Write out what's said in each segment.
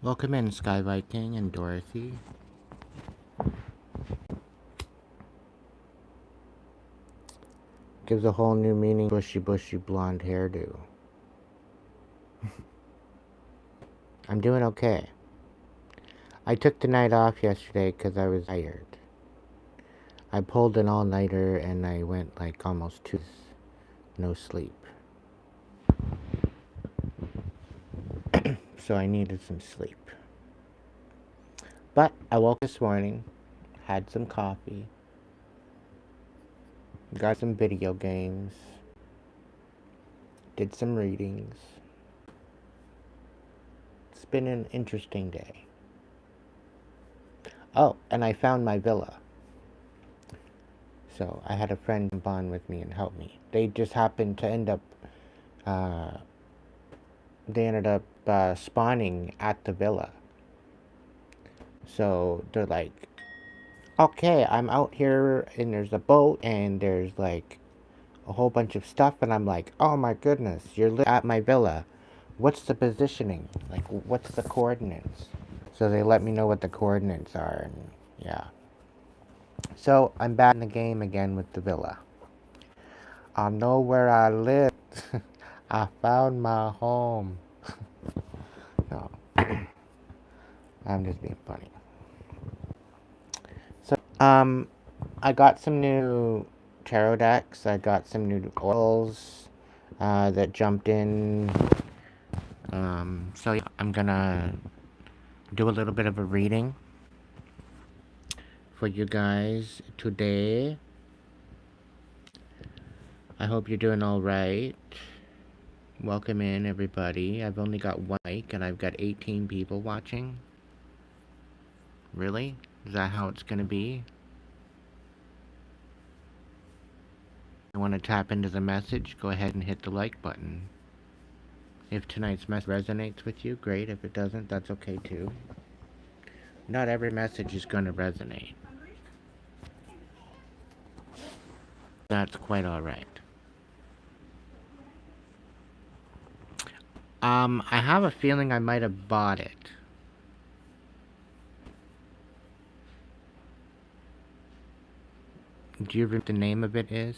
Welcome in, Sky Viking and Dorothy. Gives a whole new meaning, bushy blonde hairdo. I'm doing okay. I took the night off yesterday because I was tired. I pulled an all-nighter and I went like almost 2 days, no sleep. So I needed some sleep. But I woke this morning, had some coffee, got some video games, did some readings. It's been an interesting day. Oh, and I found my villa. So I had a friend jump on with me and help me. They just happened to end up, spawning at the villa. So they're like, okay, I'm out here and there's a boat and there's like a whole bunch of stuff. And I'm like, oh my goodness, you're at my villa. What's the positioning? Like, what's the coordinates? So they let me know what the coordinates are, and yeah. So I'm back in the game again with the villa. I know where I live. I found my home. No. I'm just being funny. So, I got some new tarot decks. I got some new oracles that jumped in. So yeah, I'm gonna do a little bit of a reading for you guys today. I hope you're doing all right. Welcome in, everybody. I've only got one mic and I've got 18 people watching. Really? Is that how it's gonna be? You want to tap into the message? Go ahead and hit the like button. If tonight's message resonates with you, great. If it doesn't, that's okay too. Not every message is gonna resonate. That's quite alright. I have a feeling I might have bought it. Do you remember what the name of it is?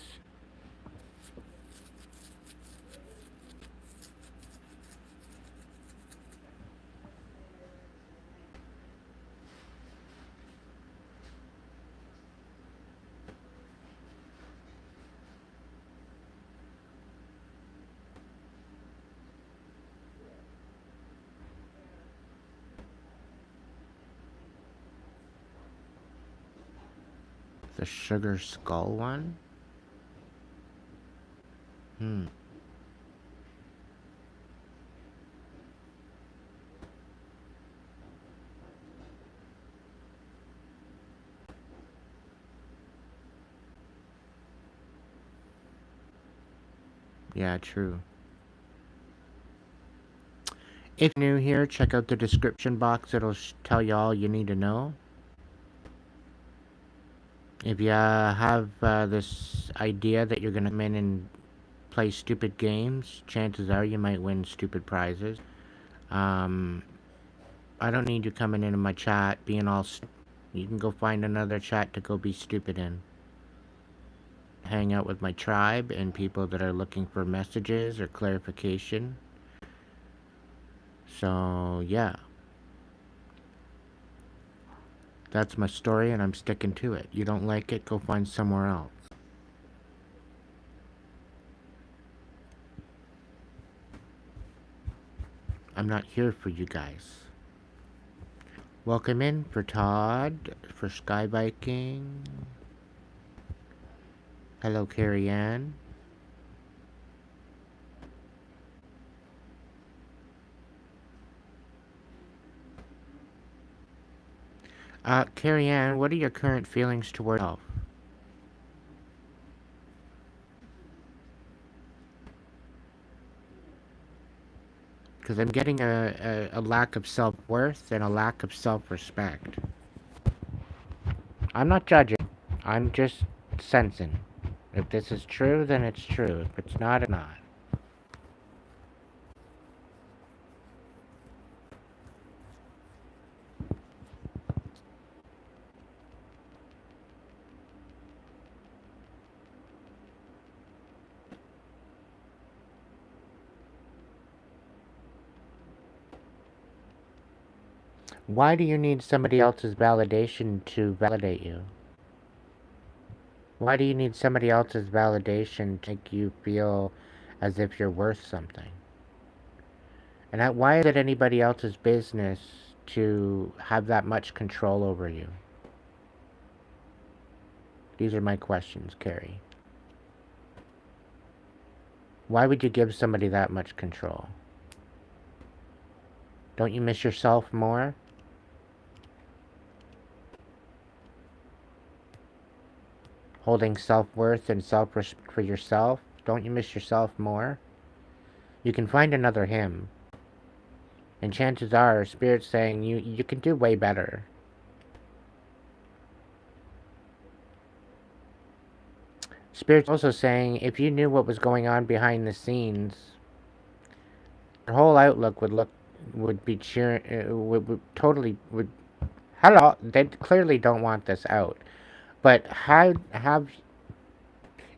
The Sugar Skull one? Yeah, true. If you're new here, check out the description box. It'll tell you all you need to know. If you have this idea that you're going to come in and play stupid games, chances are you might win stupid prizes. I don't need you coming into my chat being all... You can go find another chat to go be stupid in. Hang out with my tribe and people that are looking for messages or clarification. So, yeah. That's my story and I'm sticking to it. You don't like it, go find somewhere else. I'm not here for you guys. Welcome in for Todd, for Sky Viking. Hello, Kerianne. Kerianne, what are your current feelings toward yourself? Because I'm getting a lack of self-worth and a lack of self-respect. I'm not judging. I'm just sensing. If this is true, then it's true. If it's not, it's not. Why do you need somebody else's validation to validate you? Why do you need somebody else's validation to make you feel as if you're worth something? And why is it anybody else's business to have that much control over you? These are my questions, Carrie. Why would you give somebody that much control? Don't you miss yourself more? Holding self-worth and self-respect for yourself? Don't you miss yourself more? You can find another him. And chances are, Spirit's saying you can do way better. Spirit's also saying if you knew what was going on behind the scenes, your whole outlook would be cheering, would totally, would, hello, they clearly don't want this out. But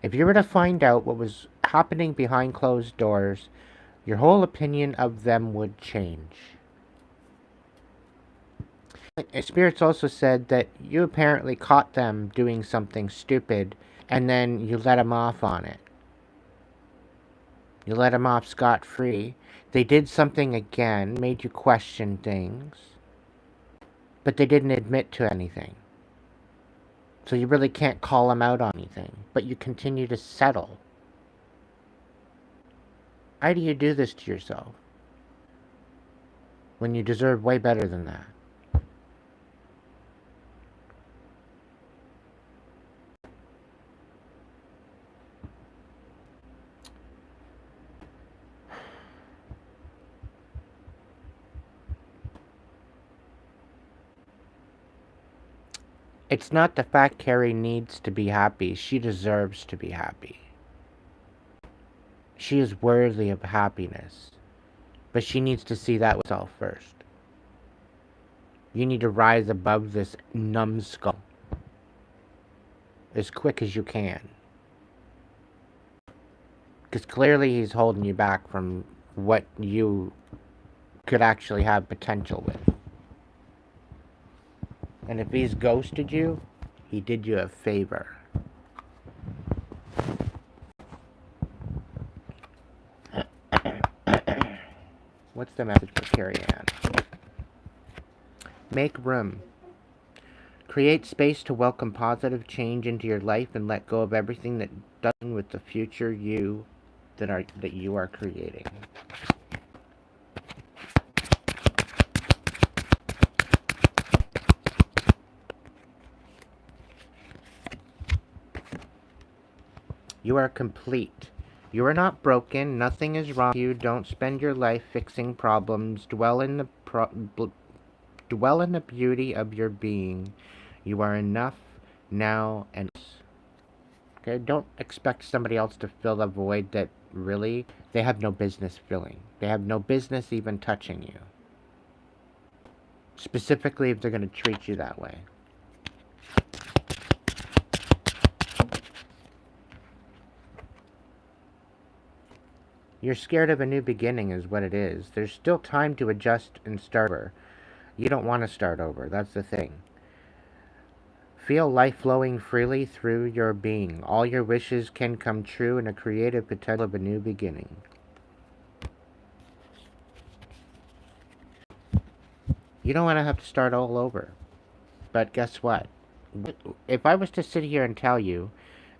if you were to find out what was happening behind closed doors, your whole opinion of them would change. Spirits also said that you apparently caught them doing something stupid, and then you let them off on it. You let them off scot-free. They did something again, made you question things, but they didn't admit to anything. So you really can't call them out on anything, but you continue to settle. Why do you do this to yourself when you deserve way better than that? It's not the fact Carrie needs to be happy. She deserves to be happy. She is worthy of happiness. But she needs to see that with herself first. You need to rise above this numbskull as quick as you can. Because clearly he's holding you back from what you could actually have potential with. And if he's ghosted you, he did you a favor. What's the message for Kerianne? Make room. Create space to welcome positive change into your life and let go of everything that doesn't with the future you that you are creating. You are complete. You are not broken. Nothing is wrong with you. Don't spend your life fixing problems. Dwell in the beauty of your being. You are enough now and okay. Don't expect somebody else to fill the void that really they have no business filling. They have no business even touching you. Specifically if they're going to treat you that way. You're scared of a new beginning is what it is. There's still time to adjust and start over. You don't want to start over. That's the thing. Feel life flowing freely through your being. All your wishes can come true in a creative potential of a new beginning. You don't want to have to start all over. But guess what? If I was to sit here and tell you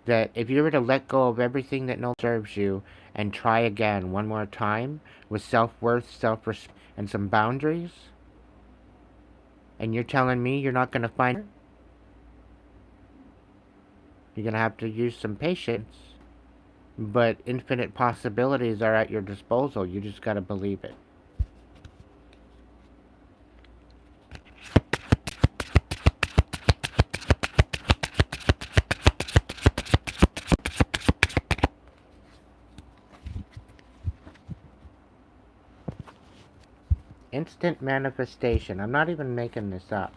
that if you were to let go of everything that no longer serves you and try again one more time with self-worth, self-respect, and some boundaries, and you're telling me you're not going to find her, you're going to have to use some patience, but infinite possibilities are at your disposal. You just got to believe it. Instant manifestation. I'm not even making this up.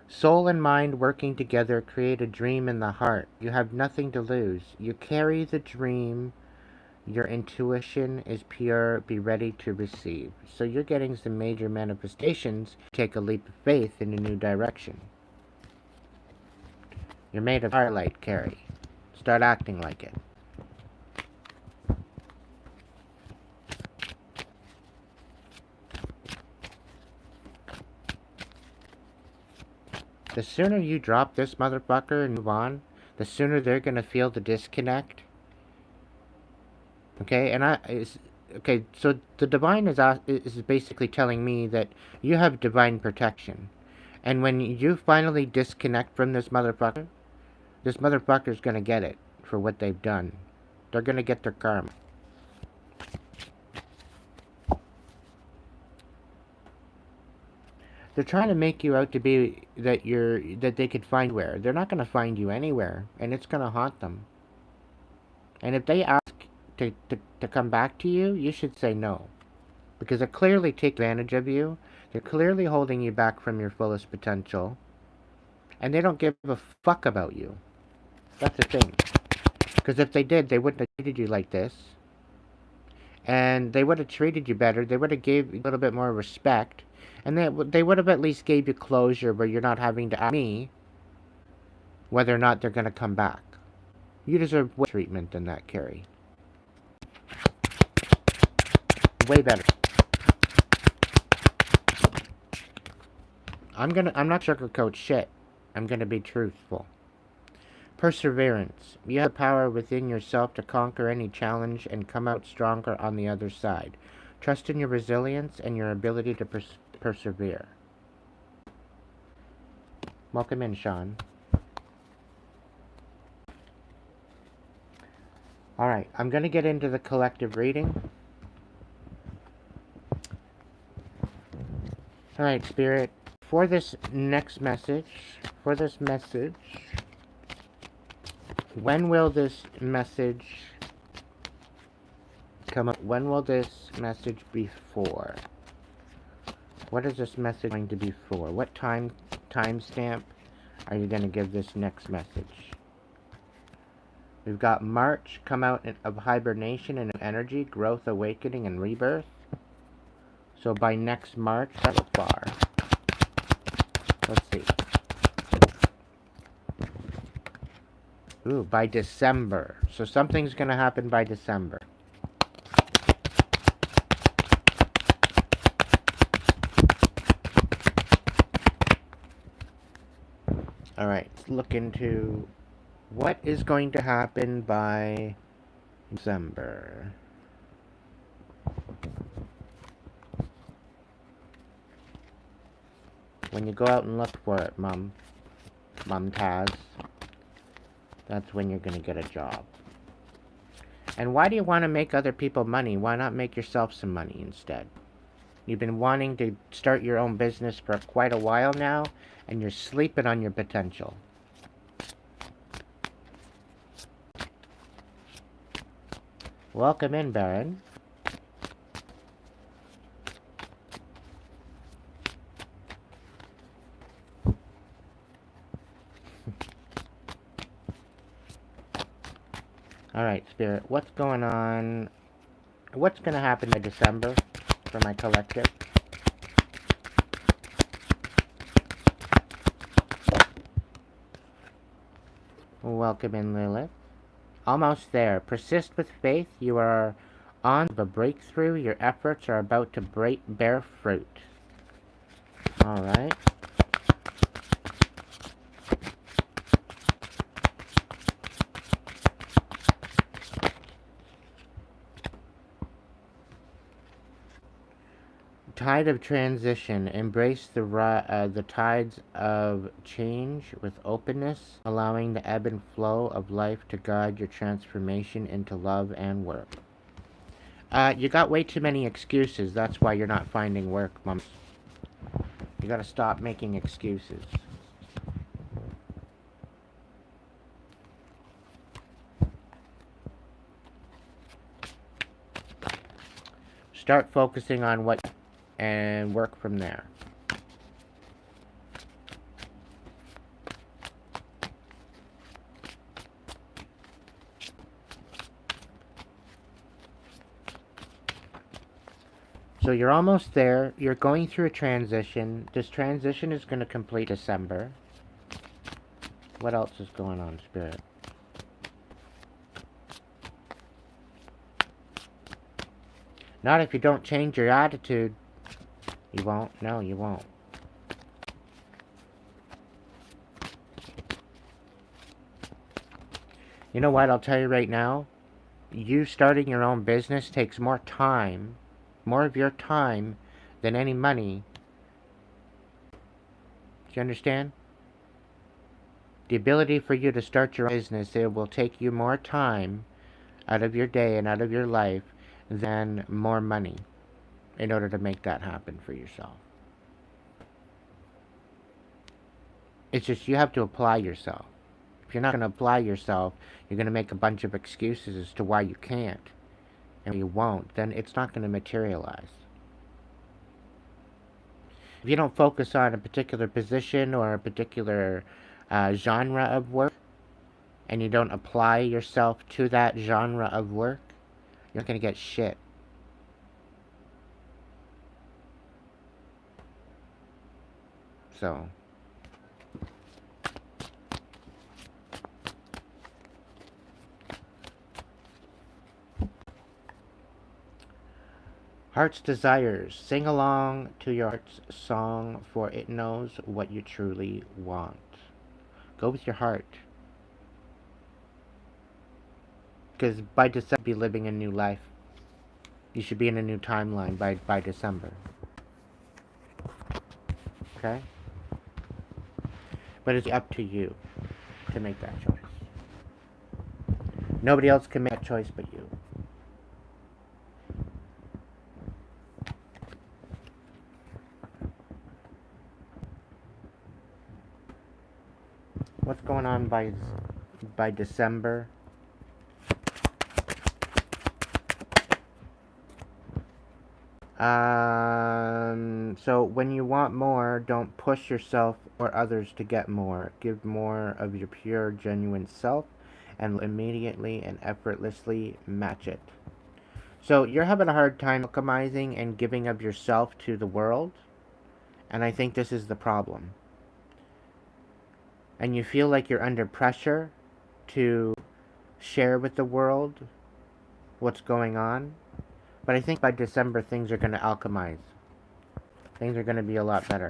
Soul and mind working together create a dream in the heart. You have nothing to lose. You carry the dream Your intuition is pure. Be ready to receive. So you're getting some major manifestations. Take a leap of faith in a new direction. You're made of starlight, Carrie. Start acting like it. The sooner you drop this motherfucker and move on, the sooner they're gonna feel the disconnect. Okay, okay. So the divine is basically telling me that you have divine protection, and when you finally disconnect from this motherfucker's gonna get it for what they've done. They're gonna get their karma. They're trying to make you out to be that they could find where. They're not gonna find you anywhere, and it's gonna haunt them. And if they ask to come back to you, you should say no. Because they're clearly taking advantage of you. They're clearly holding you back from your fullest potential. And they don't give a fuck about you. That's the thing. Because if they did, they wouldn't have treated you like this. And they would have treated you better. They would have gave you a little bit more respect. And they would have at least gave you closure where you're not having to ask me whether or not they're going to come back. You deserve way treatment than that, Carrie. Way better. I'm not sugarcoat shit. I'm gonna be truthful. Perseverance. You have the power within yourself to conquer any challenge and come out stronger on the other side. Trust in your resilience and your ability to persevere. Welcome in, Sean. Alright, I'm gonna get into the collective reading. Alright, Spirit. For this message, when will this message come up? When will this message be for? What is this message going to be for? What timestamp are you going to give this next message? We've got March, come out of hibernation and energy, growth, awakening, and rebirth. So by next March, that's far. Let's see. Ooh, by December. So something's going to happen by December. Alright, let's look into what is going to happen by December. When you go out and look for it, Mum Taz, that's when you're going to get a job. And why do you want to make other people money? Why not make yourself some money instead? You've been wanting to start your own business for quite a while now, and you're sleeping on your potential. Welcome in, Baron. Alright, Spirit, what's going on? What's going to happen in December for my collective? Welcome in, Lilith. Almost there. Persist with faith. You are on the breakthrough. Your efforts are about to bear fruit. Alright. Tide of transition. Embrace the tides of change with openness, allowing the ebb and flow of life to guide your transformation into love and work. You got way too many excuses. That's why you're not finding work, Mums. You gotta stop making excuses. Start focusing on what and work from there. So you're almost there. You're going through a transition. This transition is going to complete December. What else is going on, Spirit? Not if you don't change your attitude. You won't. No, you won't. You know what? I'll tell you right now. You starting your own business takes more time, more of your time, than any money. Do you understand? The ability for you to start your own business, it will take you more time out of your day and out of your life than more money in order to make that happen for yourself. It's just you have to apply yourself. If you're not going to apply yourself, you're going to make a bunch of excuses as to why you can't. And you won't, then it's not going to materialize. If you don't focus on a particular position or a particular genre of work, and you don't apply yourself to that genre of work, you're not going to get shit. So, heart's desires. Sing along to your heart's song, for it knows what you truly want. Go with your heart. Because by December, you'll be living a new life. You should be in a new timeline by December. Okay? But it's up to you to make that choice. Nobody else can make that choice but you. What's going on by December? So when you want more, don't push yourself or others to get more. Give more of your pure, genuine self, and immediately and effortlessly match it. So you're having a hard time alchemizing and giving of yourself to the world, and I think this is the problem. And you feel like you're under pressure to share with the world what's going on. But I think by December, things are going to alchemize. Things are going to be a lot better.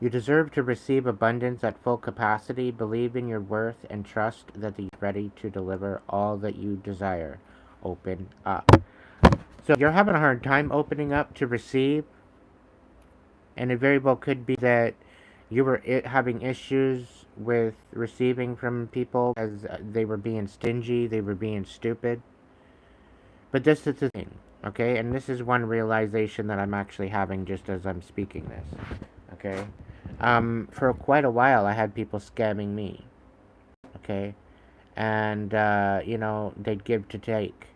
You deserve to receive abundance at full capacity. Believe in your worth and trust that you're ready to deliver all that you desire. Open up. So you're having a hard time opening up to receive. And it very well could be that you were having issues with receiving from people as they were being stingy, they were being stupid. But this is the thing, okay? And this is one realization that I'm actually having just as I'm speaking this, okay? For quite a while, I had people scamming me, okay? And, they'd give to take.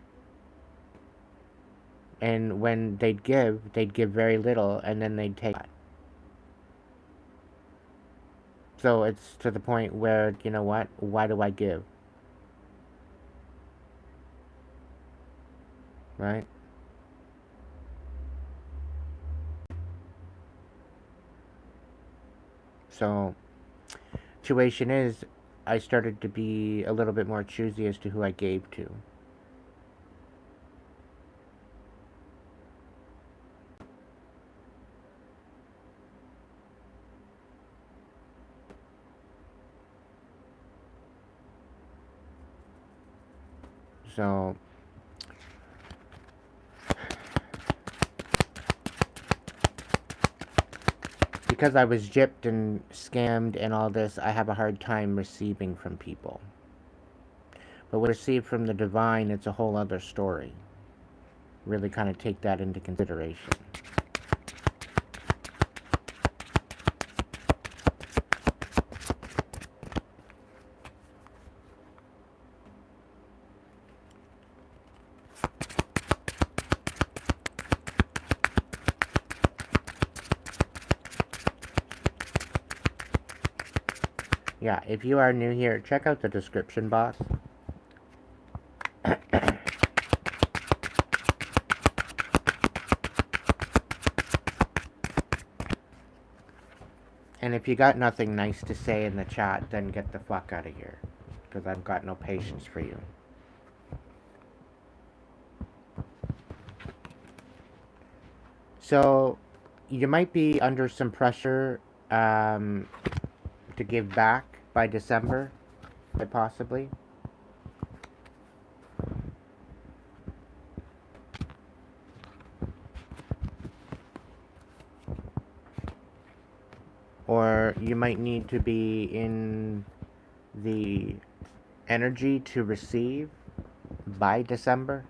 And when they'd give very little, and then they'd take. So it's to the point where, you know what? Why do I give? Right? So, situation is, I started to be a little bit more choosy as to who I gave to. So, because I was gypped and scammed and all this, I have a hard time receiving from people. But when I receive from the divine, it's a whole other story. Really kind of take that into consideration. Yeah, if you are new here, check out the description box. And if you got nothing nice to say in the chat, then get the fuck out of here. Because I've got no patience for you. So, you might be under some pressure to give back by December, quite possibly. Or you might need to be in the energy to receive by December.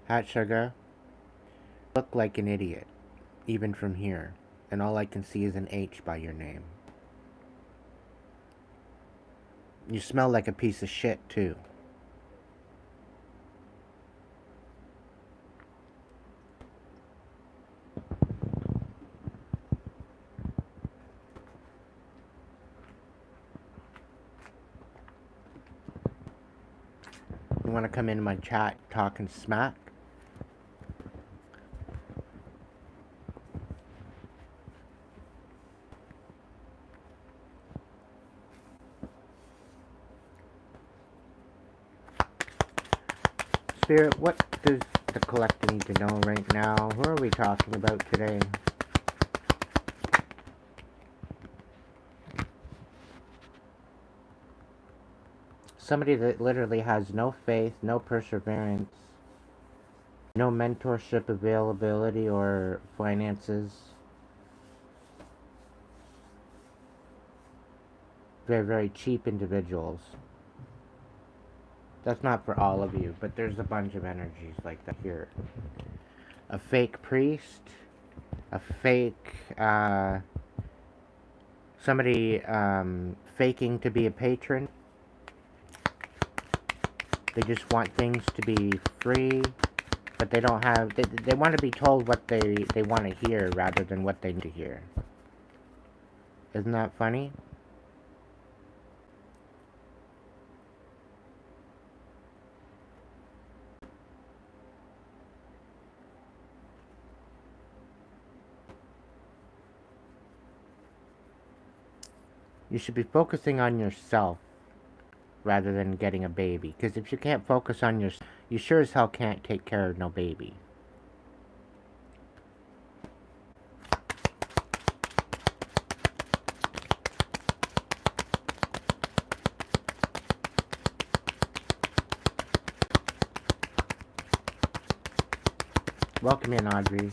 Hot sugar, look like an idiot, even from here, and all I can see is an H by your name. You smell like a piece of shit, too. You want to come in my chat talking smack? Spirit, what does the collector need to know right now? Who are we talking about today? Somebody that literally has no faith, no perseverance, no mentorship availability or finances. Very, very cheap individuals. That's not for all of you, but there's a bunch of energies like that here. A fake priest, a fake, somebody faking to be a patron. They just want things to be free, but they don't have, they want to be told what they want to hear rather than what they need to hear. Isn't that funny? You should be focusing on yourself rather than getting a baby. Because if you can't focus on yourself, you sure as hell can't take care of no baby. Welcome in, Audrey.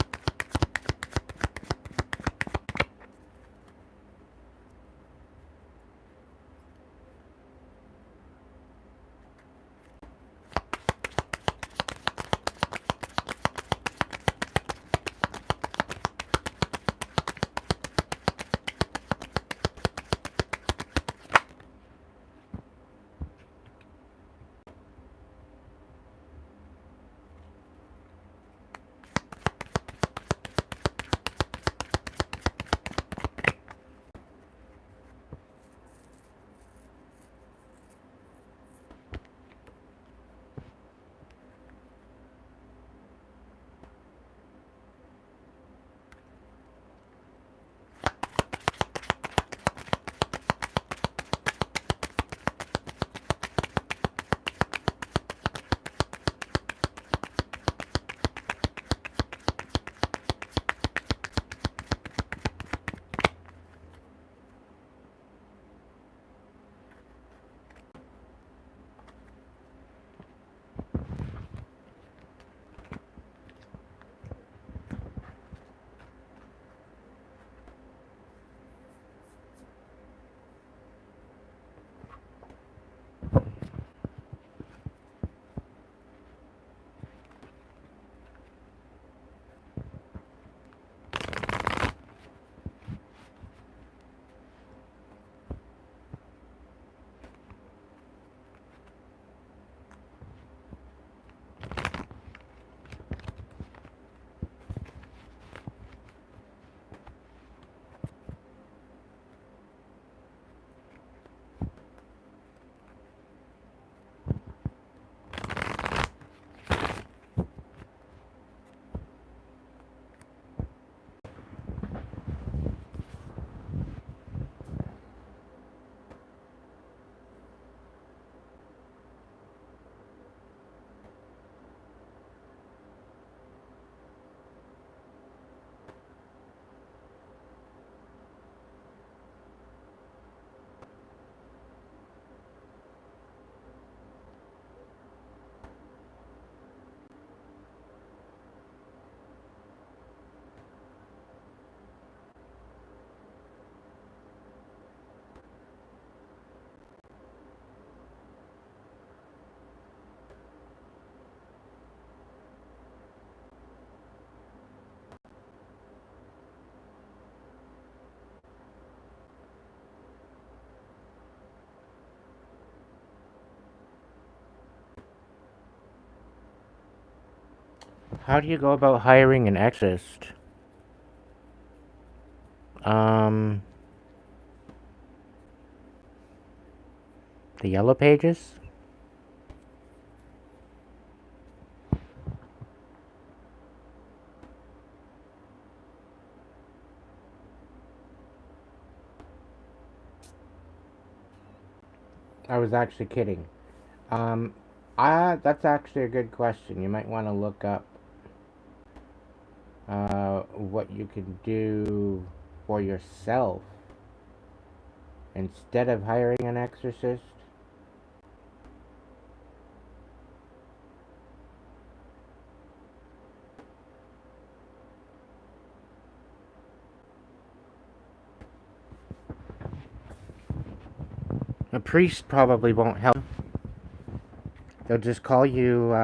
How do you go about hiring an exorcist? Um, the Yellow Pages? I was actually kidding. Um, that's actually a good question. You might want to look up what you can do for yourself instead of hiring an exorcist. A priest probably won't help. They'll just call you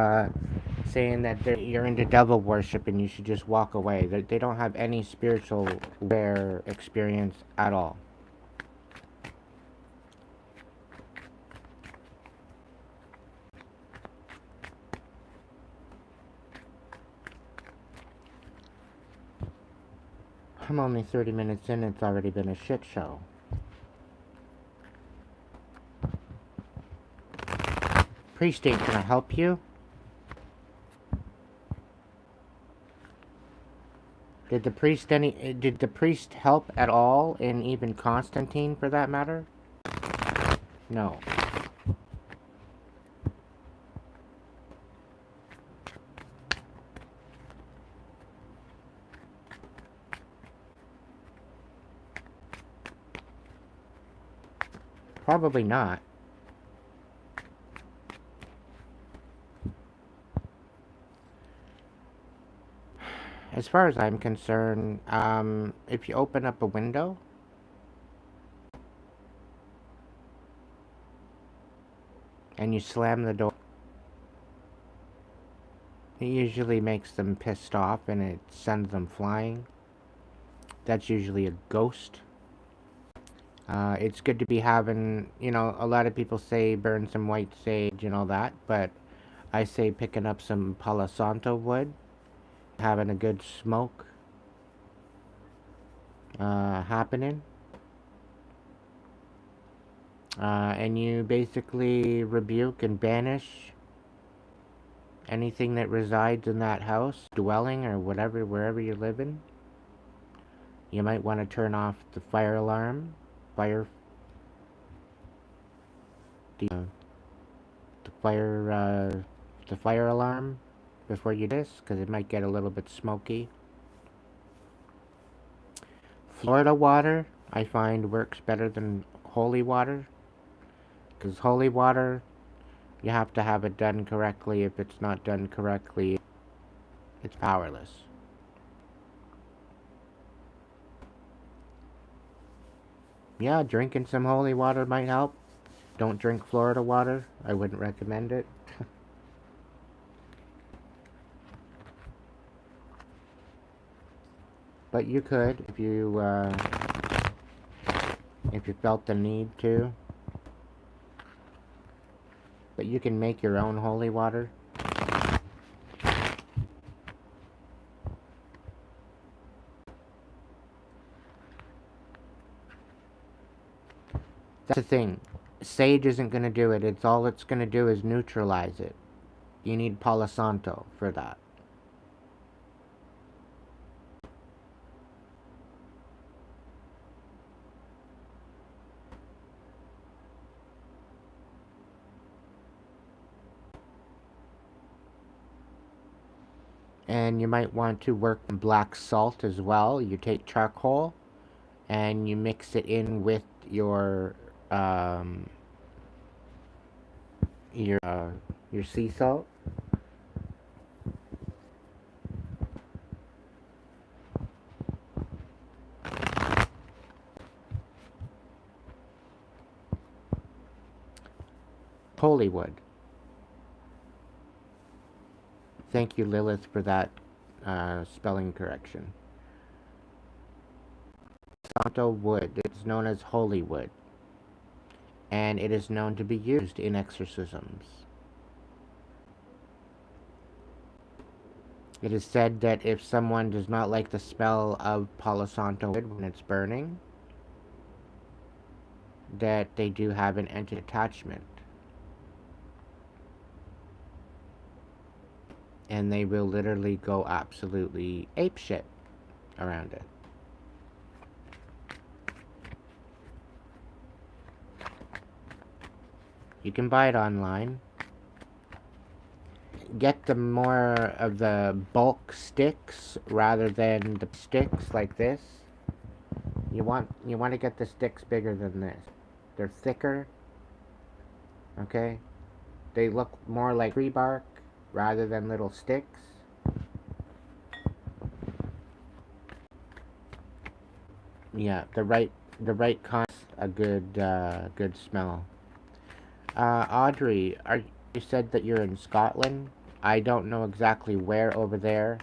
saying that you're into devil worship and you should just walk away. They don't have any spiritual aware experience at all. I'm only 30 minutes in, it's already been a shit show. Priest ain't gonna help you. Did the priest help at all in even Constantine for that matter? No. Probably not. As far as I'm concerned, if you open up a window and you slam the door, it usually makes them pissed off and it sends them flying. That's usually a ghost. It's good to be having, a lot of people say burn some white sage and all that, but I say picking up some Palo Santo wood, having a good smoke happening. And you basically rebuke and banish anything that resides in that house, dwelling, or whatever, wherever you're living. You might want to turn off the fire alarm, fire, the, uh, the fire, the fire alarm before you do this, because it might get a little bit smoky. Florida water, I find, works better than holy water, because holy water, you have to have it done correctly. If it's not done correctly, it's powerless. Yeah, drinking some holy water might help. Don't drink Florida water. I wouldn't recommend it. But you could if you felt the need to. But you can make your own holy water. That's the thing. Sage isn't going to do it. All it's going to do is neutralize it. You need Palo Santo for that. And you might want to work black salt as well. You take charcoal and you mix it in with your your sea salt. Holywood. Thank you, Lilith, for that spelling correction. Santo wood. It's known as holy wood, and it is known to be used in exorcisms. It is said that if someone does not like the smell of Palo Santo wood when it's burning, that they do have an anti-attachment. And they will literally go absolutely apeshit around it. You can buy it online. Get the more of the bulk sticks rather than the sticks like this. You want to get the sticks bigger than this. They're thicker. Okay? They look more like tree bark rather than little sticks. Yeah, the right a good smell. Audrey, you said that you're in Scotland. I don't know exactly where over there,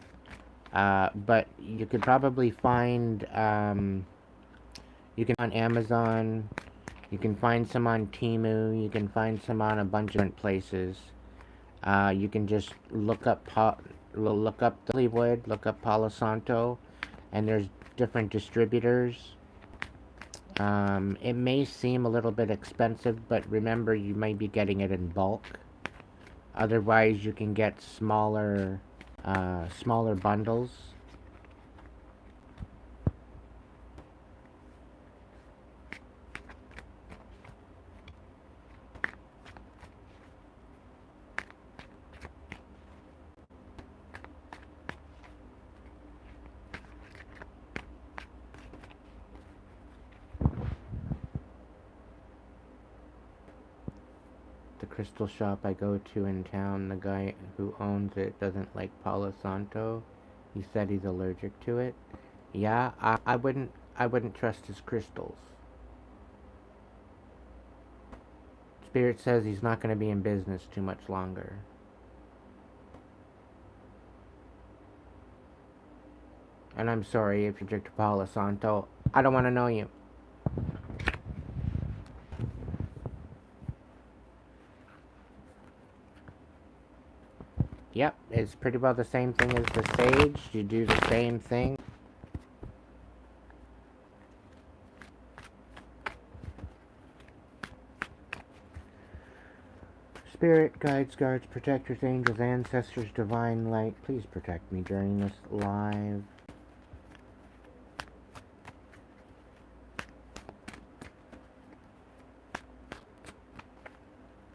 but you could probably find you can on Amazon. You can find some on Temu. You can find some on a bunch of different places. You can just look up the Hollywood, look up Palo Santo, and there's different distributors. It may seem a little bit expensive, but remember you might be getting it in bulk. Otherwise, you can get smaller bundles. The crystal shop I go to in town, the guy who owns it doesn't like Palo Santo. He said he's allergic to it. Yeah, I wouldn't trust his crystals. Spirit says he's not going to be in business too much longer. And I'm sorry if you drink to Palo Santo. I don't want to know you. Yep, it's pretty well the same thing as the sage. You do the same thing. Spirit, guides, guards, protectors, angels, ancestors, divine light, please protect me during this live.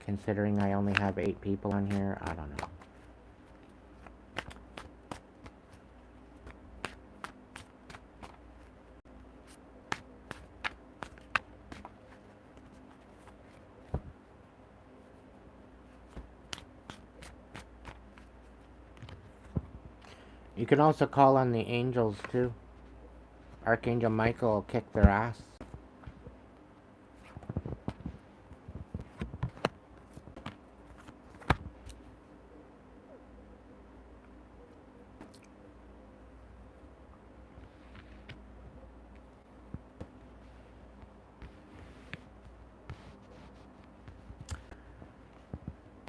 Considering I only have 8 people on here, I don't know. You can also call on the angels too. Archangel Michael will kick their ass.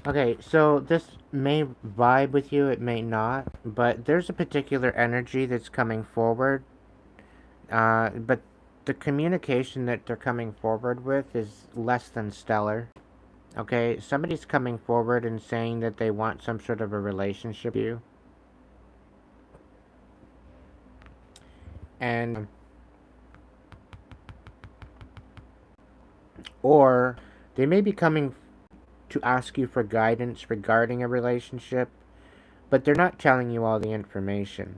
Okay, so this may vibe with you, it may not, but there's a particular energy that's coming forward. But the communication that they're coming forward with is less than stellar. Okay, somebody's coming forward and saying that they want some sort of a relationship with you. And or they may be coming to ask you for guidance regarding a relationship, but they're not telling you all the information.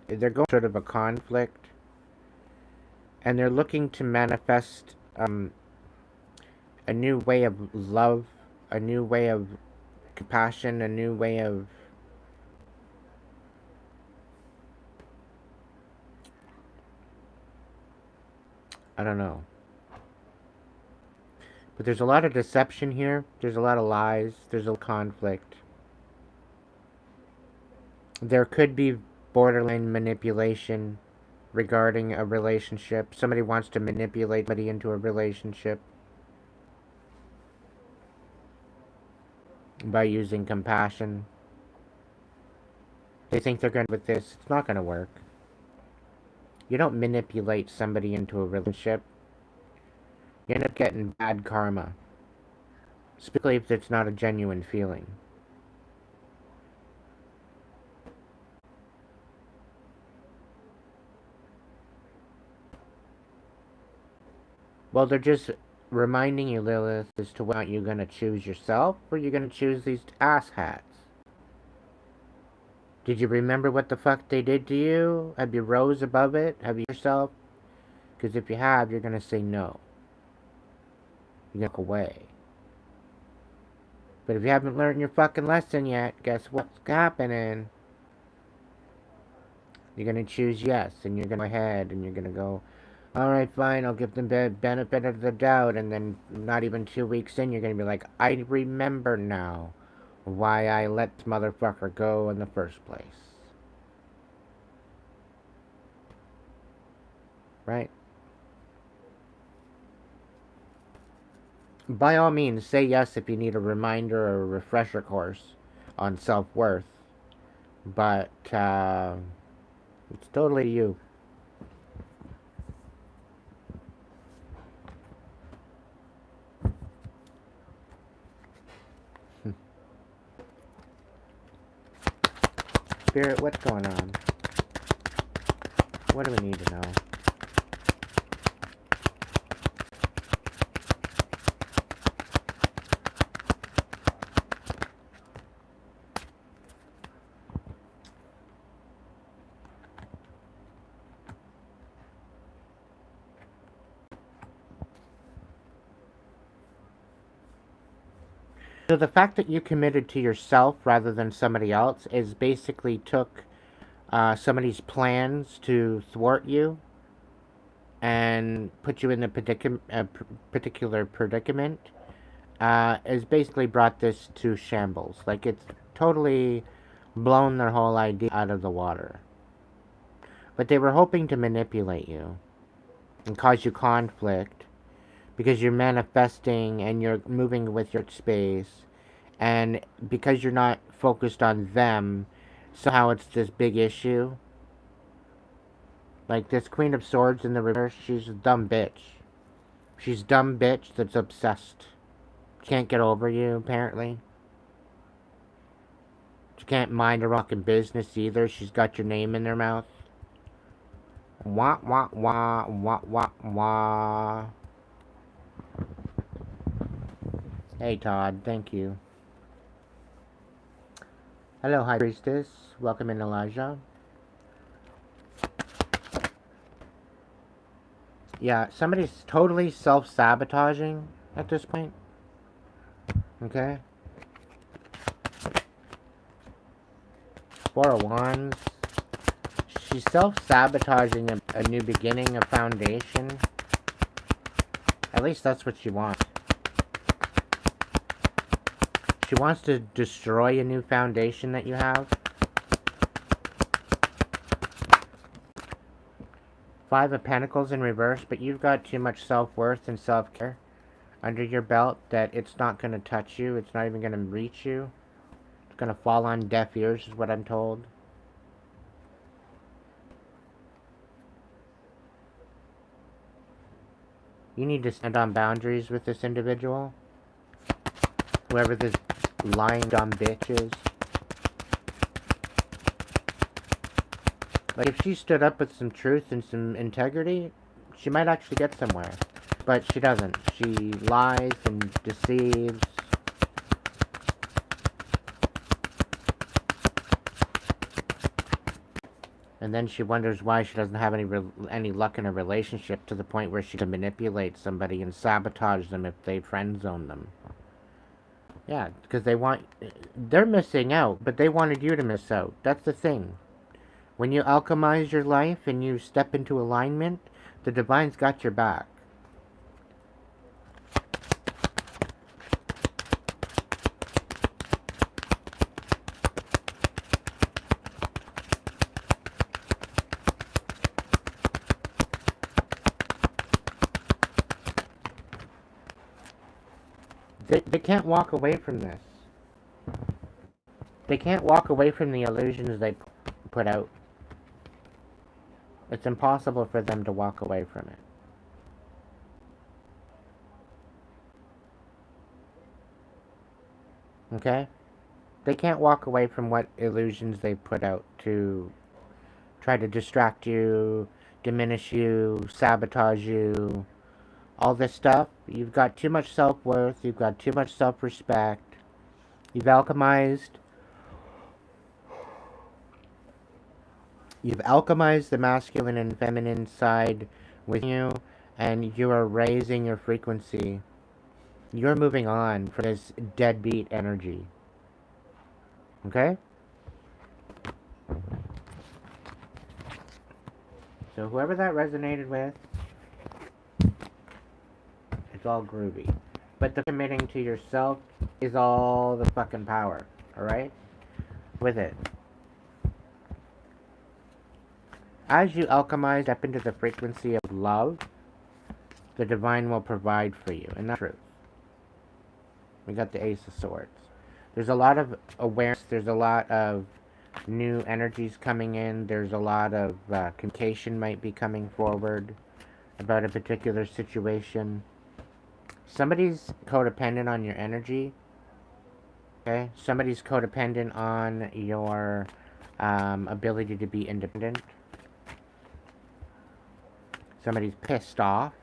They're going through sort of a conflict, and they're looking to manifest a new way of love, a new way of compassion, a new way of I don't know. But there's a lot of deception here. There's a lot of lies. There's a conflict. There could be borderline manipulation regarding a relationship. Somebody wants to manipulate somebody into a relationship by using compassion. They think they're going to with this. It's not going to work. You don't manipulate somebody into a relationship. You end up getting bad karma. Especially if it's not a genuine feeling. Well, they're just reminding you, Lilith, as to whether you're going to choose yourself or you're going to choose these asshats. Did you remember what the fuck they did to you? Have you rose above it? Have you yourself? Because if you have, you're going to say no. You're going to look away. But if you haven't learned your fucking lesson yet, guess what's happening? You're going to choose yes, and you're going to go ahead, and you're going to go, alright, fine, I'll give them the benefit of the doubt, and then not even 2 weeks in, you're going to be like, I remember now why I let this motherfucker go in the first place. Right? By all means, say yes if you need a reminder or a refresher course on self-worth. But, it's totally you. Spirit, what's going on? What do we need to know? So the fact that you committed to yourself rather than somebody else is basically took somebody's plans to thwart you and put you in a particular predicament, has basically brought this to shambles. Like, it's totally blown their whole idea out of the water. But they were hoping to manipulate you and cause you conflict because you're manifesting and you're moving with your space, and because you're not focused on them, somehow it's this big issue. Like this Queen of Swords in the reverse, she's a dumb bitch. She's a dumb bitch that's obsessed. Can't get over you, apparently. She can't mind her fucking business either. She's got your name in her mouth. Wah, wah, wah, wah, wah, wah. Hey, Todd. Thank you. Hello, High Priestess. Welcome in, Elijah. Yeah, somebody's totally self-sabotaging at this point. Okay? Four of Wands. She's self-sabotaging a new beginning, a foundation. At least that's what she wants. She wants to destroy a new foundation that you have. Five of Pentacles in reverse, but you've got too much self-worth and self-care under your belt that it's not going to touch you. It's not even going to reach you. It's going to fall on deaf ears is what I'm told. You need to stand on boundaries with this individual. Whoever this lying dumb bitch is. Like, if she stood up with some truth and some integrity, she might actually get somewhere. But she doesn't. She lies and deceives. And then she wonders why she doesn't have any luck in a relationship, to the point where she can manipulate somebody and sabotage them if they friend zone them. Yeah, because they're missing out, but they wanted you to miss out. That's the thing. When you alchemize your life and you step into alignment, the Divine's got your back. They can't walk away from this. They can't walk away from the illusions put out, it's impossible for them to walk away from it. Okay? They can't walk away from what illusions they put out to try to distract you, diminish you, sabotage you, all this stuff. You've got too much self-worth, you've got too much self-respect, you've alchemized the masculine and feminine side with you, and you are raising your frequency. You're moving on from this deadbeat energy. Okay? So whoever that resonated with, it's all groovy. But the committing to yourself is all the fucking power. Alright? With it. As you alchemize up into the frequency of love, the divine will provide for you. And that's truth. We got the Ace of Swords. There's a lot of awareness. There's a lot of new energies coming in. There's a lot of communication might be coming forward about a particular situation. Somebody's codependent on your energy. Okay? Somebody's codependent on your ability to be independent. Somebody's pissed off.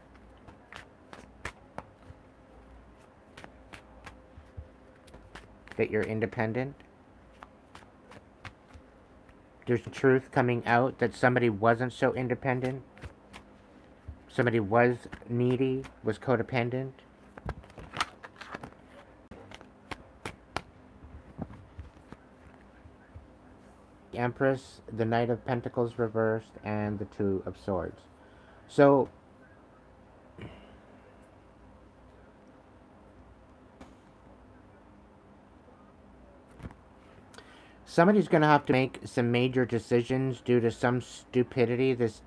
That you're independent. There's truth coming out that somebody wasn't so independent. Somebody was needy, was codependent. The Empress, the Knight of Pentacles reversed, and the Two of Swords. So, somebody's going to have to make some major decisions due to some stupidity this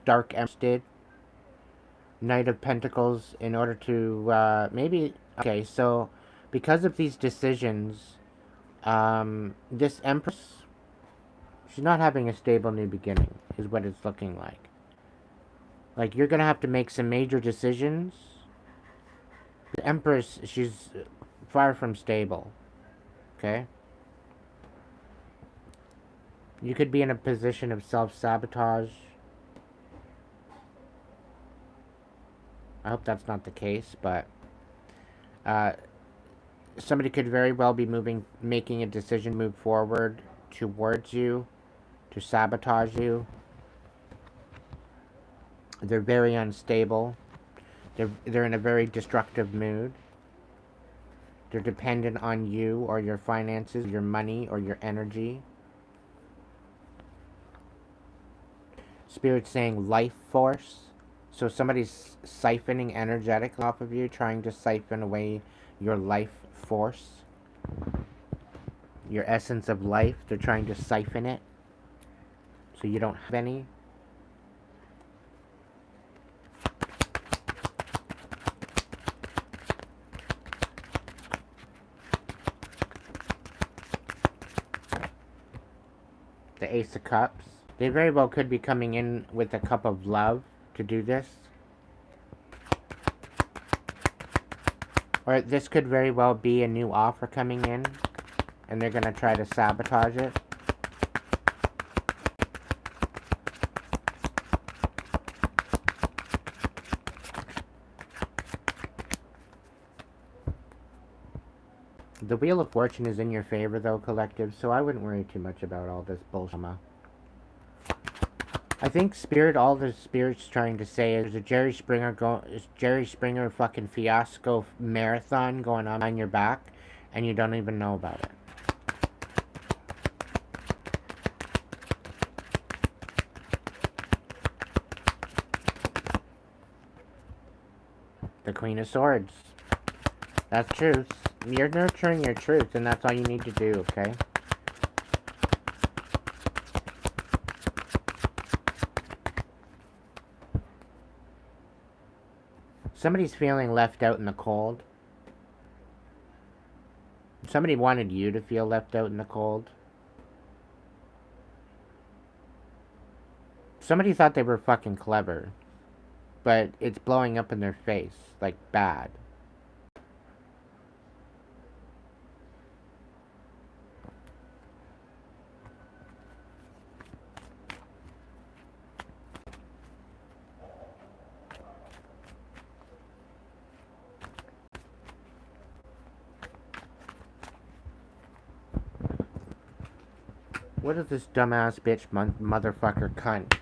Dark Empress did. Knight of Pentacles, in order to maybe... Okay, so because of these decisions, this Empress, she's not having a stable new beginning, is what it's looking like. Like, you're going to have to make some major decisions. The Empress, she's far from stable. Okay? You could be in a position of self-sabotage. I hope that's not the case, but somebody could very well be making a decision to move forward towards you, to sabotage you. They're very unstable. They're in a very destructive mood. They're dependent on you or your finances, your money, or your energy. Spirit's saying life force. So somebody's siphoning energetic off of you, trying to siphon away your life force. Your essence of life. They're trying to siphon it. So you don't have any. The Ace of Cups. They very well could be coming in with a cup of love to do this. Or this could very well be a new offer coming in, and they're going to try to sabotage it. The Wheel of Fortune is in your favor, though, collective, so I wouldn't worry too much about all this bullshit. I think all the Spirit's trying to say is a Jerry Springer fucking fiasco marathon going on your back, and you don't even know about it. The Queen of Swords. That's truth. You're nurturing your truth, and that's all you need to do, okay? Somebody's feeling left out in the cold. Somebody wanted you to feel left out in the cold. Somebody thought they were fucking clever, but it's blowing up in their face, like bad. What is this dumbass bitch motherfucker cunt?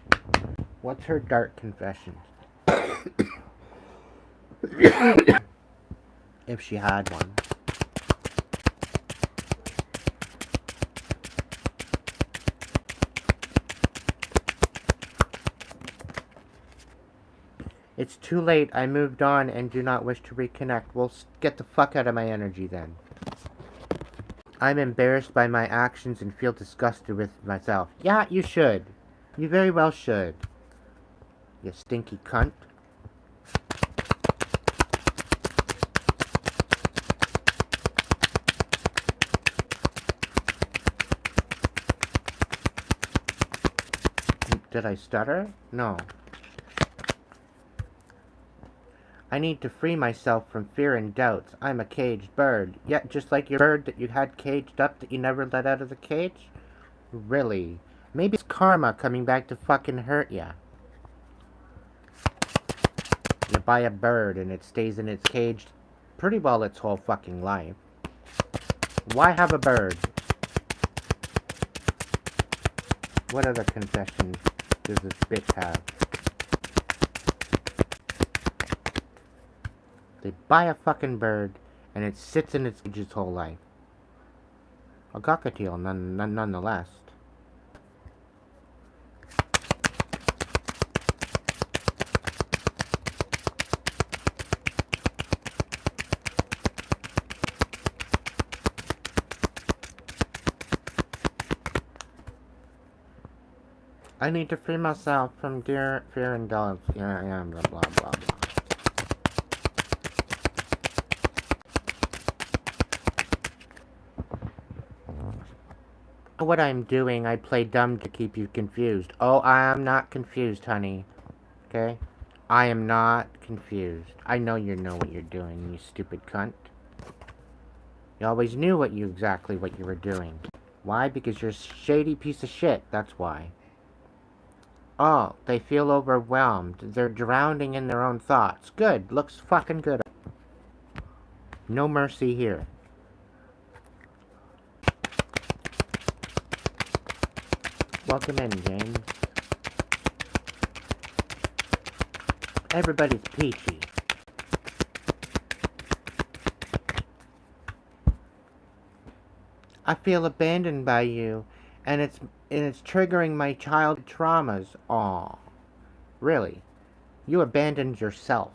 What's her dark confession? If she had one. It's too late. I moved on and do not wish to reconnect. Well, get the fuck out of my energy then. I'm embarrassed by my actions and feel disgusted with myself. Yeah, you should. You very well should. You stinky cunt. Did I stutter? No. I need to free myself from fear and doubts. I'm a caged bird. Yet, just like your bird that you had caged up that you never let out of the cage? Really? Maybe it's karma coming back to fucking hurt ya. You buy a bird and it stays in its cage pretty well its whole fucking life. Why have a bird? What other confessions does this bitch have? They buy a fucking bird and it sits in its cage its whole life. A cockatiel, nonetheless. I need to free myself from fear and doubts. Yeah, blah, blah, blah, blah. What I'm doing, I play dumb to keep you confused. Oh, I am not confused, honey. Okay? I am not confused. I know you know what you're doing, you stupid cunt. You always knew exactly what you were doing. Why? Because you're a shady piece of shit, that's why. Oh, they feel overwhelmed. They're drowning in their own thoughts. Good. Looks fucking good. No mercy here. Welcome in, James. Everybody's peachy. I feel abandoned by you, and it's triggering my childhood traumas. Aw. Really? You abandoned yourself.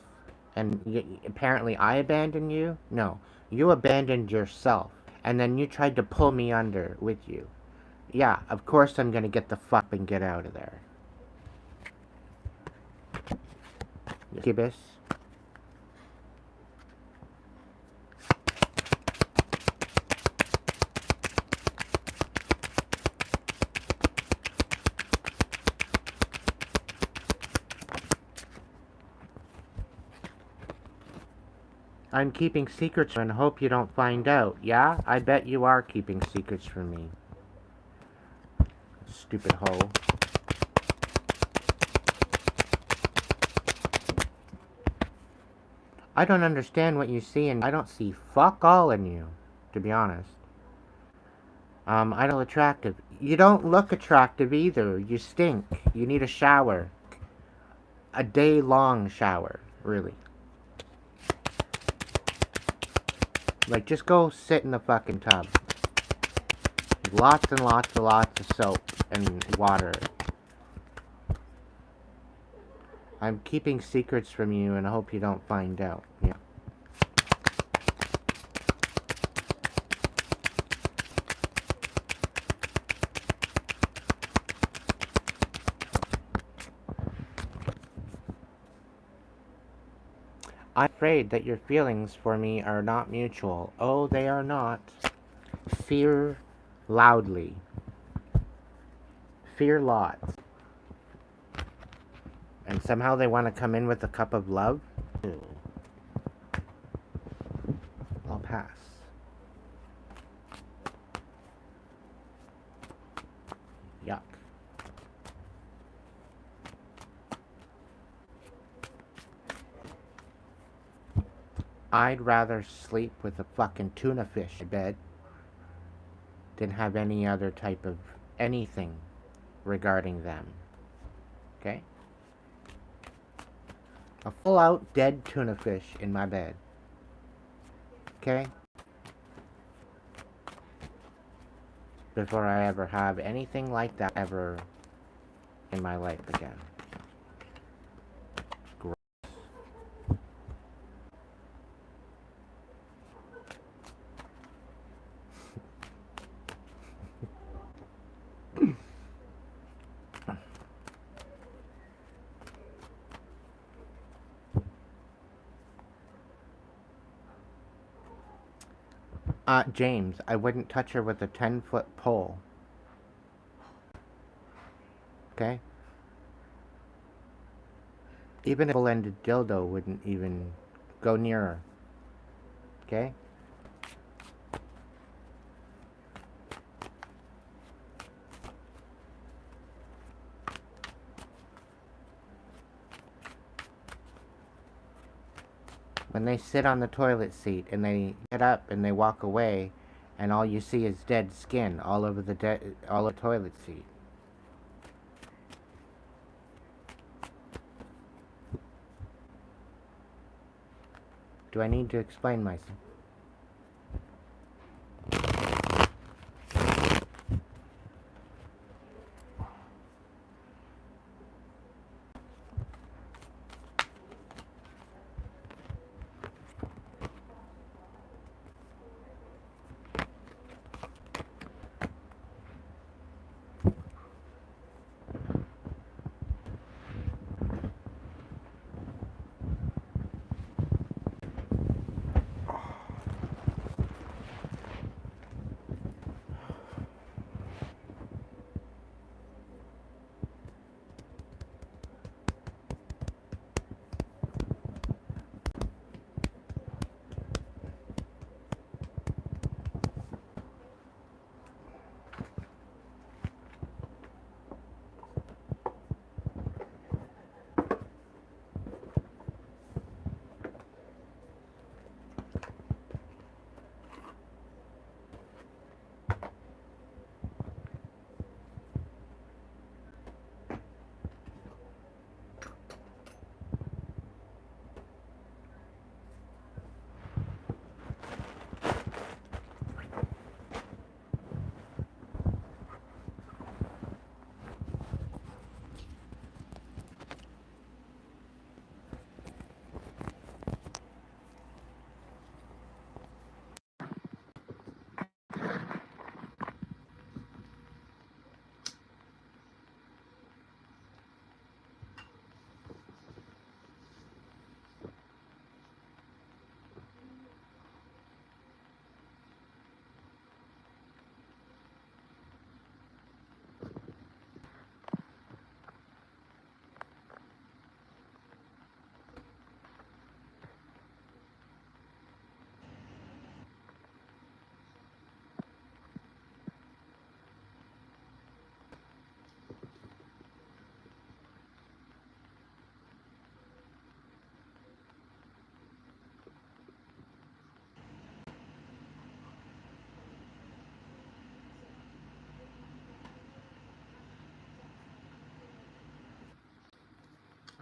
And apparently I abandoned you? No. You abandoned yourself. And then you tried to pull me under with you. Yeah, of course I'm gonna get the fuck and get out of there. Gibbous. I'm keeping secrets and hope you don't find out. Yeah? I bet you are keeping secrets from me. Stupid hoe. I don't understand what you see, and I don't see fuck all in you, to be honest. I don't look attractive. You don't look attractive either. You stink. You need a shower. A day-long shower, really. Like, just go sit in the fucking tub. Lots and lots of soap and water. I'm keeping secrets from you and I hope you don't find out. Yeah. I'm afraid that your feelings for me are not mutual. Oh, they are not. Fear loudly. Fear lots. And somehow they want to come in with a cup of love? Ew. I'll pass. Yuck. I'd rather sleep with a fucking tuna fish in bed than have any other type of anything regarding them. Okay? A full-out dead tuna fish in my bed. Okay? Before I ever have anything like that ever in my life again. Gross. James, I wouldn't touch her with a 10-foot pole. Okay? Even a full-ended dildo wouldn't even go near her. Okay? When they sit on the toilet seat and they get up and they walk away and all you see is dead skin all over the toilet seat. Do I need to explain myself?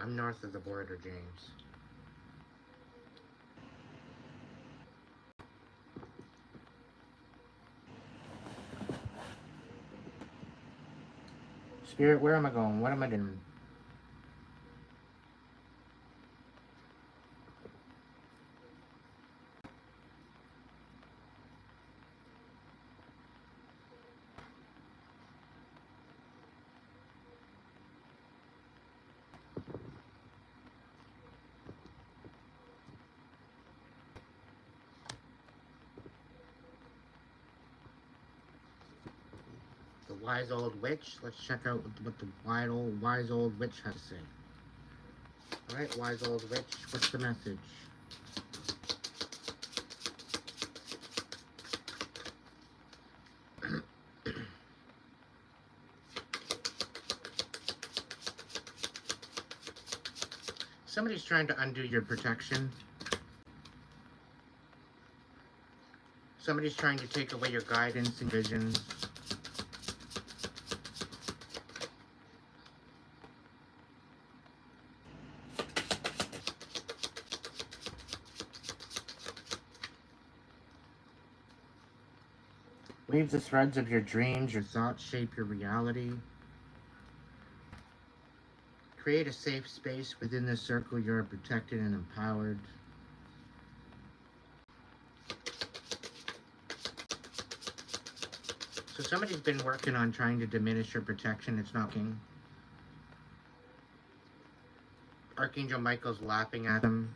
I'm north of the border, James. Spirit, where am I going? What am I doing? The wise old witch? Let's check out what the wise old witch has to say. Alright, wise old witch, what's the message? Somebody's trying to undo your protection. Somebody's trying to take away your guidance and visions. Weave the threads of your dreams, your thoughts shape your reality. Create a safe space within this circle. You are protected and empowered. So somebody's been working on trying to diminish your protection. It's not working. Archangel Michael's laughing at them.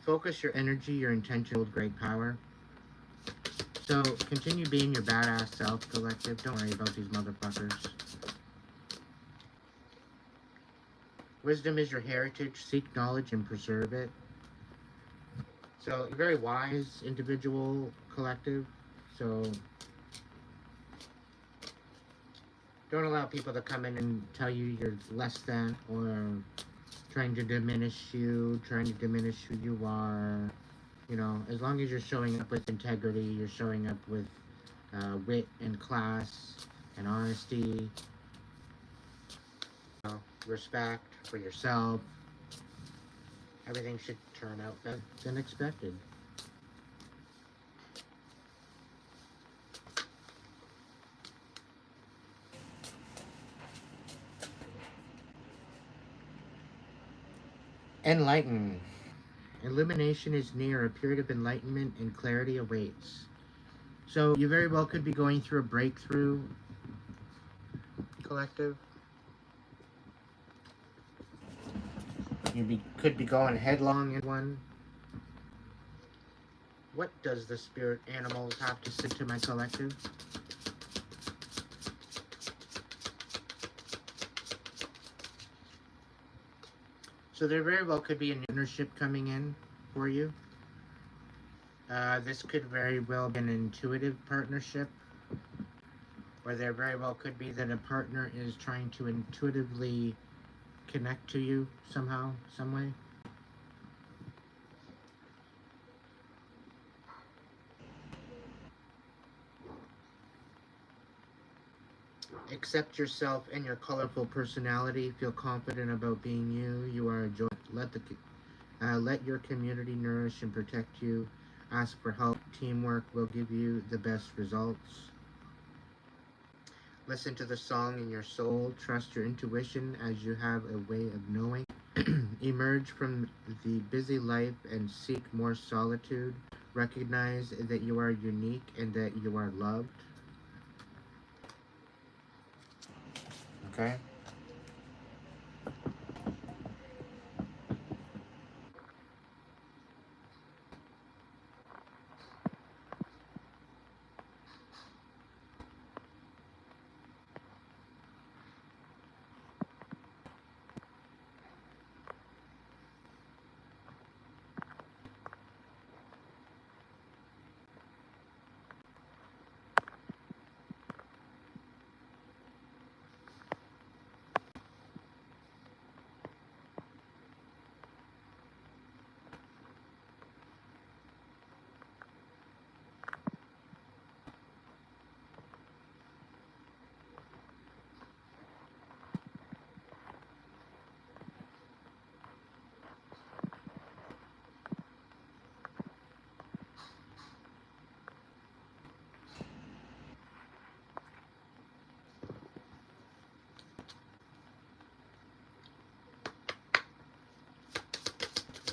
Focus your energy, your intention, hold great power. So continue being your badass self, collective. Don't worry about these motherfuckers. Wisdom is your heritage. Seek knowledge and preserve it. So you're very wise individual, collective. So don't allow people to come in and tell you you're less than, or trying to diminish you, trying to diminish who you are. You know, as long as you're showing up with integrity, you're showing up with wit and class and honesty, respect for yourself, everything should turn out better than expected. Enlighten. Illumination is near. A period of enlightenment and clarity awaits. So you very well could be going through a breakthrough, collective. You could be going headlong in one. What does the spirit animals have to say to my collective? So there very well could be a partnership coming in for you. This could very well be an intuitive partnership, or there very well could be that a partner is trying to intuitively connect to you somehow, some way. Accept yourself and your colorful personality. Feel confident about being you. You are a joy. Let your community nourish and protect you. Ask for help. Teamwork will give you the best results. Listen to the song in your soul. Trust your intuition as you have a way of knowing. Emerge from the busy life and seek more solitude. Recognize that you are unique and that you are loved. Okay?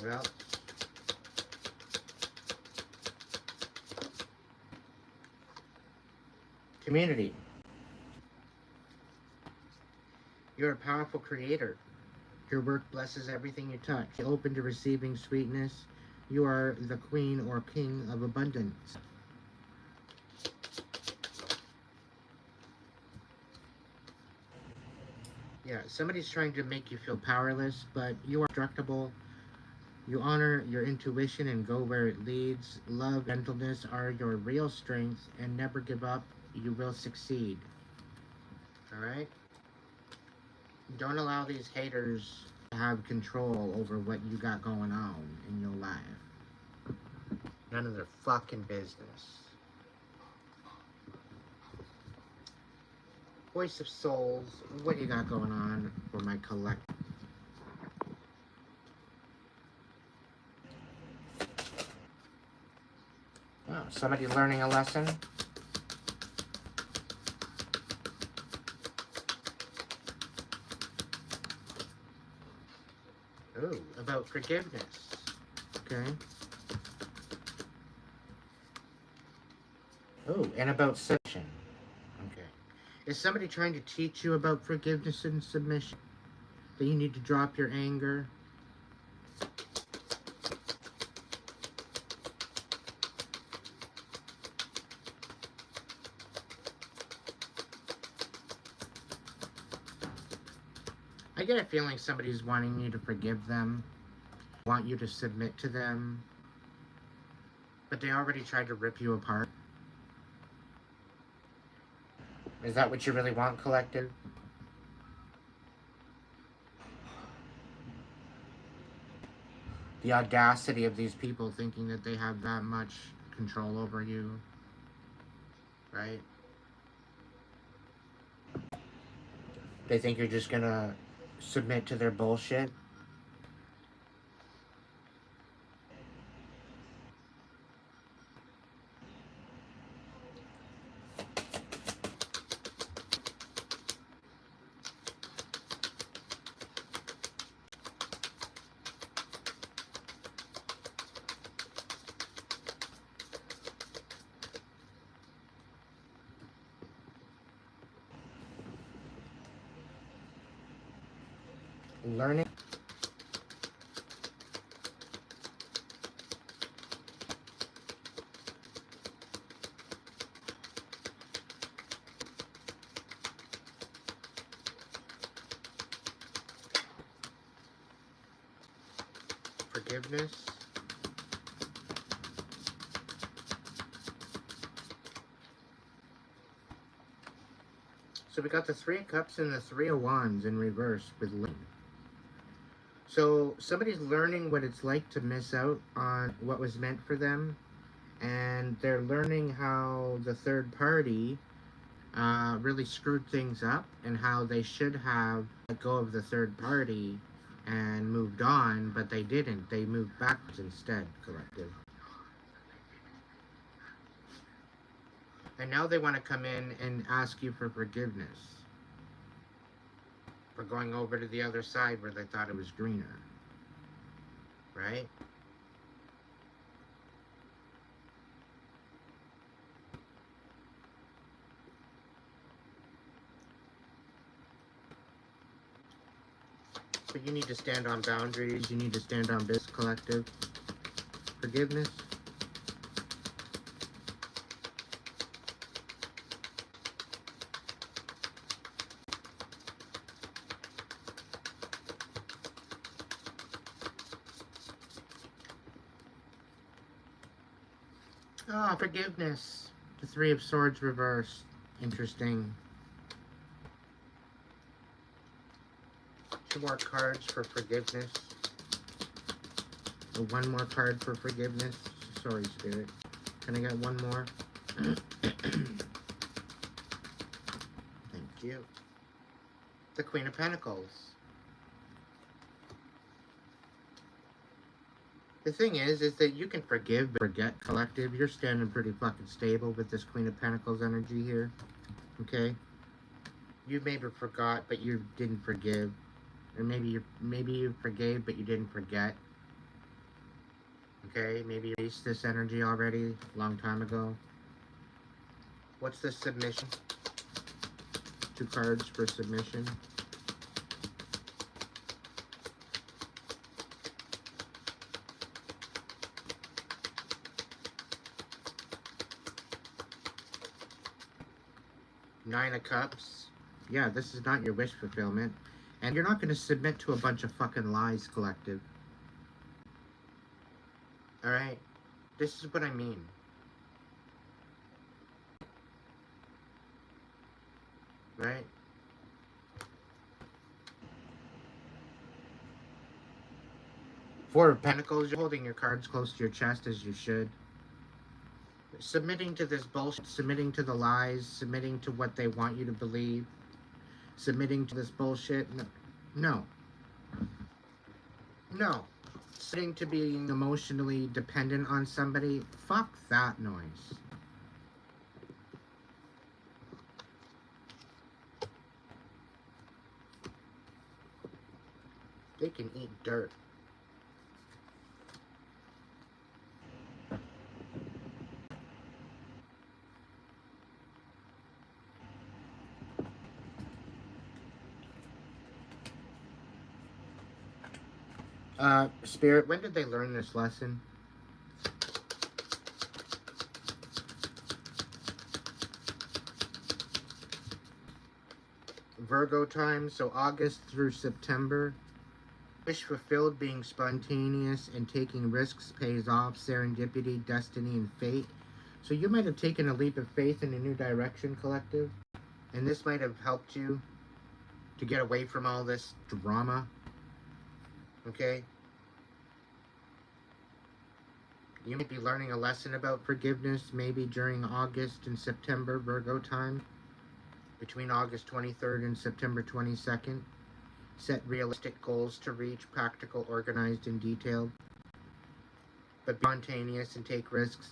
What else? Community. You're a powerful creator. Your work blesses everything you touch. You're open to receiving sweetness. You are the queen or king of abundance. Yeah, somebody's trying to make you feel powerless, but you are indestructible. You honor your intuition and go where it leads. Love, gentleness are your real strengths, and never give up. You will succeed. Alright? Don't allow these haters to have control over what you got going on in your life. None of their fucking business. Voice of Souls, what you got going on for my collect? Oh, somebody learning a lesson? Ooh, about forgiveness. Okay. Ooh, and about submission. Okay. Is somebody trying to teach you about forgiveness and submission? That you need to drop your anger? I get a feeling somebody's wanting you to forgive them, want you to submit to them, but they already tried to rip you apart. Is that what you really want, collective? The audacity of these people thinking that they have that much control over you, right? They think you're just gonna submit to their bullshit. Learning. Forgiveness. So we got the Three of Cups and the Three of Wands in reverse with Lynn. So somebody's learning what it's like to miss out on what was meant for them, and they're learning how the third party really screwed things up and how they should have let go of the third party and moved on, but they didn't. They moved backwards instead, collective. And now they want to come in and ask you for forgiveness for going over to the other side where they thought it was greener. Right? But you need to stand on boundaries. You need to stand on this collective. Forgiveness. Ah, forgiveness. The Three of Swords reversed. Interesting. Two more cards for forgiveness. Or one more card for forgiveness. Sorry, Spirit. Can I get one more? Thank you. The Queen of Pentacles. The thing is that you can forgive but forget, collective. You're standing pretty fucking stable with this Queen of Pentacles energy here. Okay? You maybe forgot, but you didn't forgive. Or maybe you forgave, but you didn't forget. Okay? Maybe you released this energy already a long time ago. What's the submission? Two cards for submission. Nine of Cups. Yeah, this is not your wish fulfillment. And you're not going to submit to a bunch of fucking lies, collective. Alright? This is what I mean. Right? Four of Pentacles, you're holding your cards close to your chest as you should. Submitting to this bullshit, submitting to the lies, submitting to what they want you to believe, submitting to this bullshit. No. No. Submitting to being emotionally dependent on somebody, fuck that noise. They can eat dirt. Spirit, when did they learn this lesson? Virgo time, so August through September. Wish fulfilled, being spontaneous and taking risks pays off, serendipity, destiny, and fate. So you might have taken a leap of faith in a new direction, collective. And this might have helped you to get away from all this drama. Okay? You might be learning a lesson about forgiveness maybe during August and September, Virgo time. Between August 23rd and September 22nd. Set realistic goals to reach, practical, organized, and detailed. But be spontaneous and take risks.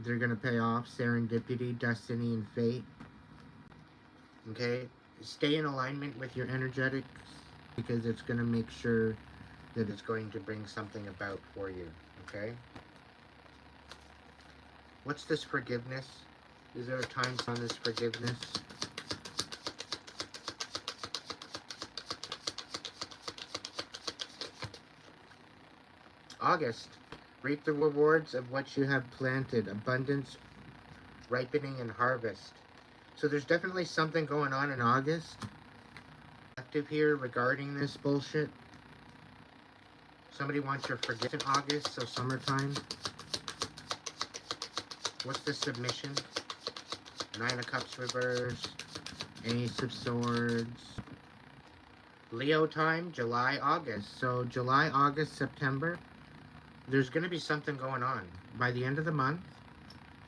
They're going to pay off. Serendipity, destiny, and fate. Okay? Stay in alignment with your energetics because it's going to make sure that it's going to bring something about for you. Okay? What's this forgiveness? Is there a time on this forgiveness? August. Reap the rewards of what you have planted. Abundance, ripening, and harvest. So there's definitely something going on in August. Active here regarding this bullshit. Somebody wants your forgiveness in August, so summertime. What's the submission? Nine of Cups reverse. Ace of Swords. Leo time, July, August. So July, August, September. There's going to be something going on. By the end of the month,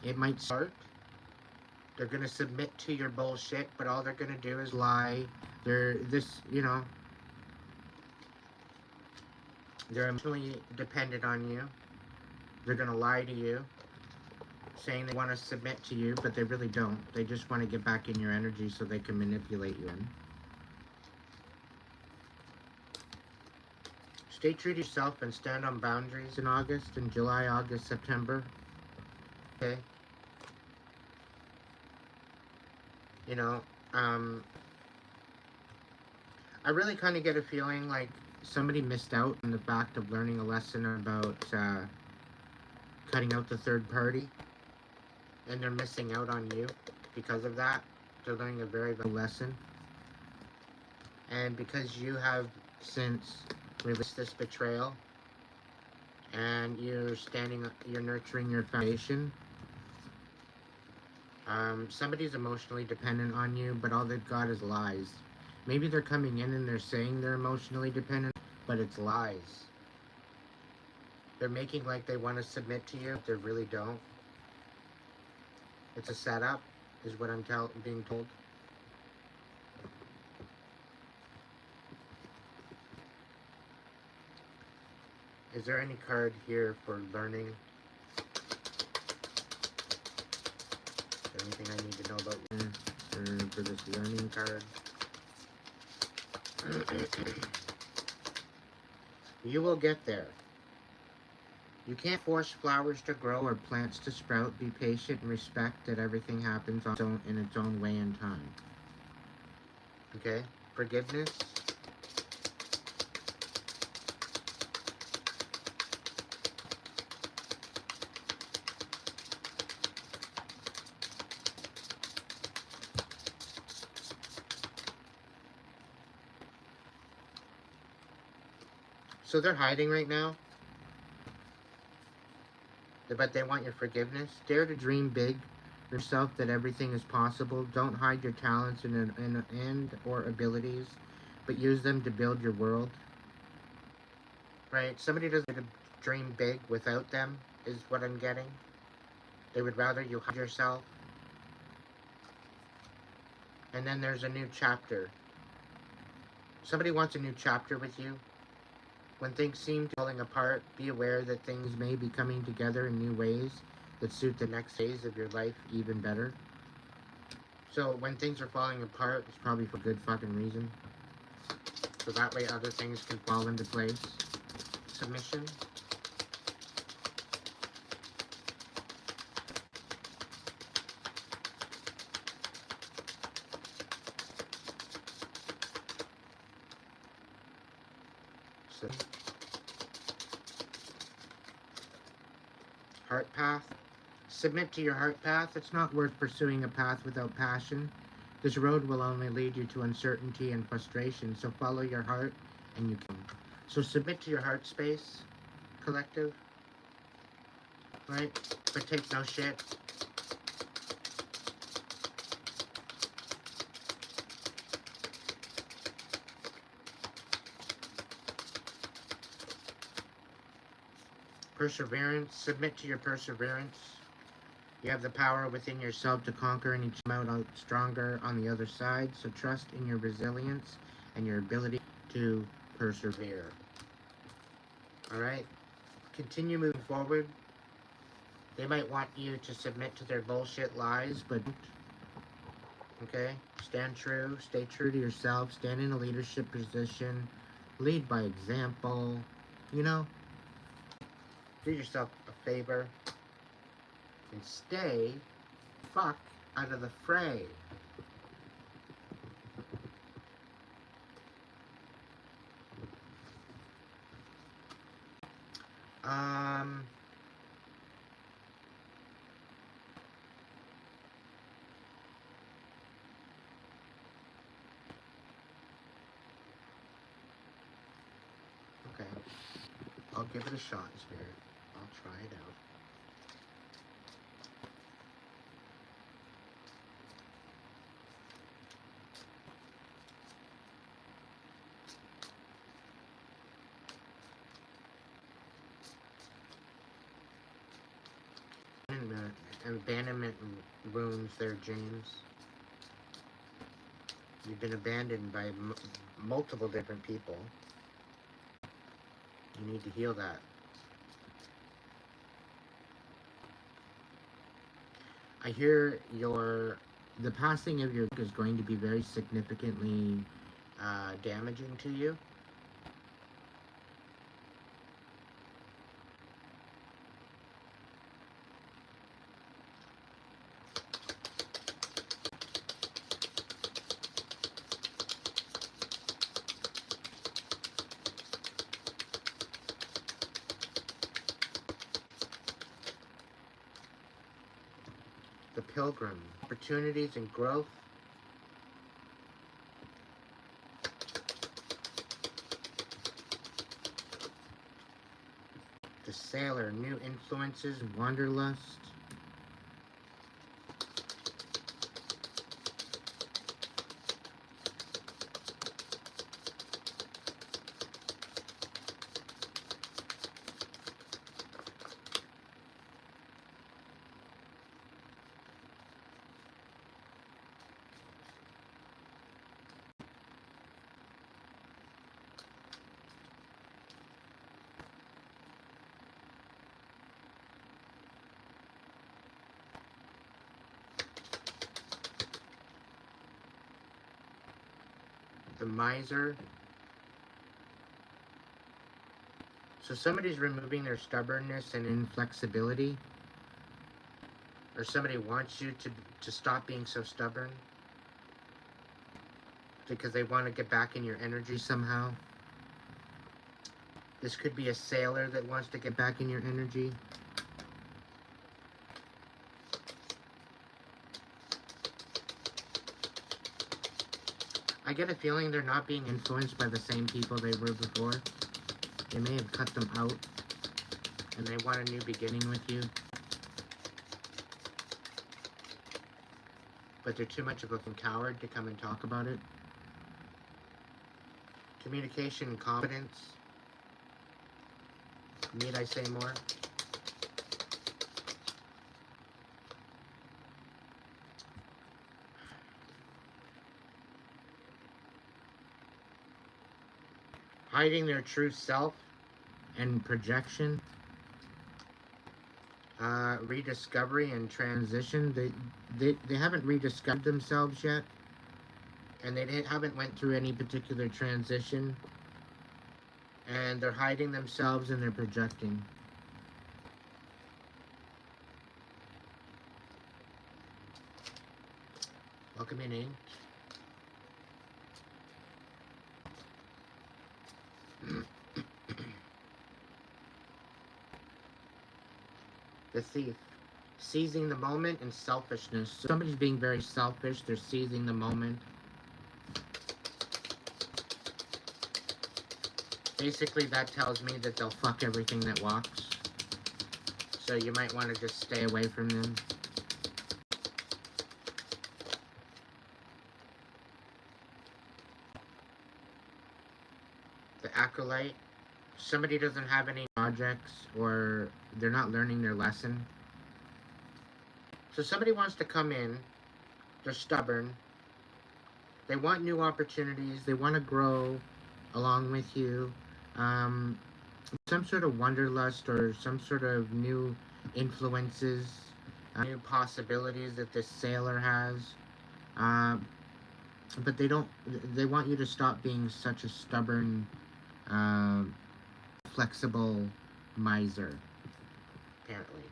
it might start. They're going to submit to your bullshit, but all they're going to do is lie. They're emotionally dependent on you. They're going to lie to you, saying they want to submit to you, but they really don't. They just want to get back in your energy so they can manipulate you. Stay true to yourself and stand on boundaries in August, in July, August, September. Okay? You know, I really kind of get a feeling like somebody missed out on the fact of learning a lesson about cutting out the third party. And they're missing out on you because of that. They're learning a very valuable lesson. And because you have since released this betrayal and you're nurturing your foundation, somebody's emotionally dependent on you, but all they've got is lies. Maybe they're coming in and they're saying they're emotionally dependent, but it's lies. They're making like they want to submit to you, but they really don't. It's a setup, is what I'm being told. Is there any card here for learning? Is there anything I need to know about for this learning card? You will get there. You can't force flowers to grow or plants to sprout. Be patient and respect that everything happens in its own way and time. Okay? Forgiveness. So they're hiding right now, but they want your forgiveness. Dare to dream big yourself that everything is possible. Don't hide your talents and or abilities, but use them to build your world. Right? Somebody doesn't dream big without them, is what I'm getting. They would rather you hide yourself. And then there's a new chapter. Somebody wants a new chapter with you. When things seem to be falling apart, be aware that things may be coming together in new ways that suit the next phase of your life even better. So when things are falling apart, it's probably for good fucking reason. So that way other things can fall into place. Submission. So, heart path. Submit to your heart path. It's not worth pursuing a path without passion. This road will only lead you to uncertainty and frustration, so follow your heart and you can. So submit to your heart space, collective, right? But take no shit. Perseverance. Submit to your perseverance. You have the power within yourself to conquer and each come out stronger on the other side. So trust in your resilience and your ability to persevere. Alright? Continue moving forward. They might want you to submit to their bullshit lies, but okay? Stand true. Stay true to yourself. Stand in a leadership position. Lead by example. You know? Do yourself a favor. And stay fuck out of the fray. Okay. I'll give it a shot, Spirit. I'll try it out. Abandonment wounds there, James. You've been abandoned by multiple different people. You need to heal that. I hear the passing of your is going to be very significantly damaging to you. The Pilgrim. Opportunities and growth. The Sailor. New influences. Wanderlust. The Miser. So somebody's removing their stubbornness and inflexibility. Or somebody wants you to stop being so stubborn. Because they want to get back in your energy somehow. This could be a sailor that wants to get back in your energy. I get a feeling they're not being influenced by the same people they were before. They may have cut them out, and they want a new beginning with you. But they're too much of a coward to come and talk about it. Communication and confidence. Need I say more? Hiding their true self and projection. Rediscovery and transition. They haven't rediscovered themselves yet, and they haven't went through any particular transition, and they're hiding themselves and they're projecting. Welcome in, Aiden. The thief. Seizing the moment and selfishness. So somebody's being very selfish. They're seizing the moment. Basically, that tells me that they'll fuck everything that walks. So you might want to just stay away from them. The acolyte. Somebody doesn't have any projects, or they're not learning their lesson. So somebody wants to come in. They're stubborn. They want new opportunities. They want to grow along with you. Some sort of wanderlust or some sort of new influences, new possibilities that this sailor has. But they want you to stop being such a stubborn, flexible miser, apparently.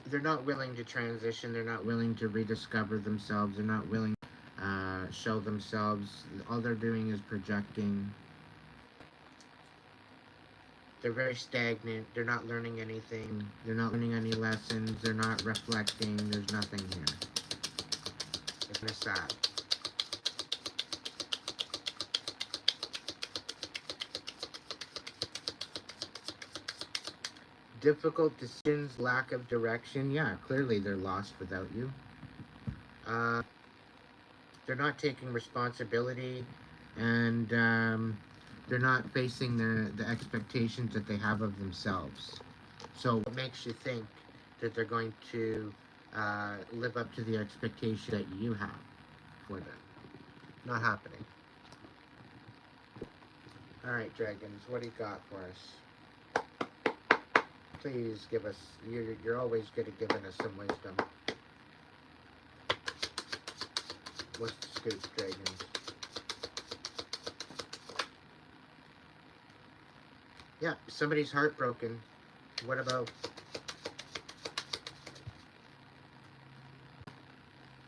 They're not willing to transition. They're not willing to rediscover themselves. They're not willing to show themselves. All they're doing is projecting. They're very stagnant. They're not learning anything. They're not learning any lessons. They're not reflecting. There's nothing here. It's kind of sad. Difficult decisions, lack of direction. Yeah, clearly they're lost without you. They're not taking responsibility, and they're not facing the expectations that they have of themselves. So what makes you think that they're going to live up to the expectation that you have for them? Not happening. Alright, dragons, what do you got for us? Please give us, you're always good at giving us some wisdom. What's the scoop, dragons? Yeah, somebody's heartbroken. What about?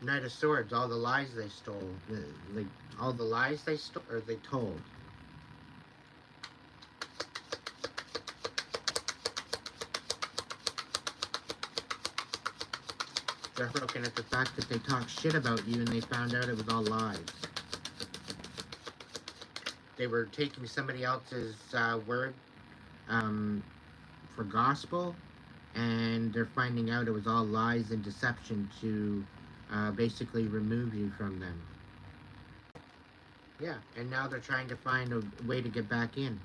Knight of Swords, all the lies they stole. Like, all the lies they stole, or they told? They're broken at the fact that they talked shit about you and they found out it was all lies. They were taking somebody else's word for gospel, and they're finding out it was all lies and deception to basically remove you from them. Yeah, and now they're trying to find a way to get back in.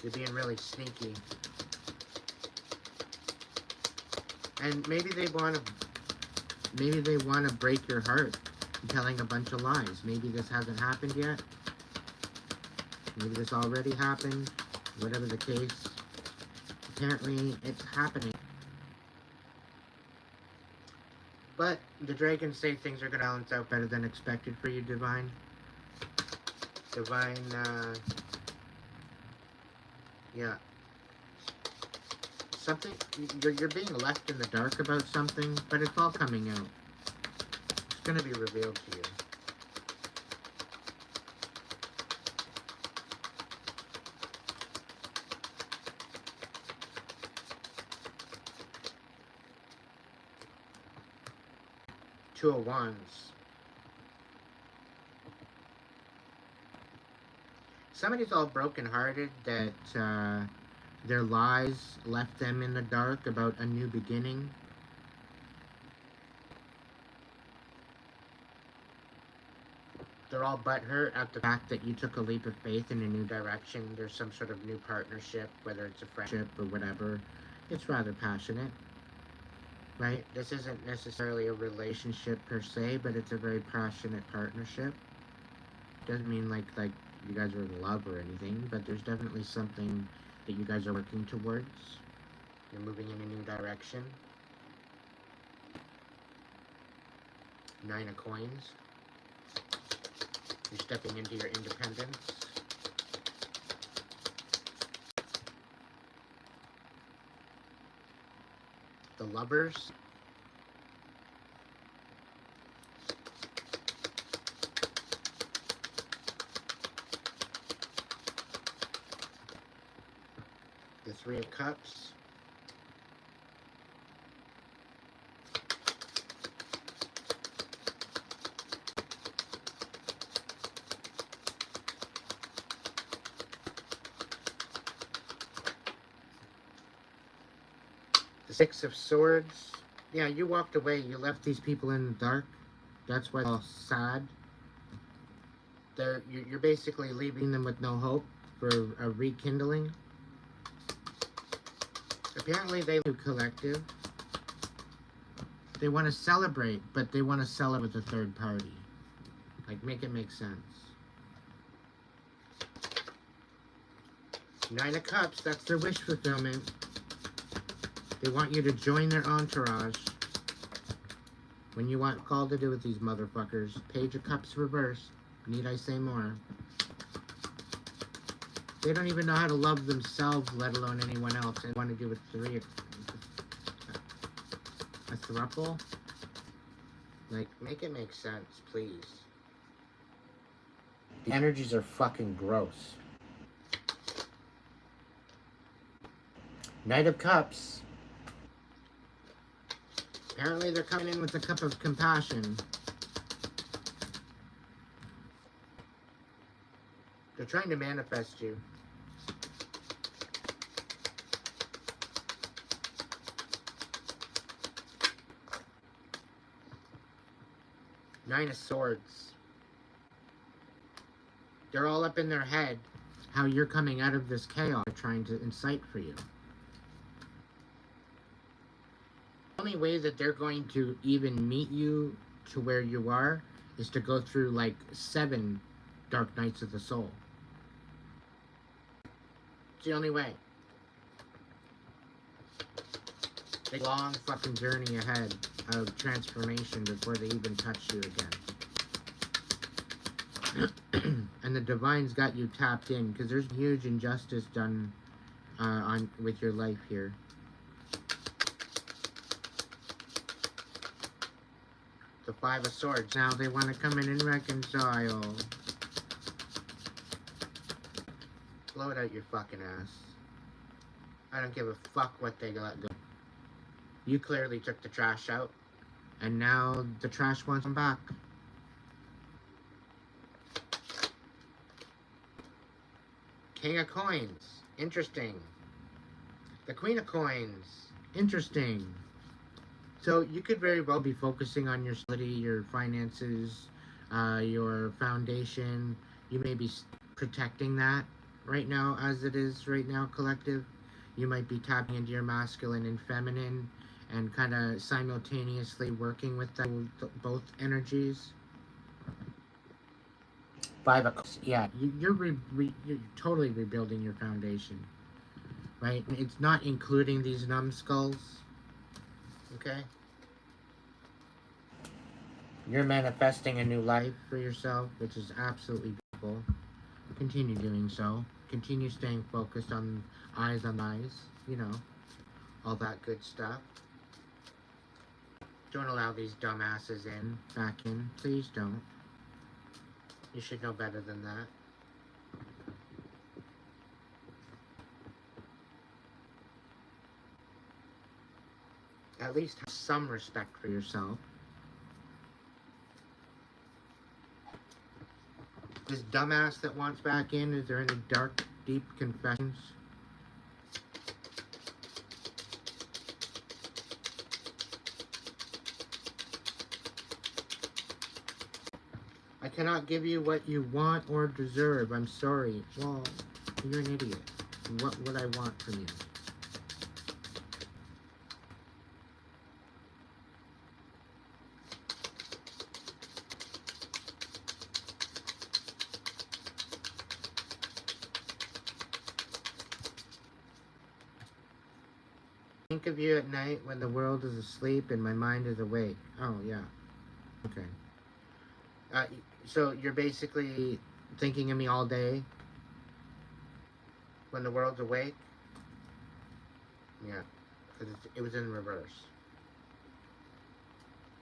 They're being really sneaky. And maybe they want to break your heart telling a bunch of lies. Maybe this hasn't happened yet. Maybe this already happened. Whatever the case, apparently it's happening. But the dragons say things are going to balance out better than expected for you, Divine. Divine, yeah. Something, you're being left in the dark about something, but it's all coming out. It's going to be revealed to you. Two of Wands. somebody's all brokenhearted that their lies left them in the dark about a new beginning. They're all butthurt at the fact that you took a leap of faith in a new direction. There's some sort of new partnership, whether it's a friendship or whatever. It's rather passionate, right? This isn't necessarily a relationship per se, but it's a very passionate partnership. Doesn't mean like you guys are in love or anything, but there's definitely something that you guys are working towards. You're moving in a new direction. 9 of coins. You're stepping into your independence. The Lovers. The 3 of Cups. The 6 of Swords. Yeah, you walked away. You left these people in the dark. That's why they're all sad. You're basically leaving them with no hope for a rekindling. Apparently they do collective. They want to celebrate, but they want to celebrate with a third party. Like, make it make sense. 9 of Cups, that's their wish fulfillment. They want you to join their entourage. When you want call to do with these motherfuckers. Page of Cups reversed. Need I say more? They don't even know how to love themselves, let alone anyone else. They want to do a throuple. Like, make it make sense, please. The energies are fucking gross. Knight of Cups. Apparently they're coming in with a cup of compassion. They're trying to manifest you. Nine of Swords. They're all up in their head how you're coming out of this chaos they're trying to incite for you. The only way that they're going to even meet you to where you are is to go through like 7 dark nights of the soul. It's the only way. A long fucking journey ahead of transformation before they even touch you again. And the Divine's got you tapped in because there's huge injustice done with your life here. The 5 of Swords. Now they want to come in and reconcile. Blow it out your fucking ass. I don't give a fuck what they let go. You clearly took the trash out, and now the trash wants them back. King of Coins. Interesting. The Queen of Coins. Interesting. So you could very well be focusing on your stability, your finances, your foundation. You may be protecting that right now as it is right now, collective. You might be tapping into your masculine and feminine and kind of simultaneously working with both energies. 5 of Cups. Yeah, you're totally rebuilding your foundation, right? It's not including these numbskulls. Okay? You're manifesting a new life for yourself, which is absolutely beautiful. Continue doing so. Continue staying focused on eyes, you know, all that good stuff. Don't allow these dumbasses back in. Please don't. You should know better than that. At least have some respect for yourself. This dumbass that wants back in, is there any dark, deep confessions? I cannot give you what you want or deserve. I'm sorry. Well, you're an idiot. What would I want from you? Think of you at night when the world is asleep and my mind is awake. Oh, yeah. Okay. So you're basically thinking of me all day when the world's awake? Yeah, because it was in reverse.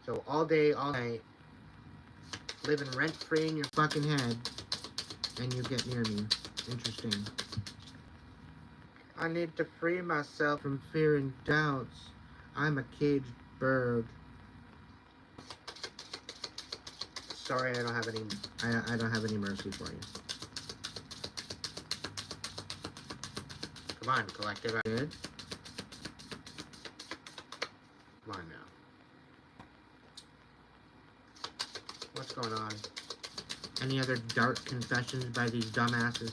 So all day, all night, living rent-free in your fucking head, and you get near me. Interesting. I need to free myself from fear and doubts. I'm a caged bird. Sorry, I don't have any. I don't have any mercy for you. Come on, collective. I did. Come on now. What's going on? Any other dark confessions by these dumbasses?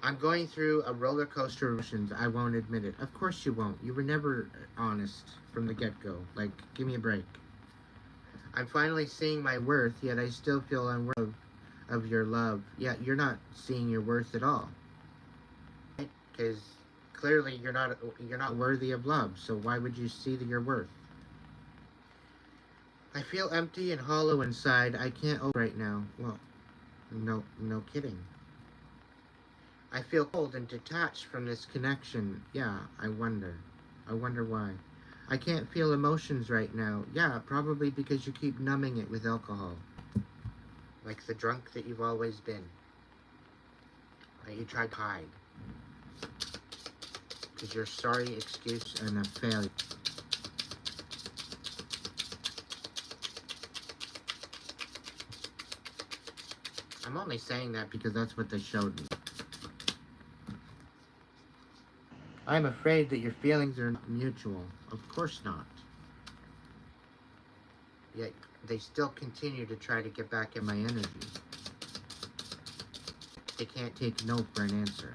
I'm going through a roller coaster of emotions. I won't admit it. Of course you won't. You were never honest from the get-go. Like, give me a break. I'm finally seeing my worth, yet I still feel unworthy of your love. Yeah, you're not seeing your worth at all. Because clearly you're not worthy of love. So why would you see your worth? I feel empty and hollow inside. I can't open right now. Well, no kidding. I feel cold and detached from this connection. Yeah, I wonder why. I can't feel emotions right now. Yeah, probably because you keep numbing it with alcohol. Like the drunk that you've always been. That you tried to hide. Because you're sorry, excuse, and a failure. I'm only saying that because that's what they showed me. I'm afraid that your feelings are not mutual. Of course not. Yet they still continue to try to get back at my energy. They can't take no for an answer.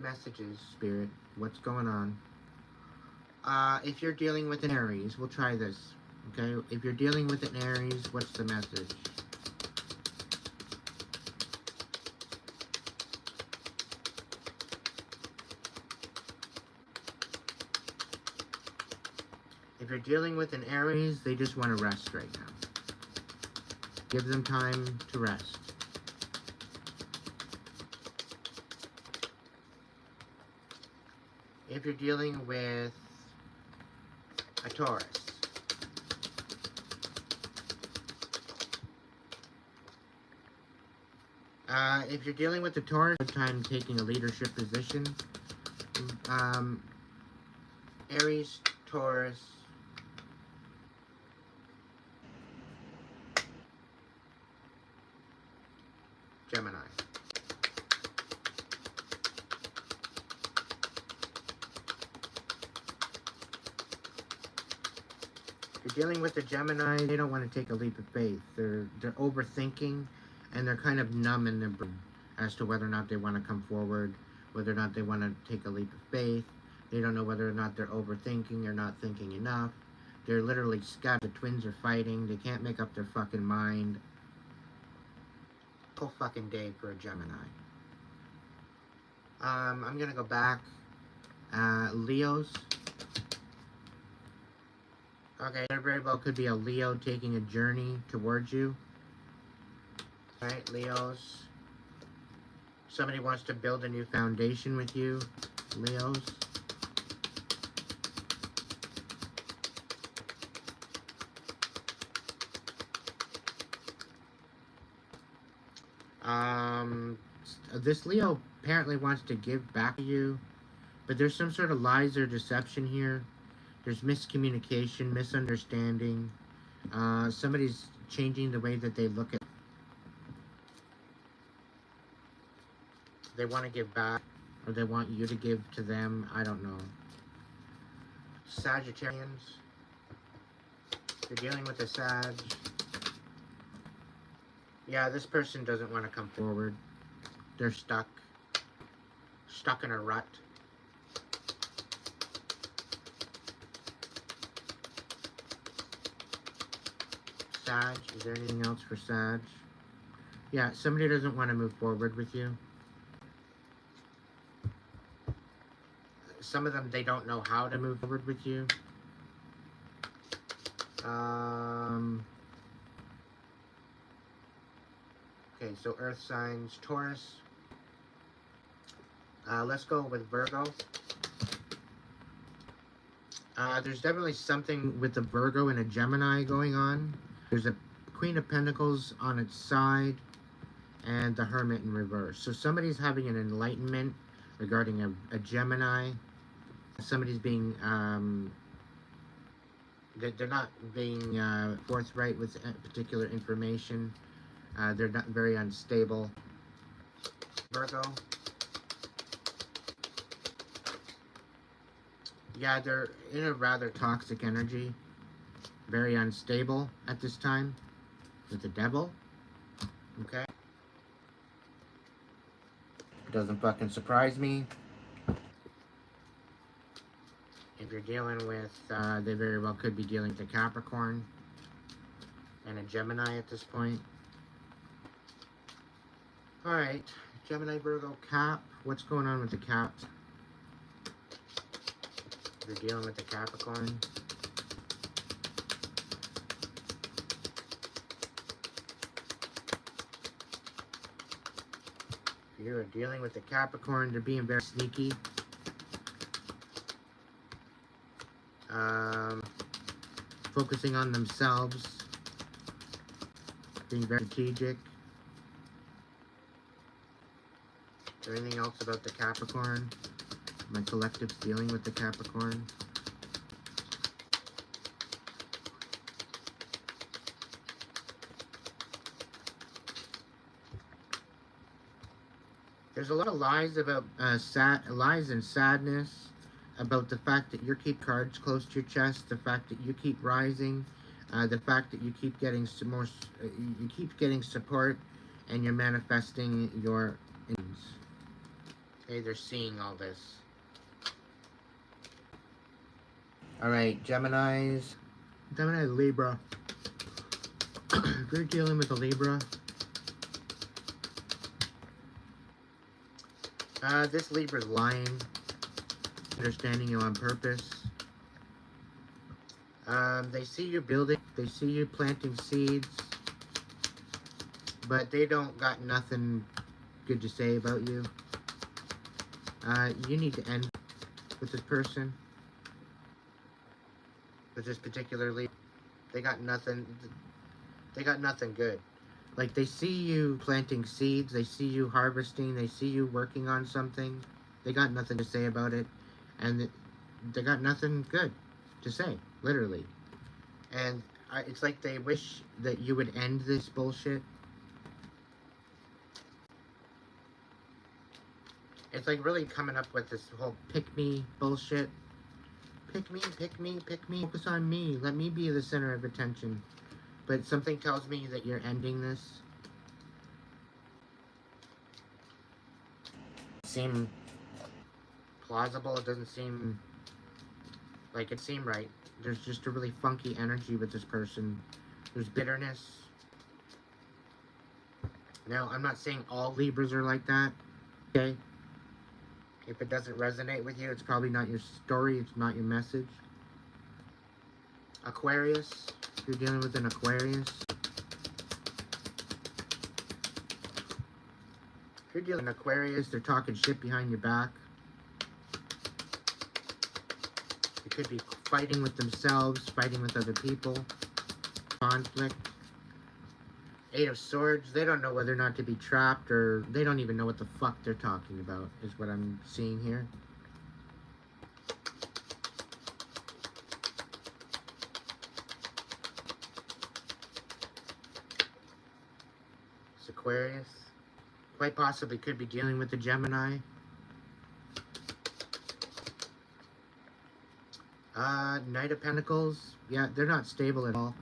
Messages, Spirit. What's going on? If you're dealing with an Aries, we'll try this. Okay? If you're dealing with an Aries, what's the message? If you're dealing with an Aries, they just want to rest right now. Give them time to rest. If you're dealing with a Taurus, if you're dealing with a Taurus, time taking a leadership position. Aries, Taurus, Gemini. If you're dealing with a Gemini, they don't want to take a leap of faith. They're overthinking, and they're kind of numb in their brain as to whether or not they want to come forward, whether or not they want to take a leap of faith. They don't know whether or not they're overthinking or not thinking enough. They're literally scattered. The twins are fighting. They can't make up their fucking mind. Whole fucking day for a Gemini. I'm gonna go back. Leos. Okay, there very well could be a Leo taking a journey towards you. Alright, Leos. Somebody wants to build a new foundation with you, Leos. This Leo apparently wants to give back to you, but there's some sort of lies or deception here. There's miscommunication, misunderstanding. Somebody's changing the way that they look at. They want to give back, or they want you to give to them. I don't know. Sagittarians. You're dealing with a Sag. Yeah, this person doesn't want to come forward. They're stuck. Stuck in a rut. Sag. Is there anything else for Sag? Yeah, somebody doesn't want to move forward with you. Some of them, they don't know how to move forward with you. Okay, so Earth signs, Taurus. Let's go with Virgo. There's definitely something with the Virgo and a Gemini going on. There's a Queen of Pentacles on its side and the Hermit in reverse. So somebody's having an enlightenment regarding a Gemini. Somebody's being, they're not being forthright with particular information. They're not very unstable. Virgo. Yeah, they're in a rather toxic energy. Very unstable at this time. With the Devil. Okay. Doesn't fucking surprise me. If you're dealing with, they very well could be dealing with a Capricorn and a Gemini at this point. Alright, Gemini, Virgo, Cap. What's going on with the Caps? You're dealing with the Capricorn. You're dealing with the Capricorn. They're being very sneaky. Focusing on themselves. Being very strategic. Is there anything else about the Capricorn? My collective's dealing with the Capricorn. There's a lot of lies about lies and sadness about the fact that you keep cards close to your chest, the fact that you keep rising, the fact that you keep getting more, you keep getting support, and you're manifesting your ends. Okay, they're seeing all this. All right, Gemini's, Gemini, Libra. If you're dealing with a Libra, this Libra's lying, understanding you on purpose. They see you building, they see you planting seeds, but they don't got nothing good to say about you. You need to end with this person, with this particular Libra. They got nothing good. Like, they see you planting seeds, they see you harvesting, they see you working on something. They got nothing to say about it, and they got nothing good to say, literally. And it's like they wish that you would end this bullshit. It's like really coming up with this whole pick-me bullshit. Pick me, pick me, pick me. Focus on me. Let me be the center of attention. But something tells me that you're ending this. Seem plausible. It doesn't seem like it seemed right. There's just a really funky energy with this person. There's bitterness. Now, I'm not saying all Libras are like that. Okay? If it doesn't resonate with you, it's probably not your story. It's not your message. Aquarius. If you're dealing with an Aquarius. If you're dealing with Aquarius, they're talking shit behind your back. They could be fighting with themselves, fighting with other people. Conflict. Eight of Swords, they don't know whether or not to be trapped, or they don't even know what the fuck they're talking about, is what I'm seeing here. It's Aquarius. Quite possibly could be dealing with the Gemini. Knight of Pentacles. Yeah, they're not stable at all.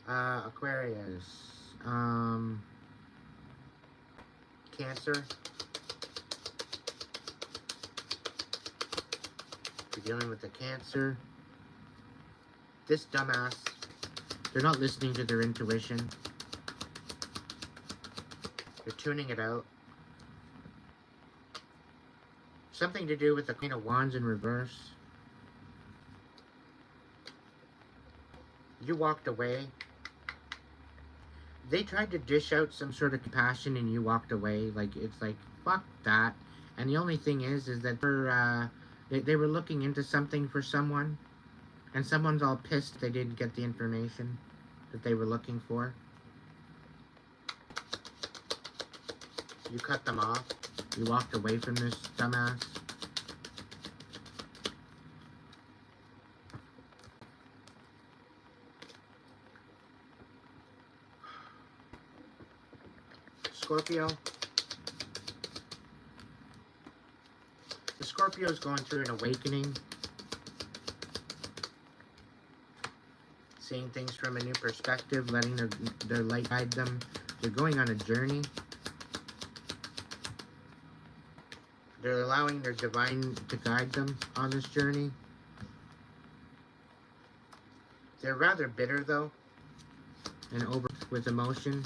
Aquarius. Cancer. You're dealing with the Cancer. This dumbass. They're not listening to their intuition. They're tuning it out. Something to do with the Queen of Wands in reverse. You walked away. They tried to dish out some sort of compassion and you walked away. Like, it's like, fuck that. And the only thing is that they were looking into something for someone. And someone's all pissed they didn't get the information that they were looking for. You cut them off. You walked away from this dumbass. Scorpio. The Scorpio is going through an awakening. Seeing things from a new perspective, letting their light guide them. They're going on a journey. They're allowing their divine to guide them on this journey. They're rather bitter, though, and over with emotion.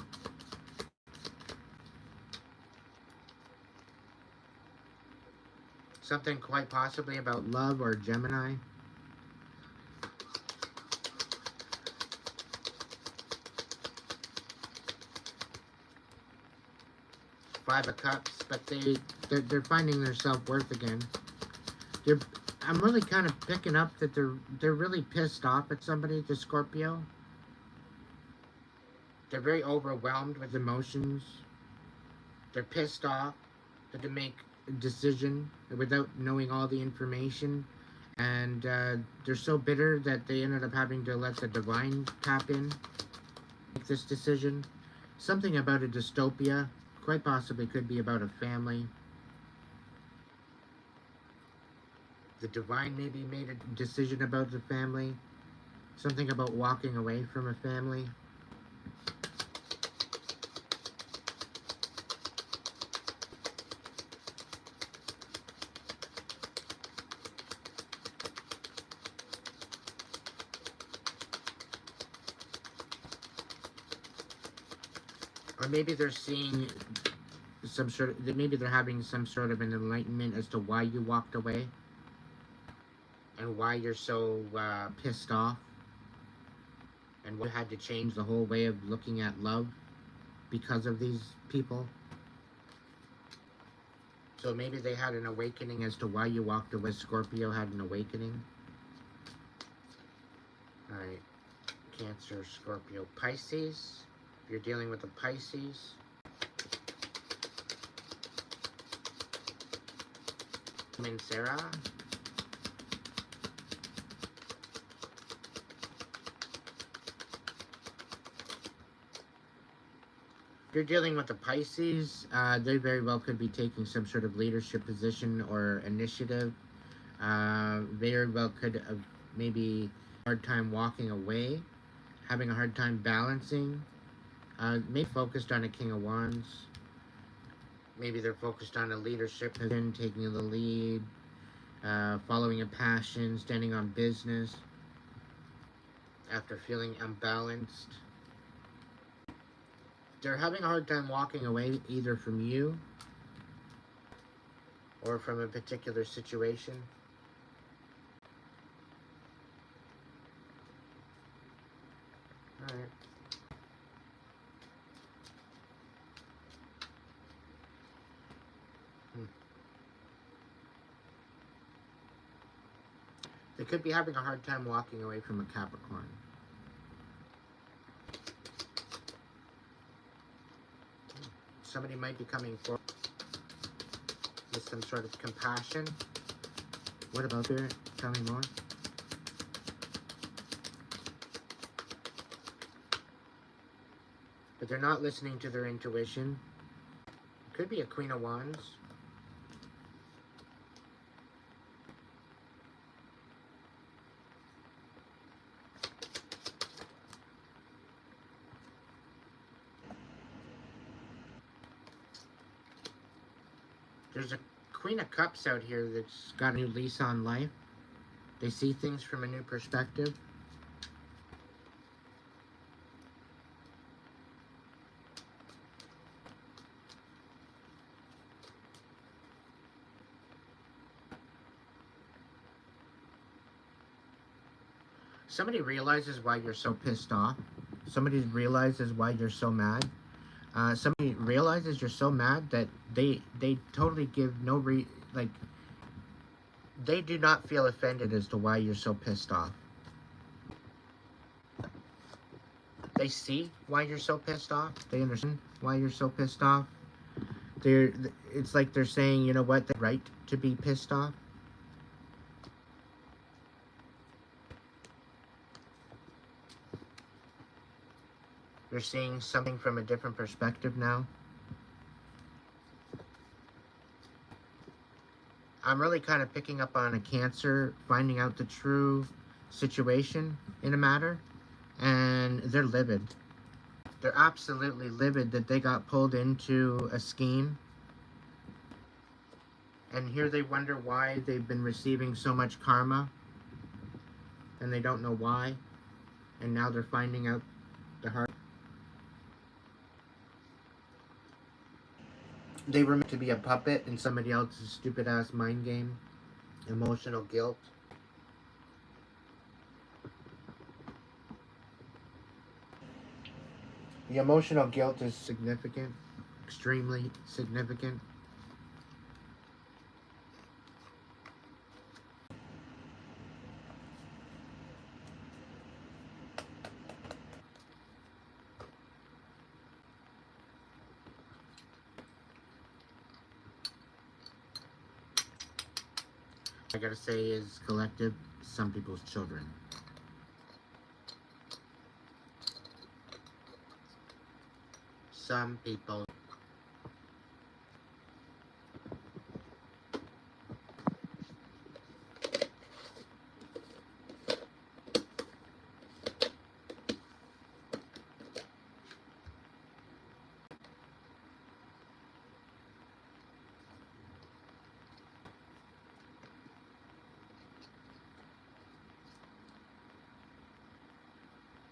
Something quite possibly about love or Gemini. Five of Cups, but they're finding their self-worth again. I'm really kind of picking up that they're really pissed off at somebody, the Scorpio. They're very overwhelmed with emotions. They're pissed off that they make a decision without knowing all the information. And they're so bitter that they ended up having to let the divine tap in, make this decision. Something about a dystopia. Quite possibly could be about a family. The divine maybe made a decision about the family. Something about walking away from a family. Or maybe they're seeing some sort of, maybe they're having some sort of an enlightenment as to why you walked away and why you're so pissed off and why you had to change the whole way of looking at love because of these people. So maybe they had an awakening as to why you walked away. Scorpio had an awakening. Alright, Cancer, Scorpio, Pisces. If you're dealing with the Pisces, and Sarah. If you're dealing with the Pisces, they very well could be taking some sort of leadership position or initiative. Very well could have maybe a hard time walking away, having a hard time balancing. Maybe focused on a King of Wands. Maybe they're focused on a leadership position, taking the lead, following a passion, standing on business after feeling unbalanced. They're having a hard time walking away either from you or from a particular situation. Alright. They could be having a hard time walking away from a Capricorn. Somebody might be coming forward with some sort of compassion. What about Spirit? Tell me more. But they're not listening to their intuition. Could be a Queen of Wands. There's a Queen of Cups out here that's got a new lease on life. They see things from a new perspective. Somebody realizes why you're so pissed off. Somebody realizes why you're so mad. Somebody realizes you're so mad that they totally give no they do not feel offended as to why you're so pissed off. They see why you're so pissed off. They understand why you're so pissed off. It's like they're saying, you know what, they're right to be pissed off. You're seeing something from a different perspective now. I'm really kind of picking up on a Cancer, finding out the true situation in a matter, and they're livid. They're absolutely livid that they got pulled into a scheme. And here they wonder why they've been receiving so much karma, and they don't know why. And now they're finding out the hard. They were meant to be a puppet in somebody else's stupid-ass mind game. Emotional guilt. The emotional guilt is significant. Extremely significant. I gotta say is collective, some people's children. Some people.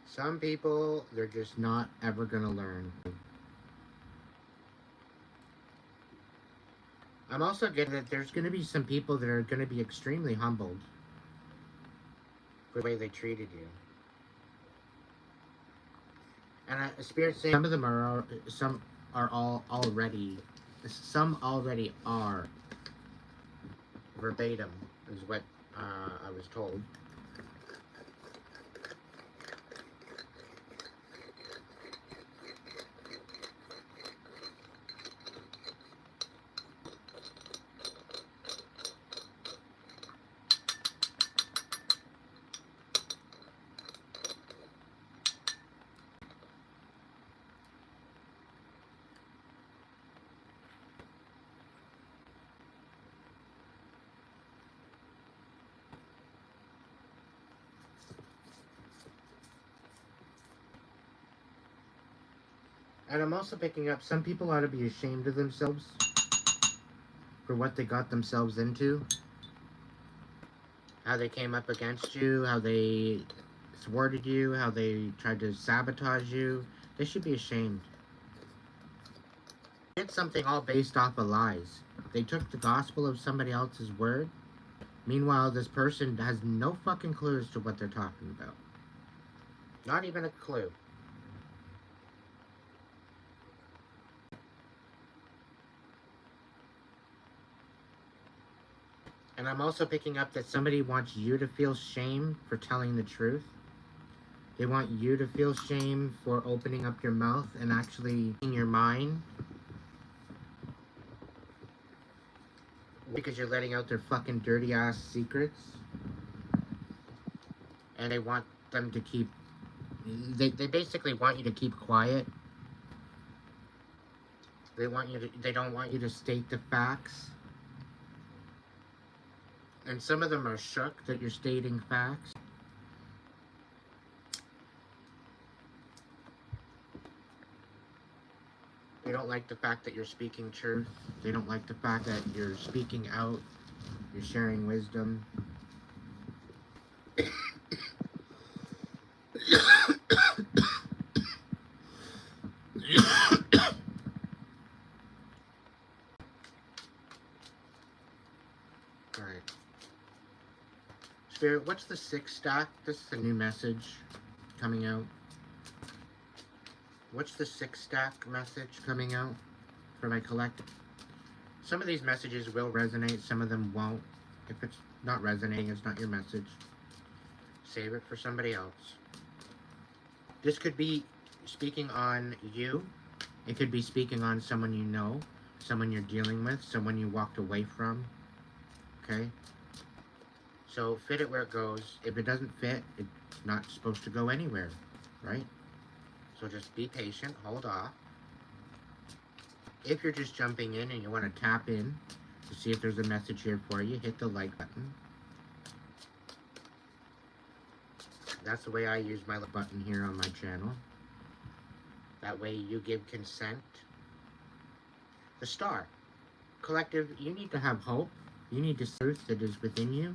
Some people, they're just not ever gonna learn. I'm also getting that there's gonna be some people that are gonna be extremely humbled for the way they treated you. And Spirit saying some of them are, some are already, some already are verbatim, is what I was told. And I'm also picking up some people ought to be ashamed of themselves for what they got themselves into. How they came up against you, how they thwarted you, how they tried to sabotage you. They should be ashamed. They did something all based off of lies. They took the gospel of somebody else's word. Meanwhile, this person has no fucking clue as to what they're talking about. Not even a clue. And I'm also picking up that somebody wants you to feel shame for telling the truth. They want you to feel shame for opening up your mouth and actually in your mind. Because you're letting out their fucking dirty ass secrets. And they want them to keep... They basically want you to keep quiet. They don't want you to state the facts. And some of them are shook that you're stating facts. They don't like the fact that you're speaking truth. They don't like the fact that you're speaking out. You're sharing wisdom. Alright. Spirit, what's the 6 stack? This is a new message coming out. What's the 6 stack message coming out for my collective? Some of these messages will resonate, some of them won't. If it's not resonating, it's not your message. Save it for somebody else. This could be speaking on you. It could be speaking on someone you know, someone you're dealing with, someone you walked away from. Okay? So fit it where it goes. If it doesn't fit, it's not supposed to go anywhere, right? So just be patient, hold off. If you're just jumping in and you want to tap in to see if there's a message here for you, hit the like button. That's the way I use my button here on my channel. That way you give consent. The star. Collective, you need to have hope. You need the truth that is within you,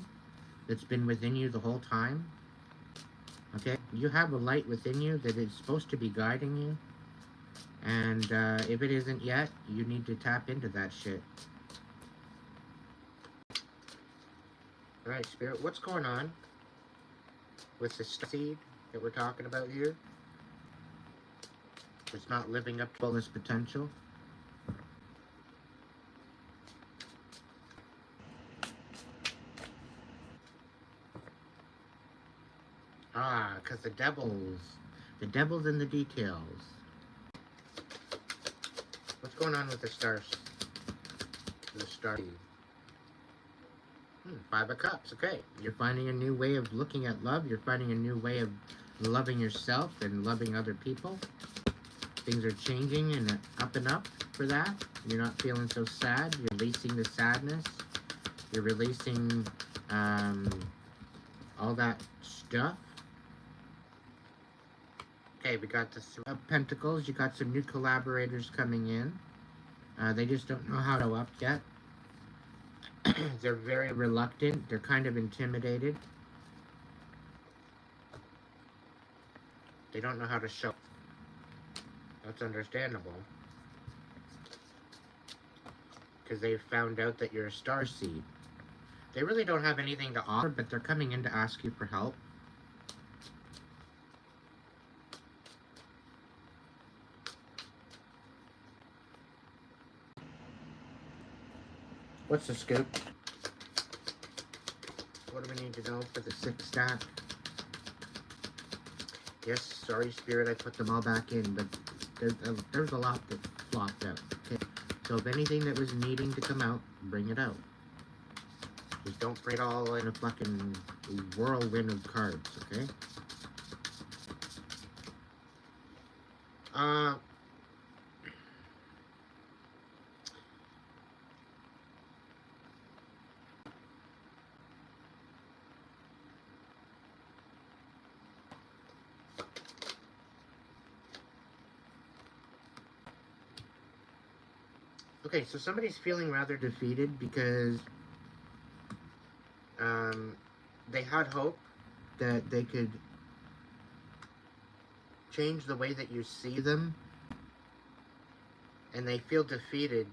that's been within you the whole time. Okay? You have a light within you that is supposed to be guiding you. And if it isn't yet, you need to tap into that shit. Alright, Spirit, what's going on with the seed that we're talking about here? It's not living up to fullness potential. Ah, because the devil's in the details. What's going on with the stars? The star seed. 5 of Cups, okay. You're finding a new way of looking at love. You're finding a new way of loving yourself and loving other people. Things are changing and up for that. You're not feeling so sad. You're releasing the sadness. You're releasing all that stuff. Okay, we got the 3 of Pentacles. You got some new collaborators coming in. They just don't know how to up yet. They're very reluctant. They're kind of intimidated. They don't know how to show. That's understandable. Because they've found out that you're a star seed. They really don't have anything to offer, but they're coming in to ask you for help. What's the scoop? What do we need to know for the 6 stack? Yes, sorry, Spirit, I put them all back in, but there's a lot that flopped out. Okay, so if anything that was needing to come out, bring it out. Just don't bring it all in a fucking whirlwind of cards, okay? Okay, so somebody's feeling rather defeated because they had hope that they could change the way that you see them, and they feel defeated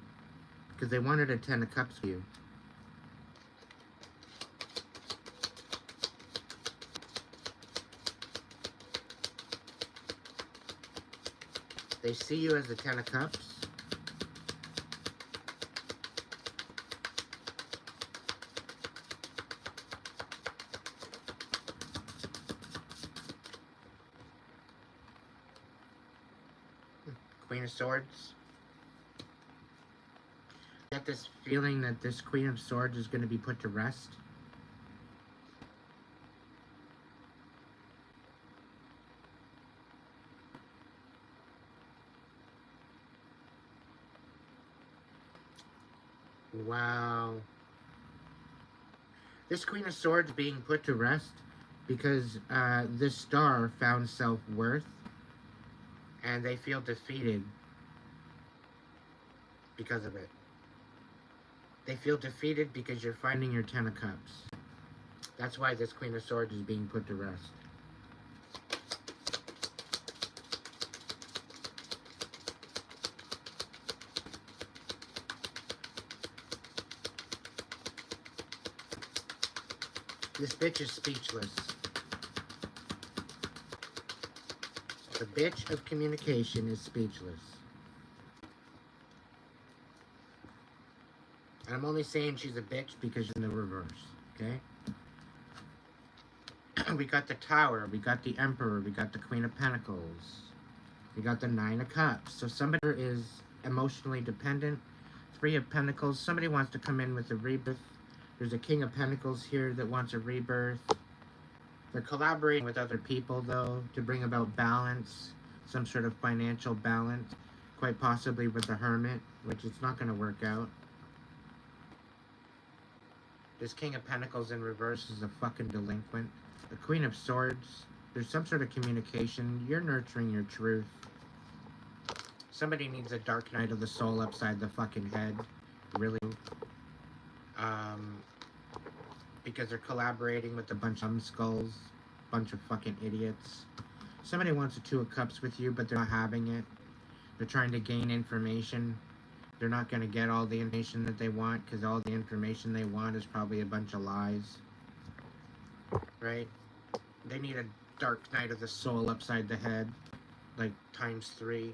because they wanted a 10 of Cups for you. They see you as the 10 of Cups. Queen of Swords. I get this feeling that this Queen of Swords is going to be put to rest. Wow. This Queen of Swords being put to rest because this star found self-worth and they feel defeated because of it. They feel defeated because you're finding your Ten of Cups. That's why this Queen of Swords is being put to rest. This bitch is speechless. The bitch of communication is speechless. And I'm only saying she's a bitch because she's in the reverse, okay? We got the Tower, we got the Emperor, we got the Queen of Pentacles, we got the Nine of Cups. So somebody is emotionally dependent. Three of Pentacles, somebody wants to come in with a rebirth. There's a King of Pentacles here that wants a rebirth. They're collaborating with other people, though, to bring about balance, some sort of financial balance, quite possibly with the Hermit, which is not going to work out. This King of Pentacles in reverse is a fucking delinquent. The Queen of Swords, there's some sort of communication. You're nurturing your truth. Somebody needs a dark night of the soul upside the fucking head. Really. Because they're collaborating with a bunch of numbskulls, bunch of fucking idiots. Somebody wants a Two of Cups with you, but they're not having it. They're trying to gain information. They're not going to get all the information that they want, because all the information they want is probably a bunch of lies. Right? They need a dark night of the soul upside the head, like ×3.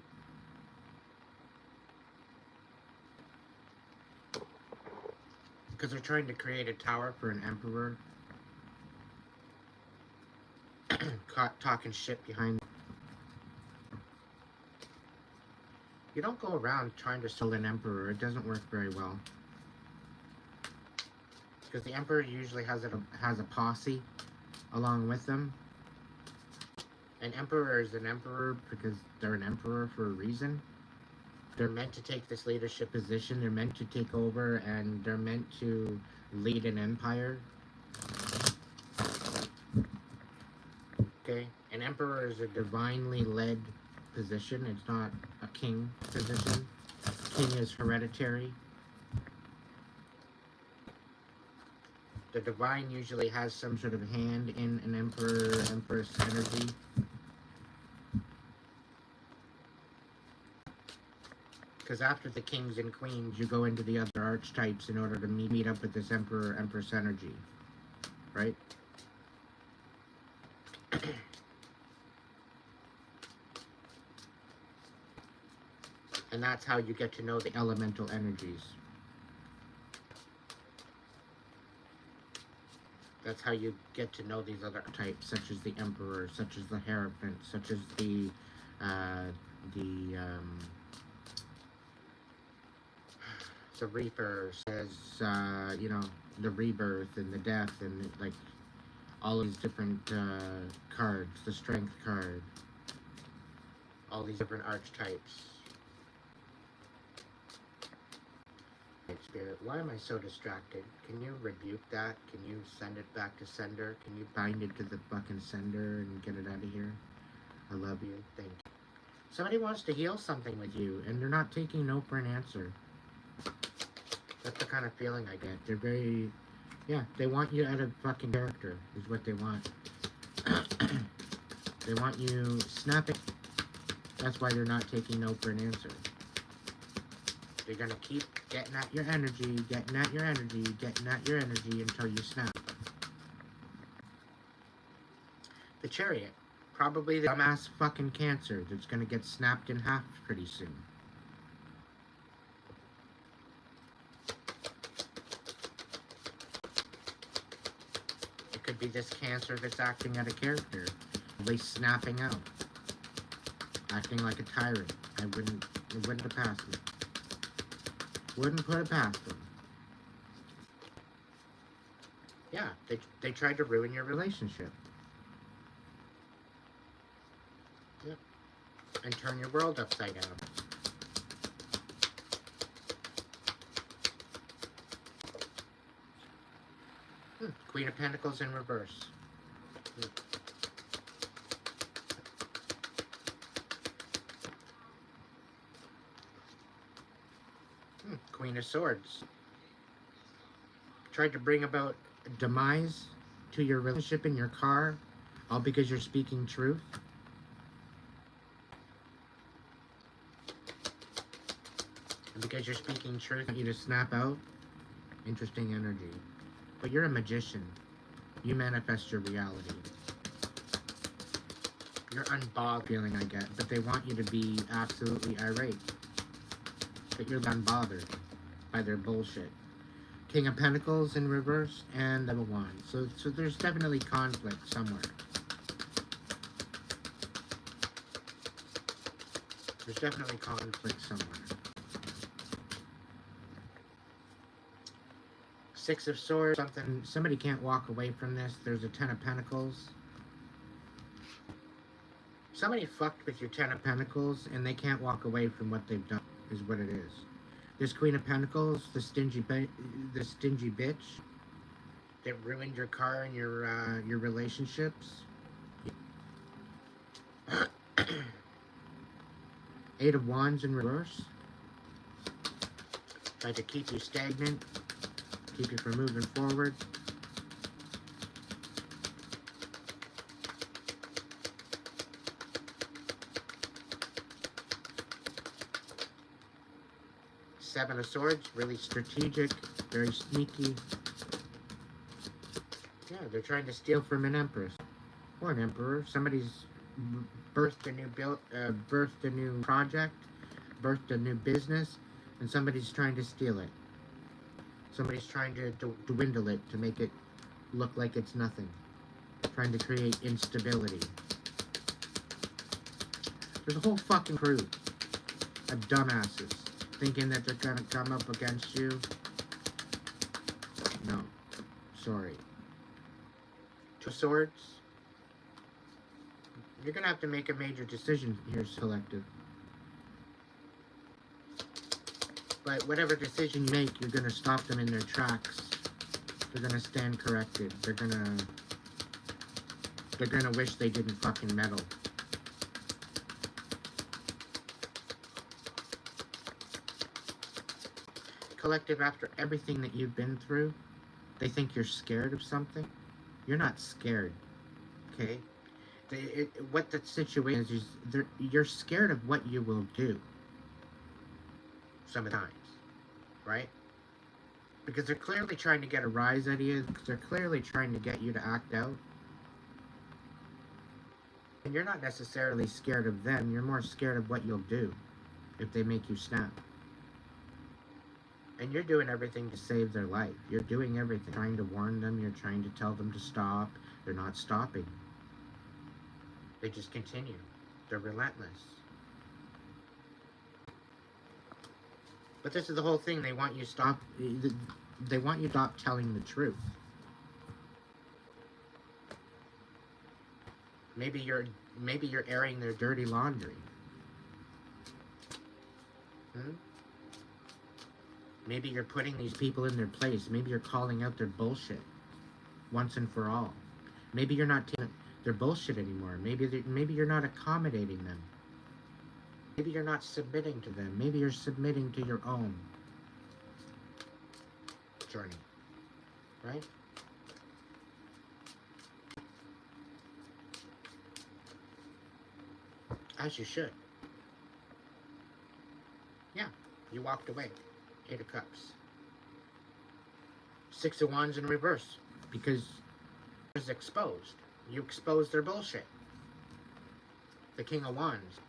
Because they're trying to create a tower for an emperor. Caught talking shit behind. You don't go around trying to steal an emperor. It doesn't work very well. Because the emperor usually has a posse along with them. An emperor is an emperor because they're an emperor for a reason. They're meant to take this leadership position. They're meant to take over, and they're meant to lead an empire. Okay? An emperor is a divinely led position. It's not a king position. King is hereditary. The divine usually has some sort of hand in an emperor, empress energy. Because after the kings and queens, you go into the other archetypes in order to meet up with this emperor, empress energy. Right? And that's how you get to know the elemental energies. That's how you get to know these other types, such as the Emperor, such as the Hierophant, such as the Reaper, says, you know, the Rebirth and the Death, and like all these different cards, the Strength card, all these different archetypes. Spirit, why am I so distracted? Can you rebuke that? Can you send it back to sender? Can you bind it to the fucking sender and get it out of here? I love you. Thank you. Somebody wants to heal something with you, and they're not taking no for an answer. That's the kind of feeling I get. They're very... yeah, they want you out of fucking character, is what they want. They want you snapping. That's why they're not taking no for an answer. You're gonna keep getting at your energy, getting at your energy, getting at your energy until you snap. The Chariot. Probably the dumbass fucking Cancer that's gonna get snapped in half pretty soon. It could be this Cancer that's acting out of character. At least snapping out. Acting like a tyrant. It wouldn't have passed me. Wouldn't put it past them. Yeah, they tried to ruin your relationship. Yep. And turn your world upside down. Queen of Pentacles in reverse. Queen of Swords. Tried to bring about demise to your relationship in your car, all because you're speaking truth. And because you're speaking truth, I want you to snap out. Interesting energy. But you're a magician. You manifest your reality. You're unbothered feeling I get, but they want you to be absolutely irate. But you're unbothered by their bullshit. King of Pentacles in reverse and Devil Wands. So there's definitely conflict somewhere. There's definitely conflict somewhere. Six of Swords, somebody can't walk away from this. There's a Ten of Pentacles. Somebody fucked with your Ten of Pentacles and they can't walk away from what they've done, is what it is. This Queen of Pentacles, the stingy bitch that ruined your car and your relationships. Eight of Wands in reverse. Tried to keep you stagnant, keep you from moving forward. Seven of Swords, really strategic, very sneaky. Yeah, they're trying to steal from an empress or an emperor. Somebody's birthed a new project, birthed a new business, and somebody's trying to steal it. Somebody's trying to dwindle it to make it look like it's nothing. Trying to create instability. There's a whole fucking crew of dumbasses thinking that they're gonna come up against you. No. Sorry. Two of Swords. You're gonna have to make a major decision here, Selective. But whatever decision you make, you're gonna stop them in their tracks. They're gonna stand corrected. They're gonna wish they didn't fucking meddle. Collective, after everything that you've been through, they think you're scared of something. You're not scared, okay? What the situation is you're scared of what you will do sometimes, right? Because they're clearly trying to get a rise out of you. They're clearly trying to get you to act out. And you're not necessarily scared of them. You're more scared of what you'll do if they make you snap. And you're doing everything to save their life. You're doing everything. Trying to warn them. You're trying to tell them to stop. They're not stopping. They just continue. They're relentless. But this is the whole thing. They want you to stop. They want you to stop telling the truth. Maybe you're airing their dirty laundry. Maybe you're putting these people in their place. Maybe you're calling out their bullshit once and for all. Maybe you're not taking their bullshit anymore. Maybe you're not accommodating them. Maybe you're not submitting to them. Maybe you're submitting to your own journey. Right? As you should. Yeah, you walked away. Eight of Cups. Six of Wands in reverse. Because it was exposed. You exposed their bullshit. The King of Wands.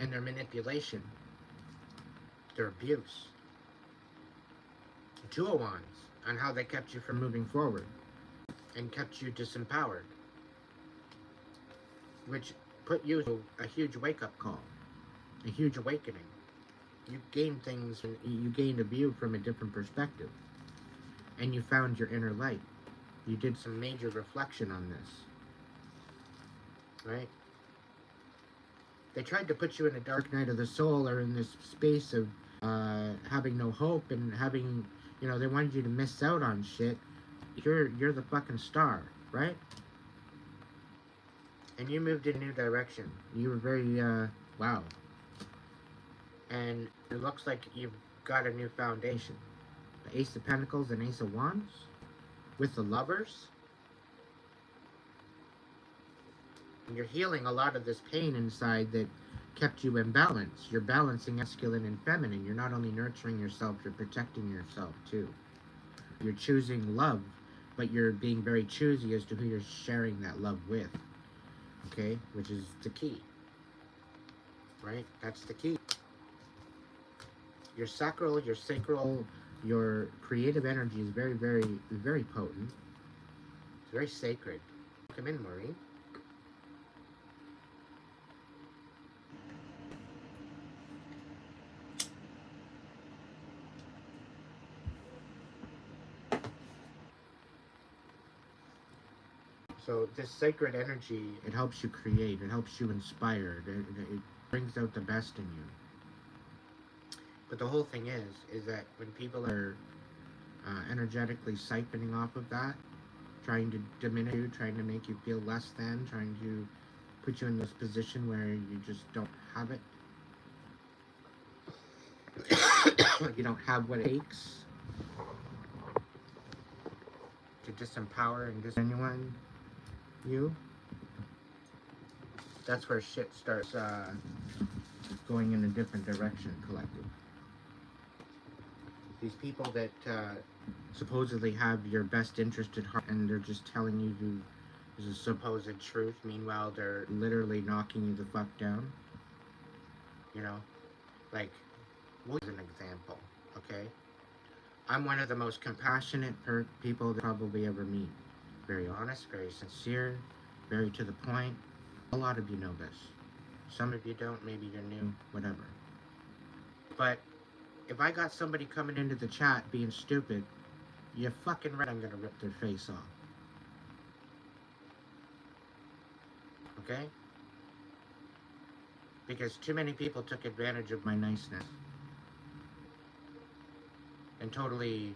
And their manipulation. Their abuse. Two of Wands. On how they kept you from moving forward. And kept you disempowered. Which put you to a huge wake-up call. a huge awakening. You gained things, you gained a view from a different perspective. And you found your inner light. You did some major reflection on this. Right? They tried to put you in a dark night of the soul, or in this space of having no hope and having, they wanted you to miss out on shit. You're the fucking star, right? And you moved in a new direction. You were very, wow. And it looks like you've got a new foundation. The Ace of Pentacles and Ace of Wands with the Lovers. And you're healing a lot of this pain inside that kept you in balance. You're balancing masculine and feminine. You're not only nurturing yourself, you're protecting yourself too. You're choosing love, but you're being very choosy as to who you're sharing that love with. Okay? Which is the key. Right? That's the key. Your sacral, your creative energy is very, very, very potent. It's very sacred. Come in, Maureen. So this sacred energy, it helps you create, it helps you inspire, it brings out the best in you. But the whole thing is that when people are energetically siphoning off of that, trying to diminish you, trying to make you feel less than, trying to put you in this position where you just don't have it, you don't have what it takes to disempower and disgenuine you, that's where shit starts going in a different direction, collective. These people that supposedly have your best interest at heart, and they're just telling you is a supposed truth, meanwhile they're literally knocking you the fuck down. Like, what is an example, okay? I'm one of the most compassionate people that probably ever meet. Very honest, very sincere, very to the point. A lot of you know this. Some of you don't, maybe you're new, whatever. But if I got somebody coming into the chat being stupid, you're fucking right, I'm gonna rip their face off. Okay? Because too many people took advantage of my niceness. And totally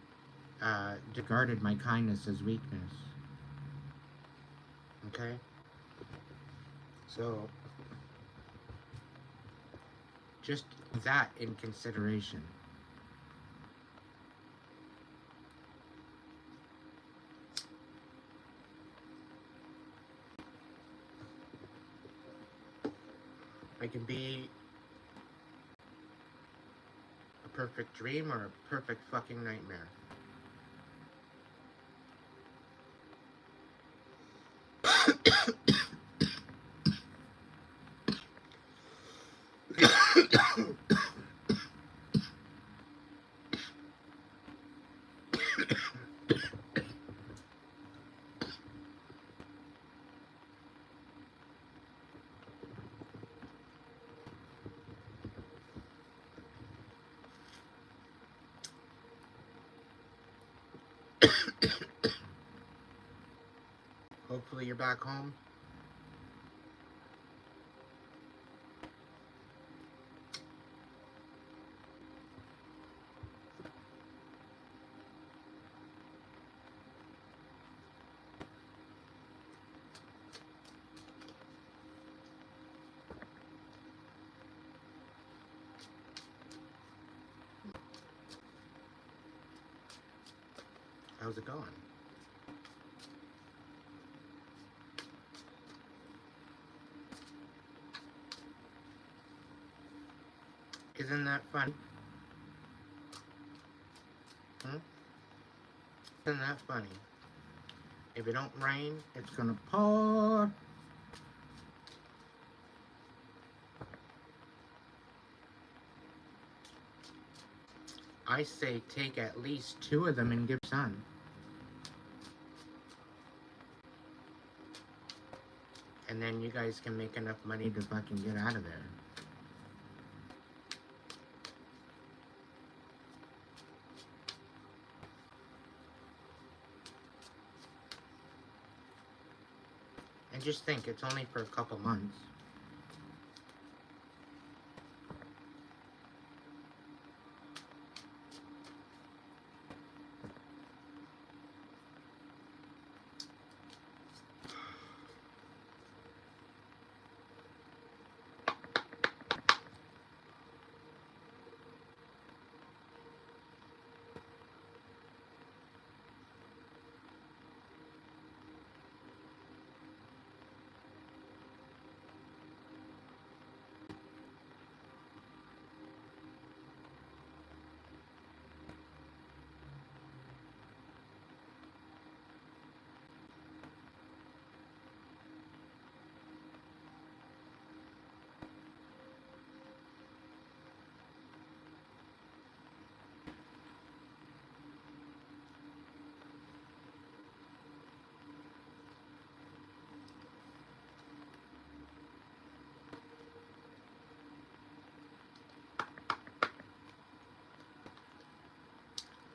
discarded my kindness as weakness. Okay? So, just that in consideration. I can be a perfect dream or a perfect fucking nightmare. Hopefully you're back home. How's it going? Isn't that funny? Isn't that funny? If it don't rain, it's gonna pour. I say take at least 2 of them and give sun. And then you guys can make enough money to fucking get out of there. And just think, it's only for a couple months.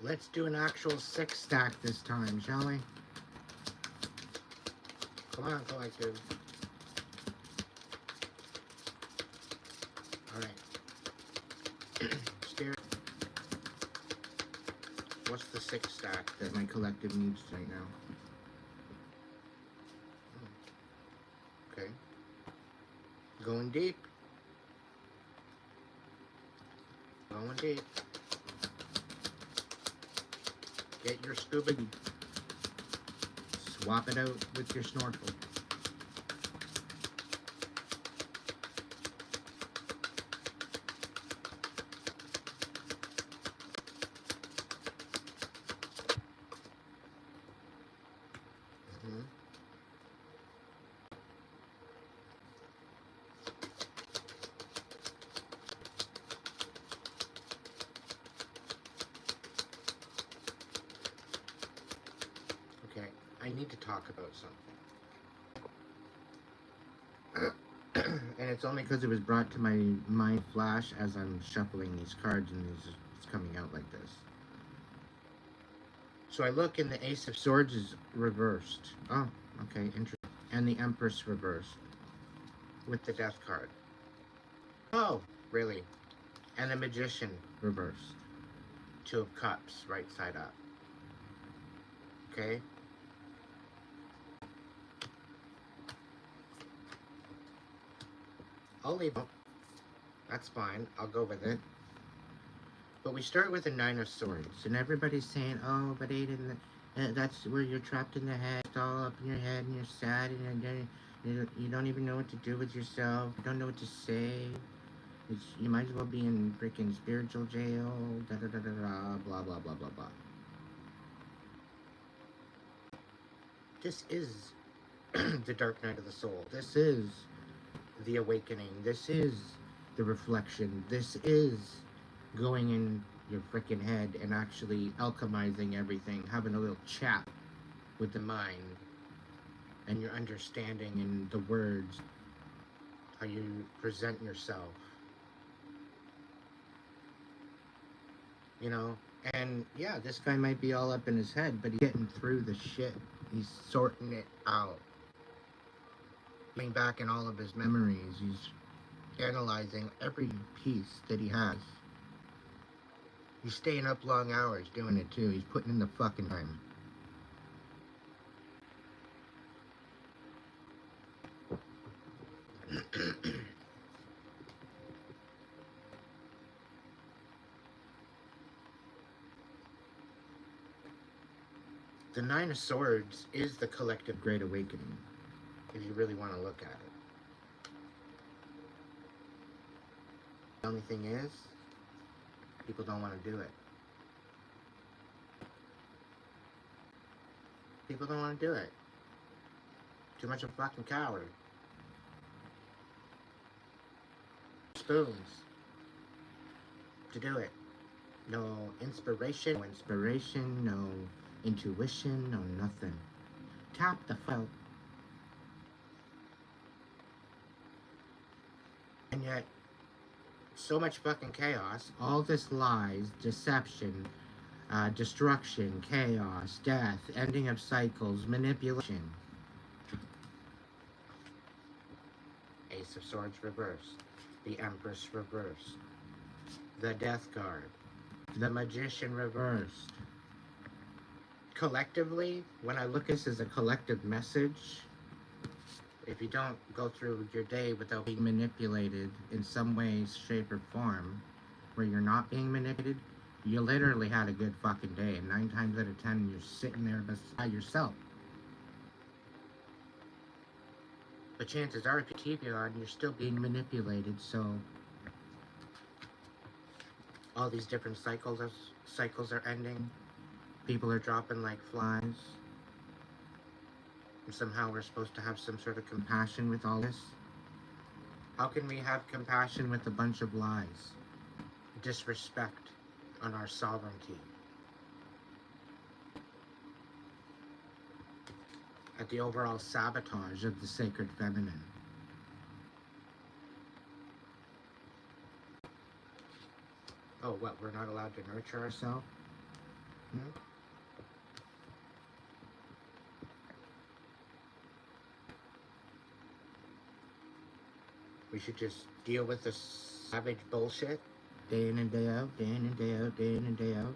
Let's do an actual 6 stack this time, shall we? Come on, collective. Alright. Spirit. What's the 6 stack that my collective needs right now? Okay. Going deep. Going deep. Get your scuba. Swap it out with your snorkel. Okay, I need to talk about something. And it's only because it was brought to my mind flash as I'm shuffling these cards and it's coming out like this. So I look and the Ace of Swords is reversed. Oh, okay, interesting. And the Empress reversed with the Death card. Oh, really? And the Magician reversed. 2 of Cups, right side up. Okay? I'll leave it. That's fine. I'll go with it. But we start with the 9 of Swords. And everybody's saying, oh, but Aiden, that's where you're trapped in the head. It's all up in your head and you're sad and you don't even know what to do with yourself. You don't know what to say. You might as well be in freaking spiritual jail. Da da da da da. Blah blah blah blah blah. This is the dark night of the soul. This is the awakening. This is the reflection. This is going in your freaking head and actually alchemizing everything, having a little chat with the mind and your understanding and the words, how you present yourself. You know, and yeah, this guy might be all up in his head, but he's getting through the shit. He's sorting it out. Going back in all of his memories, he's analyzing every piece that he has. He's staying up long hours doing it too. He's putting in the fucking time. The 9 of Swords is the collective Great Awakening, if you really want to look at it. The only thing is, people don't want to do it. People don't want to do it. Too much of a fucking coward. Spoons to do it. No inspiration, no intuition, no nothing. Tap the felt. And yet, so much fucking chaos. All this lies, deception, destruction, chaos, death, ending of cycles, manipulation. Ace of Swords reversed, the Empress reversed, the Death card, the Magician reversed. Collectively, when I look at this as a collective message, if you don't go through your day without being manipulated in some way, shape, or form, where you're not being manipulated, you literally had a good fucking day. And 9 times out of 10, you're sitting there beside yourself. But chances are, if you keep it on, you're still being manipulated. So all these different cycles are ending. People are dropping like flies. And somehow we're supposed to have some sort of compassion with all this. How can we have compassion with a bunch of lies? Disrespect on our sovereignty. At the overall sabotage of the sacred feminine. Oh, what? We're not allowed to nurture ourselves? We should just deal with this savage bullshit day in and day out, day in and day out, day in and day out.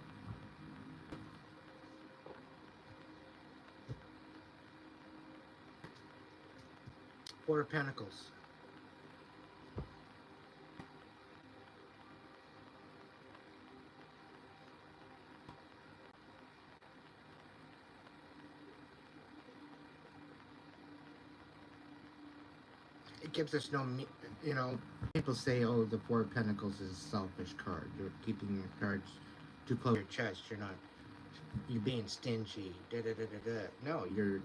Four of Pentacles. It gives us no, you know, people say, oh, the Four of Pentacles is a selfish card. You're keeping your cards too close to your chest. You're being stingy. Da da da da da. No, you're.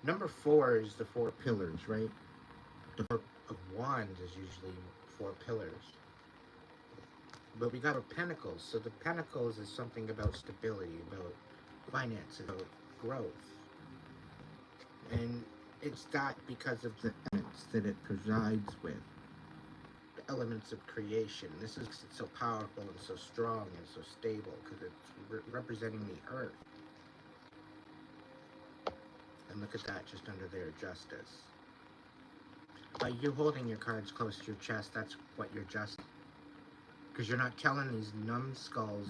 Number 4 is the 4 pillars, right? The 4 of Wands is usually 4 pillars. But we got our Pentacles. So the Pentacles is something about stability, about finance, about growth. And it's that because of the elements that it presides with. The elements of creation. This is so powerful and so strong and so stable because it's representing the earth. And look at that just under there, justice. By you holding your cards close to your chest, that's what you're just. Because you're not telling these numbskulls,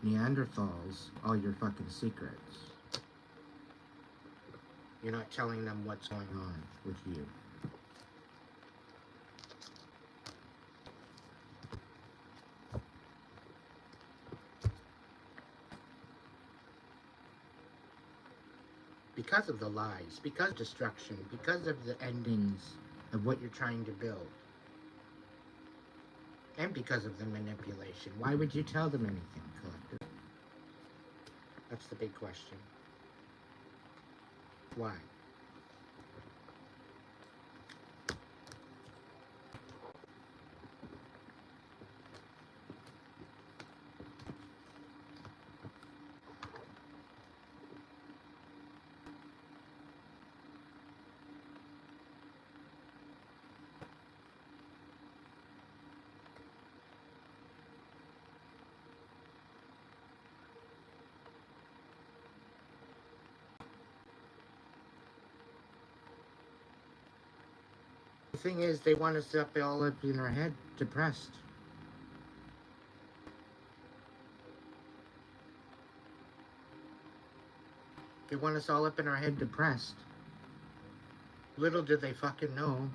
Neanderthals, all your fucking secrets. You're not telling them what's going on with you. Because of the lies, because of destruction, because of the endings of what you're trying to build. And because of the manipulation. Why would you tell them anything, collective? That's the big question. Why? The thing is, they want us up all up in our head, depressed. They want us all up in our head, depressed. Little do they fucking know,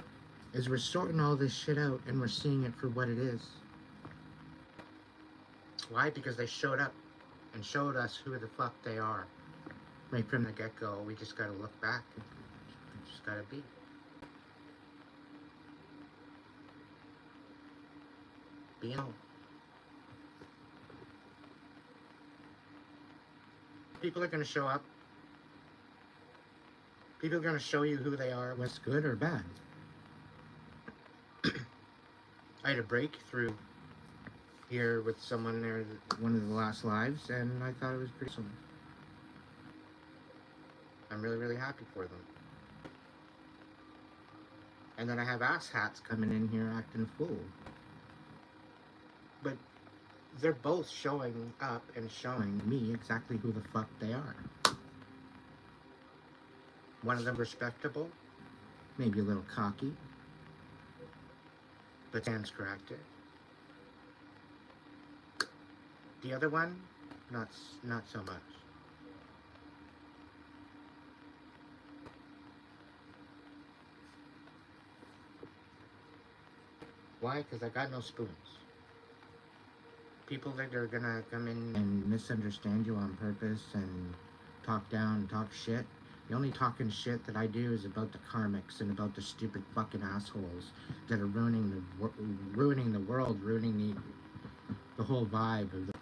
is we're sorting all this shit out and we're seeing it for what it is. Why? Because they showed up and showed us who the fuck they are. Right from the get-go, we just gotta look back. We just gotta be. You know, people are going to show up. People are going to show you who they are, what's good or bad. I had a breakthrough here with someone there, one of the last lives, and I thought it was pretty awesome. I'm really, really happy for them. And then I have asshats coming in here acting fool. But they're both showing up and showing me exactly who the fuck they are. One of them respectable, maybe a little cocky, but stands corrected. The other one, not so much. Why? Because I got no spoons. People that are gonna come in and misunderstand you on purpose and talk down and talk shit. The only talking shit that I do is about the karmics and about the stupid fucking assholes that are ruining the world, ruining the whole vibe of the.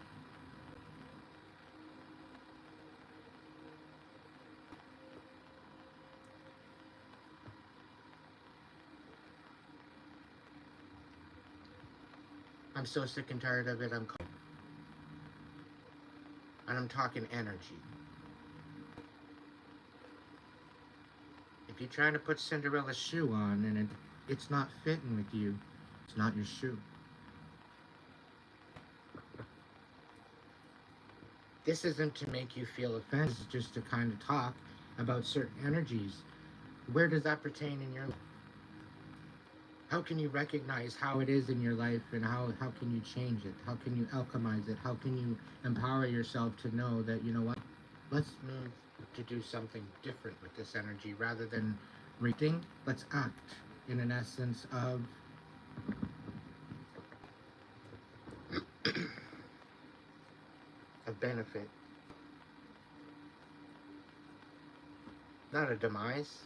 I'm so sick and tired of it. And I'm talking energy. If you're trying to put Cinderella's shoe on and it's not fitting with you, it's not your shoe. This isn't to make you feel offended. It's just to kind of talk about certain energies. Where does that pertain in your life? How can you recognize how it is in your life, and how can you change it? How can you alchemize it? How can you empower yourself to know that, you know what, let's move to do something different with this energy rather than reacting. Let's act in an essence of a benefit, not a demise.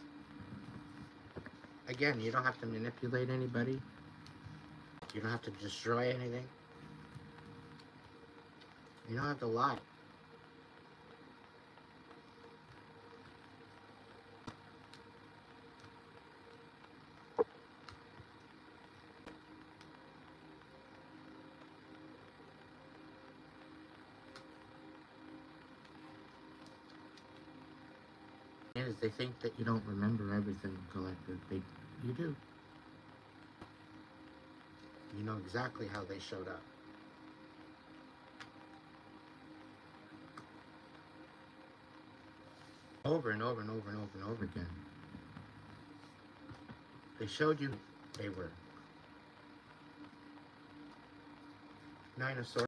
Again, you don't have to manipulate anybody. You don't have to destroy anything. You don't have to lie. Is they think that you don't remember everything, collective. You do. You know exactly how they showed up. Over and over and over and over and over again. They showed you they were. Nine of Swords.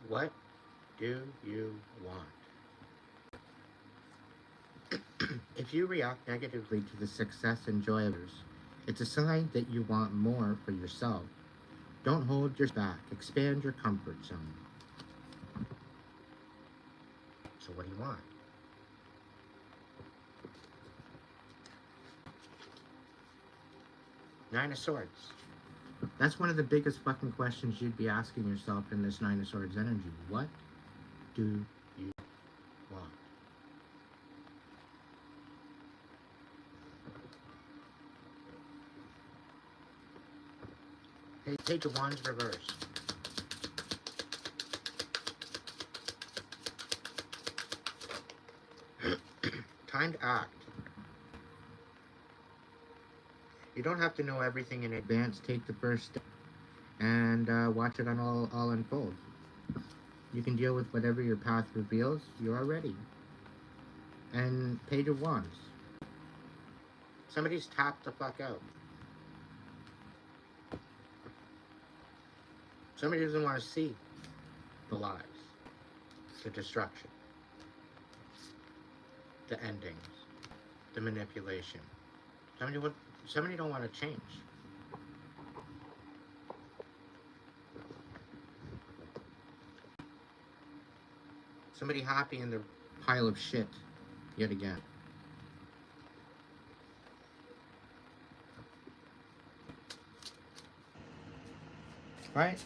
What do you want? If you react negatively to the success and joy of others, it's a sign that you want more for yourself. Don't hold yours back. Expand your comfort zone. So what do you want? Nine of Swords. That's one of the biggest fucking questions you'd be asking yourself in this Nine of Swords energy. What do you want? Hey, Page of Wands reverse. Time to act. You don't have to know everything in advance. Take the first step and watch it all unfold. You can deal with whatever your path reveals. You are ready. And Page of Wands. Somebody's tapped the fuck out. Somebody doesn't want to see the lies, the destruction, the endings, the manipulation. Somebody don't want to change. Somebody happy in their pile of shit yet again. Right?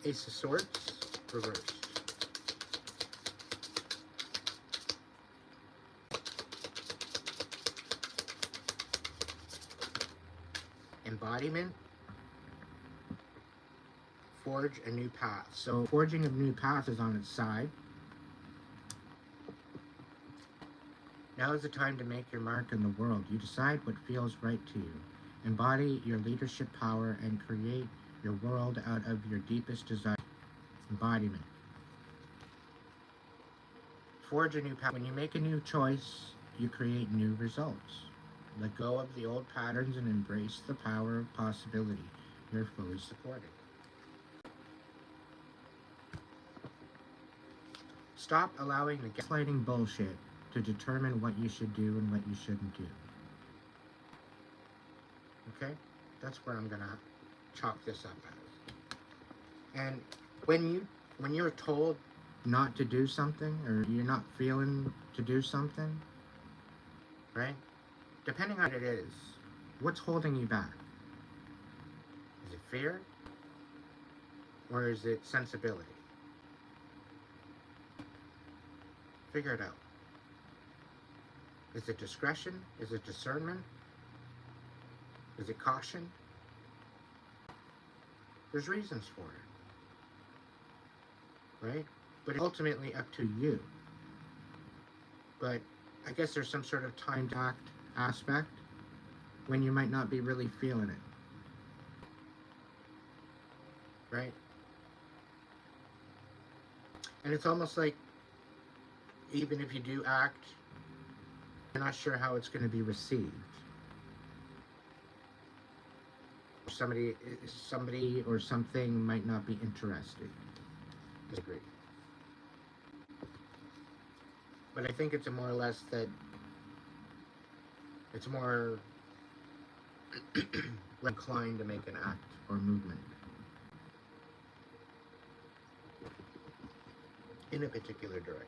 Ace of Swords, reverse. Embodiment, forge a new path. So forging a new path is on its side. Now is the time to make your mark in the world. You decide what feels right to you. Embody your leadership power and create your world out of your deepest desire. Embodiment. Forge a new path. When you make a new choice, you create new results. Let go of the old patterns and embrace the power of possibility. You're fully supported. Stop allowing the gaslighting bullshit to determine what you should do and what you shouldn't do. Okay? That's where I'm gonna chalk this up as. And when you're told not to do something, or you're not feeling to do something, right? Depending on what it is, what's holding you back? Is it fear? Or is it sensibility? Figure it out. Is it discretion? Is it discernment? Is it caution? There's reasons for it. Right? But it's ultimately up to you. But I guess there's some sort of timed aspect when you might not be really feeling it. Right? And it's almost like even if you do act, you're not sure how it's going to be received. Somebody or something might not be interested. Disagree. But I think it's more or less that it's more inclined to make an act or movement in a particular direction.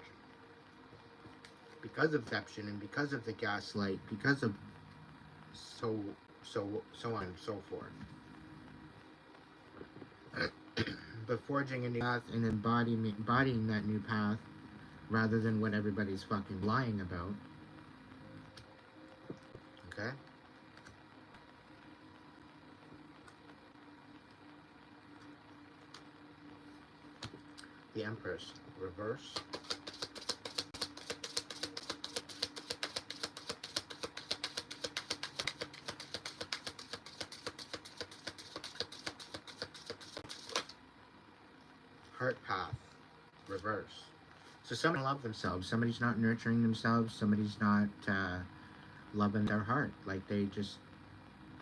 Because of deception and because of the gaslight, because of so on and so forth. But forging a new path and embodying that new path rather than what everybody's fucking lying about. Okay? The Empress, reverse. Heart path, reverse. So somebody love themselves. Somebody's not nurturing themselves. Somebody's not loving their heart. Like they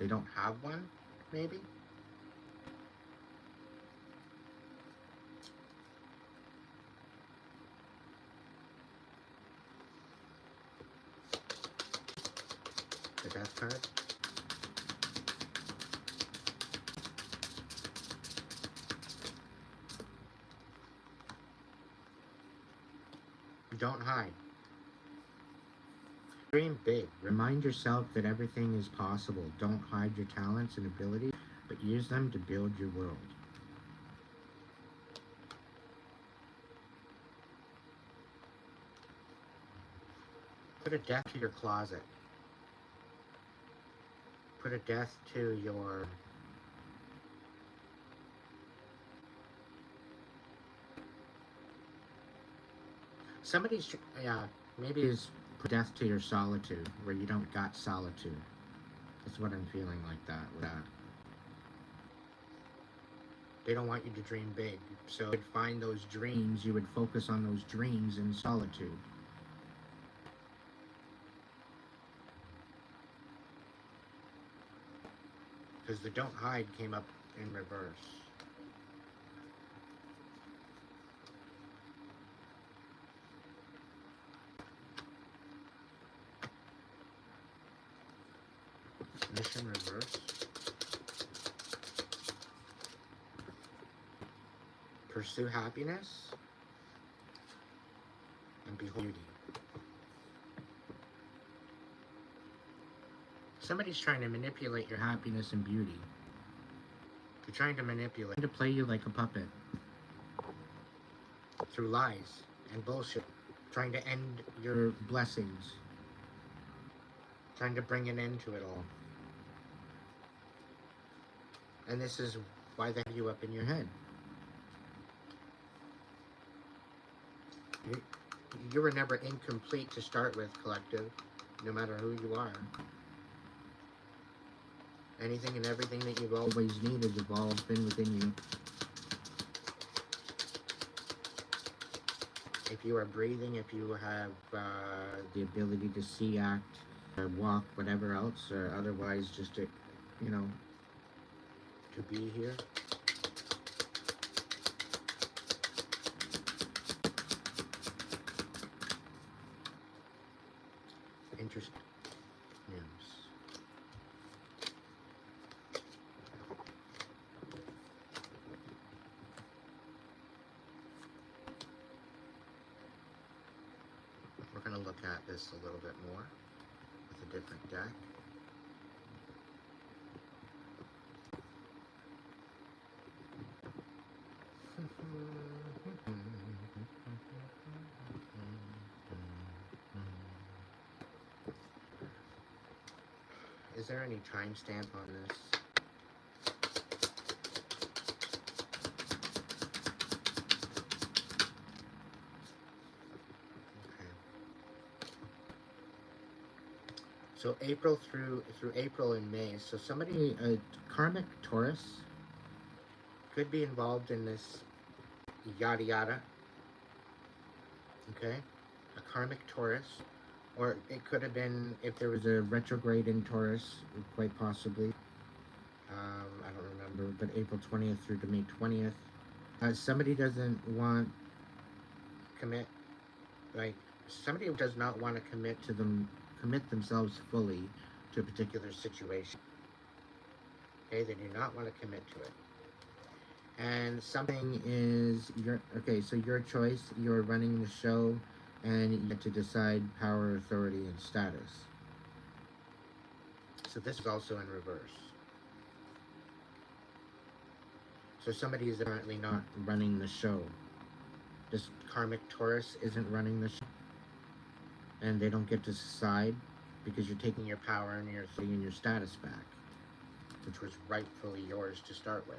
don't have one, maybe. The Death card. Don't hide. Dream big. Remind yourself that everything is possible. Don't hide your talents and abilities, but use them to build your world. Put a death to your closet. Put a death to your somebody's, yeah, maybe is put death to your solitude, where you don't got solitude. That's what I'm feeling like that. They don't want you to dream big. So you would find those dreams, you would focus on those dreams in solitude. Because the don't hide came up in reverse. Mission reverse. Pursue happiness and behold beauty. Somebody's trying to manipulate your happiness and beauty. They're trying to manipulate, to play you like a puppet through lies and bullshit, trying to end your blessings, trying to bring an end to it all. And this is why they have you up in your head. You, you were never incomplete to start with, collective, no matter who you are. Anything and everything that you've always needed have all been within you. If you are breathing, if you have the ability to see, act, or walk, whatever else, or otherwise just to, you know, to be here. Interesting. Yes. We're going to look at this a little bit more with a different deck. Is there any timestamp on this? Okay. So April through April and May. So somebody, a karmic Taurus, could be involved in this yada yada. Okay, a karmic Taurus, or it could have been if there was a retrograde in Taurus, quite possibly. I don't remember, but April 20th through to May 20th. Somebody doesn't want commit, like somebody who does not want to commit themselves fully to a particular situation. Okay, they do not want to commit to it. And something is so your choice, you're running the show, and you get to decide power, authority, and status. So this is also in reverse. So somebody is apparently not running the show. This karmic Taurus isn't running the show, and they don't get to decide because you're taking your power and your authority and your status back, which was rightfully yours to start with.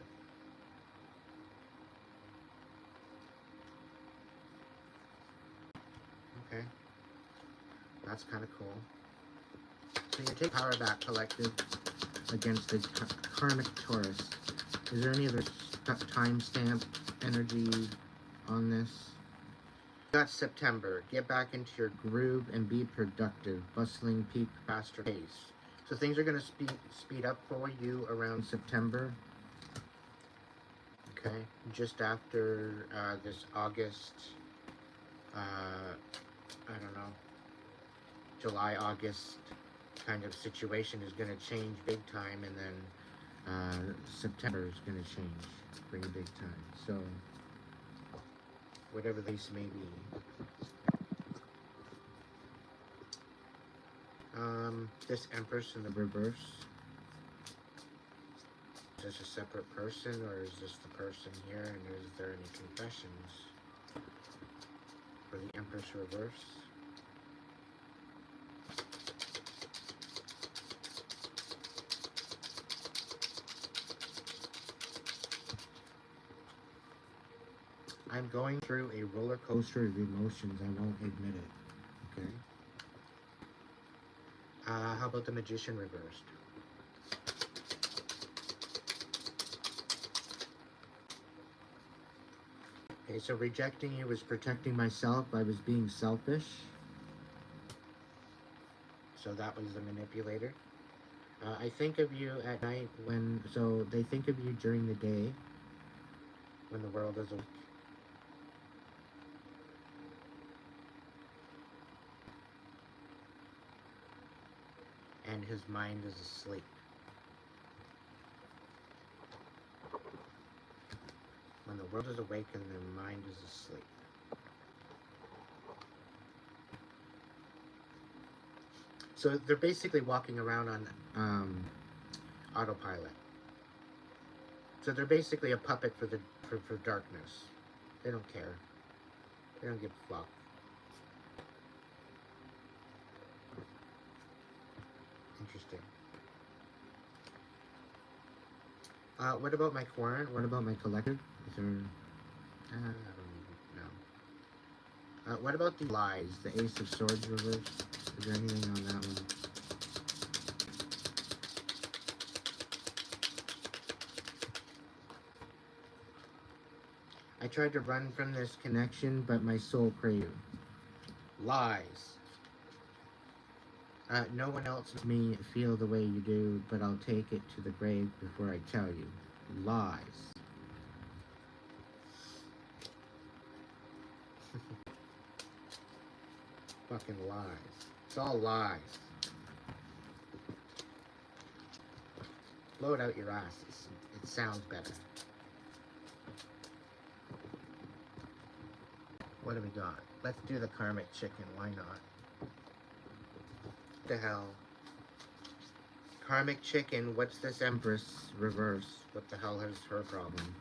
Okay, that's kind of cool. So you take power back, collective, against the karmic Taurus. Is there any other timestamp energy on this? Got September. Get back into your groove and be productive. Bustling peak, faster pace. So things are going to speed up for you around September. Okay, just after this August. I don't know. July, August kind of situation is going to change big time, and then September is going to change pretty big time. So, whatever these may be. This Empress in the reverse. Is this a separate person, or is this the person here, and is there any confessions for the Empress reverse? I'm going through a roller coaster of emotions. I won't admit it. Okay. How about the Magician reversed? Okay, so rejecting you was protecting myself. I was being selfish. So that was the manipulator. I think of you at night so they think of you during the day when the world is awake. And his mind is asleep. When the world is awake and their mind is asleep. So they're basically walking around on autopilot. So they're basically a puppet for darkness. They don't care. They don't give a fuck. Interesting. What about my querent? What about my collective? Is there... I don't even know. What about the lies? The Ace of Swords reversed? Is there anything on that one? I tried to run from this connection, but my soul craved. Lies. No one else makes me feel the way you do, but I'll take it to the grave before I tell you. Lies. Fucking lies. It's all lies. Blow it out your asses. It sounds better. What do we got? Let's do the karmic chicken. Why not? What the hell? Karmic chicken, what's this Empress reverse? What the hell is her problem?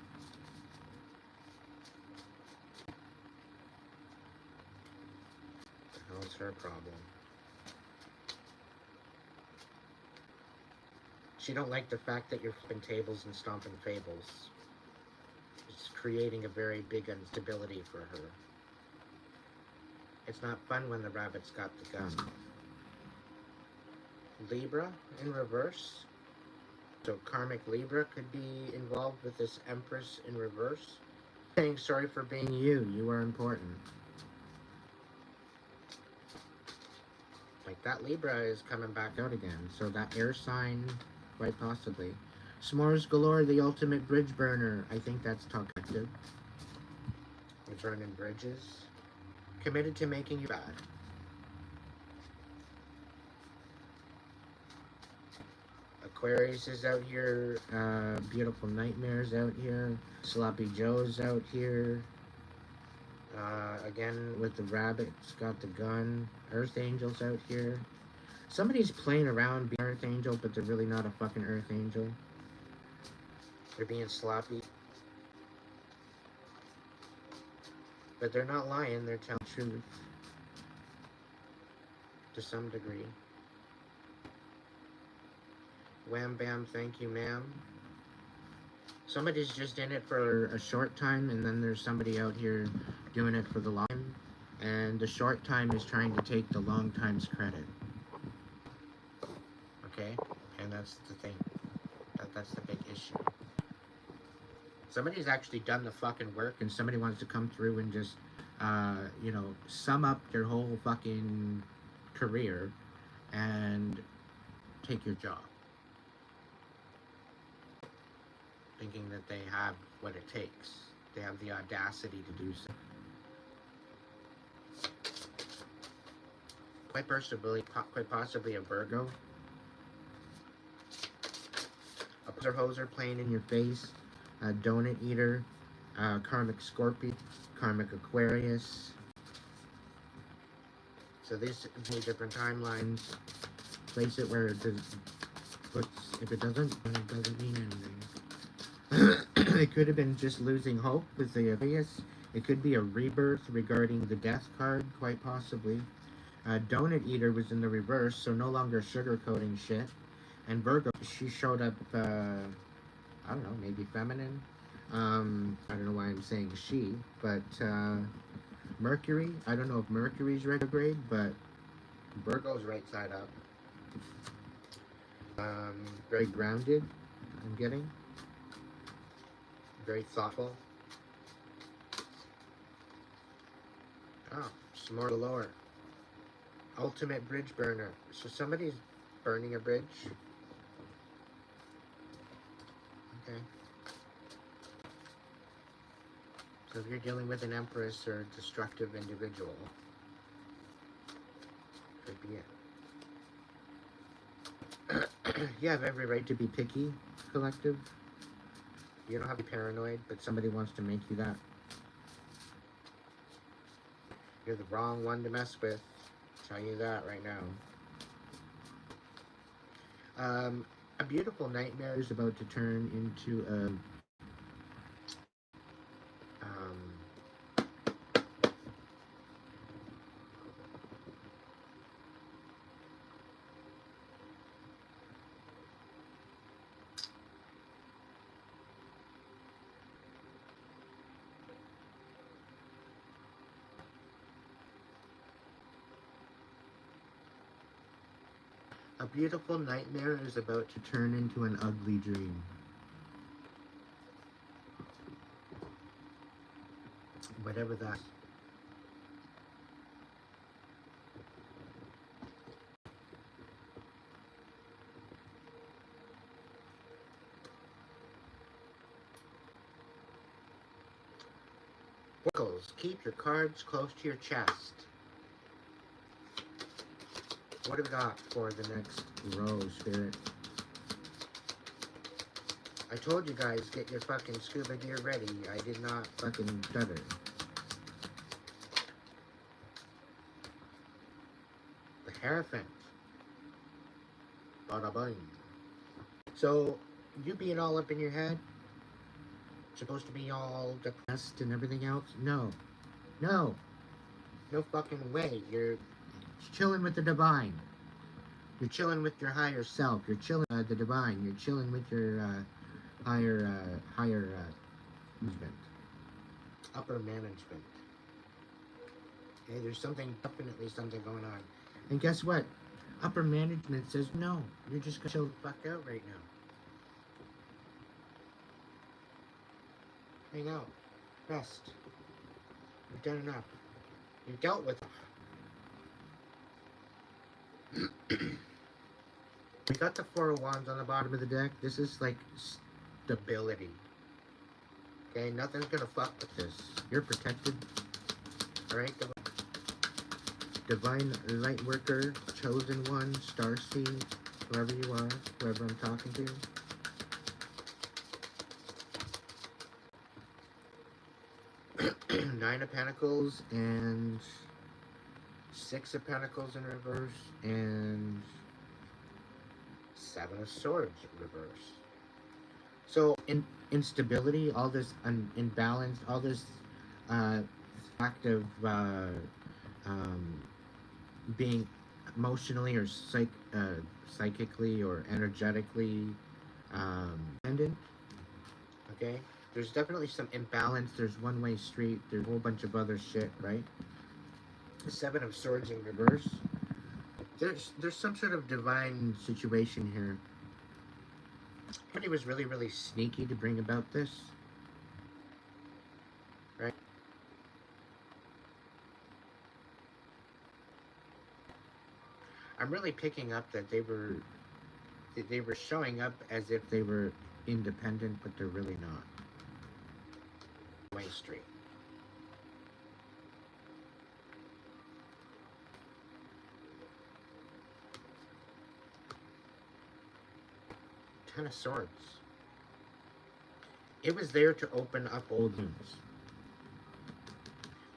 What the hell is her problem? She don't like the fact that you're flipping tables and stomping fables. It's creating a very big instability for her. It's not fun when the rabbit's got the gun. Libra in reverse. So karmic Libra could be involved with this Empress in reverse. Saying sorry for being you. You are important. Like that Libra is coming back out again. So that air sign, quite possibly. S'mores galore, the ultimate bridge burner. I think that's talkative. We're burning bridges. Committed to making you bad. Aquarius is out here. Beautiful Nightmares out here. Sloppy Joe's out here. Again with the rabbits, got the gun. Earth Angel's out here. Somebody's playing around being Earth Angel, but they're really not a fucking Earth Angel. They're being sloppy. But they're not lying, they're telling the truth. To some degree. Wham bam, thank you ma'am. Somebody's just in it for a short time, and then there's somebody out here doing it for the long time. And the short time is trying to take the long time's credit. Okay? And that's the thing. That's the big issue. Somebody's actually done the fucking work, and somebody wants to come through and just, you know, sum up their whole fucking career and take your job. Thinking that they have what it takes. They have the audacity to do so. Quite possibly a Virgo. A poser hoser playing in your face. A donut eater. Karmic Scorpio. Karmic Aquarius. So these are different timelines. Place it where it does. If it doesn't, then it doesn't mean anything. It could have been just losing hope with the Aquarius. It could be a rebirth regarding the death card, quite possibly. Donut Eater was in the reverse, so no longer sugarcoating shit. And Virgo, she showed up, I don't know, maybe feminine. I don't know why I'm saying she, but Mercury, I don't know if Mercury's retrograde, but Virgo's right side up. Very grounded, I'm getting. Very thoughtful. Oh, some more lower. Ultimate bridge burner. So somebody's burning a bridge. Okay. So if you're dealing with an Empress or a destructive individual, could be it. You have every right to be picky, collective. You don't have to be paranoid, but somebody wants to make you that. You're the wrong one to mess with. I'll tell you that right now. A beautiful nightmare is about to turn into a A beautiful nightmare is about to turn into an ugly dream. Whatever that. Buckles, keep your cards close to your chest. What do we got for the next row, Spirit? I told you guys, get your fucking scuba gear ready. I did not fucking stutter. The Hierophant. Bada bing. So, you being all up in your head, supposed to be all depressed and everything else? No. No. No fucking way. You're chilling with the divine. You're chilling with your higher self. You're chilling the divine. You're chilling with your higher management, upper management. Okay, there's definitely something going on. And guess what? Upper management says no. You're just gonna chill the fuck out right now. Hang out. Rest. You've done enough. You've dealt with it. We got the Four of Wands on the bottom of the deck. This is like stability. Okay, nothing's gonna fuck with this. You're protected. Alright, divine light worker, chosen one, starseed, whoever you are, whoever I'm talking to. Nine of Pentacles and Six of Pentacles in reverse and Seven of Swords reverse. So instability, all this imbalance, all this fact of being emotionally or psychically or energetically dependent. Okay, there's definitely some imbalance. There's one-way street. There's a whole bunch of other shit, right? The Seven of Swords in reverse. There's some sort of divine situation here. Somebody was really, really sneaky to bring about this, right? I'm really picking up that they were showing up as if they were independent, but they're really not. Way street. Ten of Swords. It was there to open up old wounds.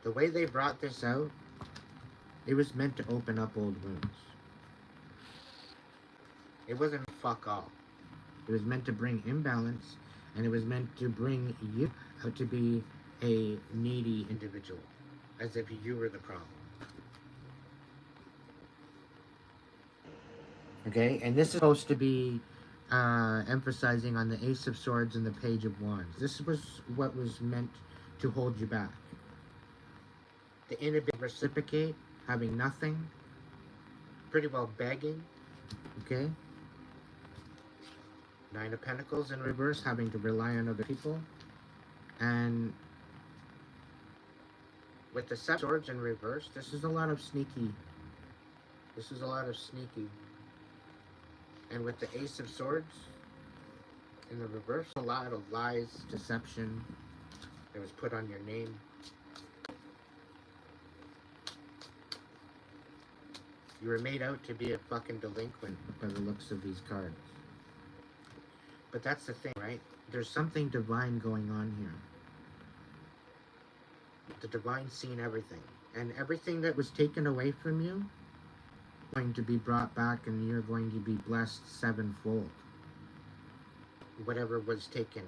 The way they brought this out, it was meant to open up old wounds. It wasn't fuck all. It was meant to bring imbalance, and it was meant to bring you out to be a needy individual, as if you were the problem. Okay, and this is supposed to be emphasizing on the Ace of Swords and the Page of Wands. This was what was meant to hold you back. The inability to reciprocate, having nothing, pretty well begging, okay? Nine of Pentacles in reverse, having to rely on other people. And with the Seven of Swords in reverse, this is a lot of sneaky. This is a lot of sneaky. And with the Ace of Swords in the reverse, a lot of lies, deception that was put on your name. You were made out to be a fucking delinquent by the looks of these cards. But that's the thing, right? There's something divine going on here. The divine's seen everything. And everything that was taken away from you going to be brought back, and you're going to be blessed sevenfold. Whatever was taken.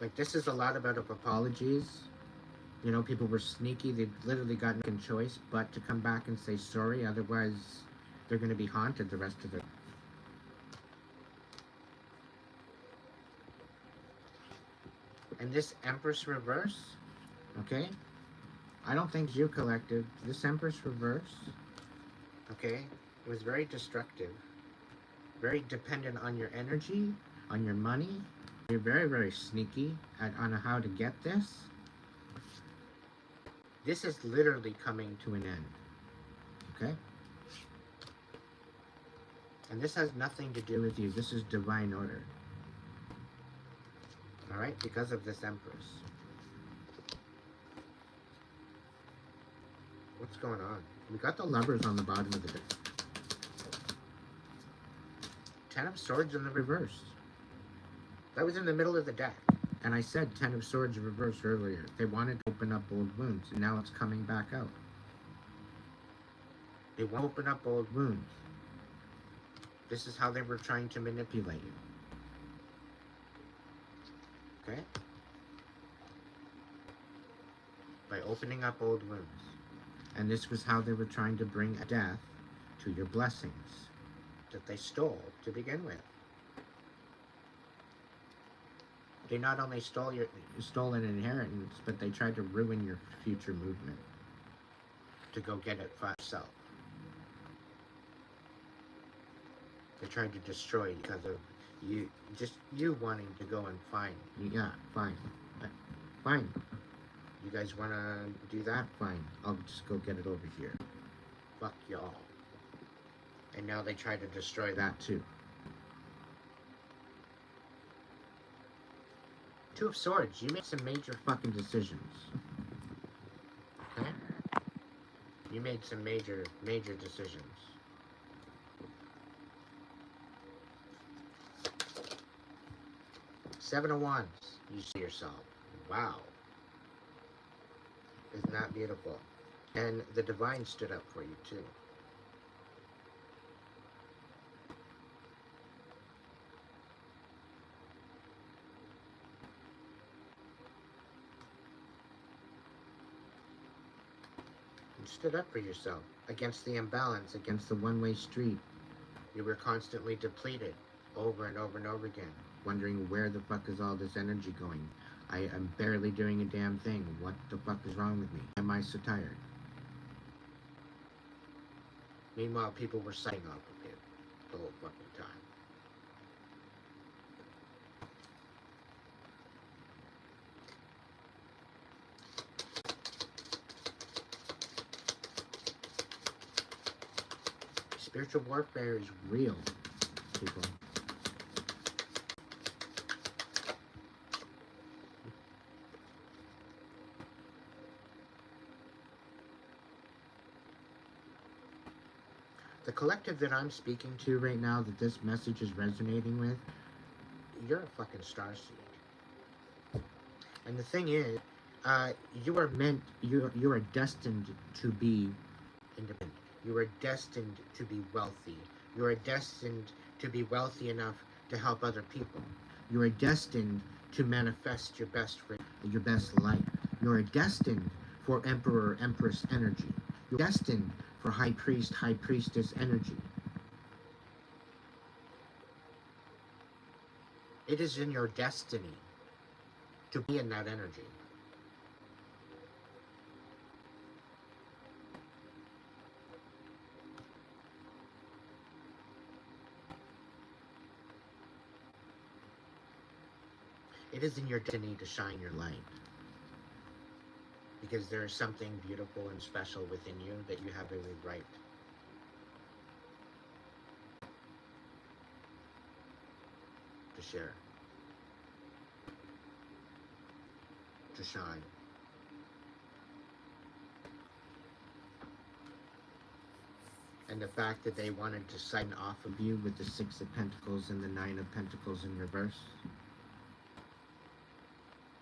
Like, this is a lot about apologies. You know, people were sneaky. They literally got no choice but to come back and say sorry. Otherwise, they're going to be haunted the rest of their life. And this Empress reverse, okay? I don't think you collective. This Empress reverse Okay? It was very destructive, very dependent on your energy, on your money. You're very, very sneaky on how to get this. This is literally coming to an end. Okay? And this has nothing to do with you. This is divine order. Alright? Because of this Empress. What's going on? We got the Lovers on the bottom of the deck. Ten of Swords in the reverse. That was in the middle of the deck. And I said Ten of Swords reverse earlier. They wanted to open up old wounds, and now it's coming back out. They won't open up old wounds. This is how they were trying to manipulate you. Okay? By opening up old wounds. And this was how they were trying to bring a death to your blessings that they stole to begin with. They not only stole an inheritance, but they tried to ruin your future movement to go get it for yourself. They tried to destroy you because of you, just you wanting to go and find. Yeah, fine. Fine. You guys want to do that? Fine. I'll just go get it over here. Fuck y'all. And now they try to destroy that too. Two of Swords. You made some major fucking decisions. Okay? You made some major decisions. Seven of Wands. You see yourself. Wow. Isn't that beautiful? And the Divine stood up for you too. You stood up for yourself against the imbalance, against the one-way street. You were constantly depleted over and over and over again, wondering where the fuck is all this energy going? I am barely doing a damn thing. What the fuck is wrong with me? Am I so tired? Meanwhile, people were sighing off of you the whole fucking time. Spiritual warfare is real, people. The collective that I'm speaking to right now, that this message is resonating with, you're a fucking starseed. And the thing is, you are destined to be independent. You are destined to be wealthy. You are destined to be wealthy enough to help other people. You are destined to manifest your best life. You are destined for Emperor, Empress energy. You're destined for High Priest, High Priestess energy. It is in your destiny to be in that energy. It is in your destiny to shine your light. Because there is something beautiful and special within you that you have every right to share, to shine. And the fact that they wanted to sign off of you with the Six of Pentacles and the Nine of Pentacles in reverse,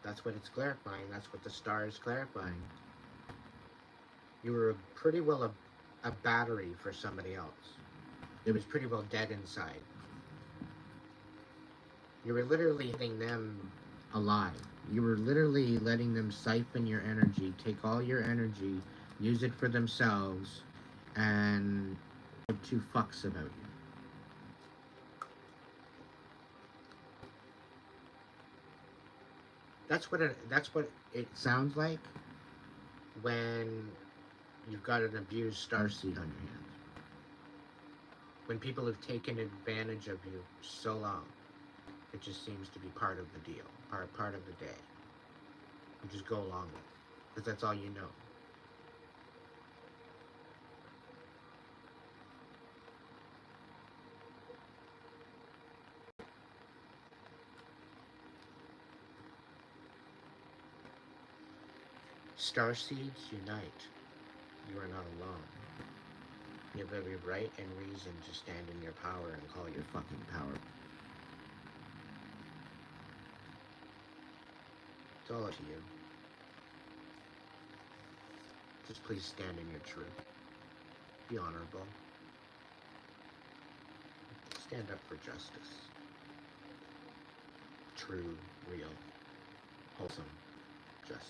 that's what it's clarifying. That's what the star is clarifying. You were pretty well a battery for somebody else. It was pretty well dead inside. You were literally letting them alive. You were literally letting them siphon your energy, take all your energy, use it for themselves, and give two fucks about you. That's what it sounds like when you've got an abused starseed on your hands. When people have taken advantage of you so long, it just seems to be part of the deal, part of the day. You just go along with it, because that's all you know. Starseeds, unite. You are not alone. You have every right and reason to stand in your power and call your fucking power. It's all up to you. Just please stand in your truth. Be honorable. Stand up for justice. True, real, wholesome justice.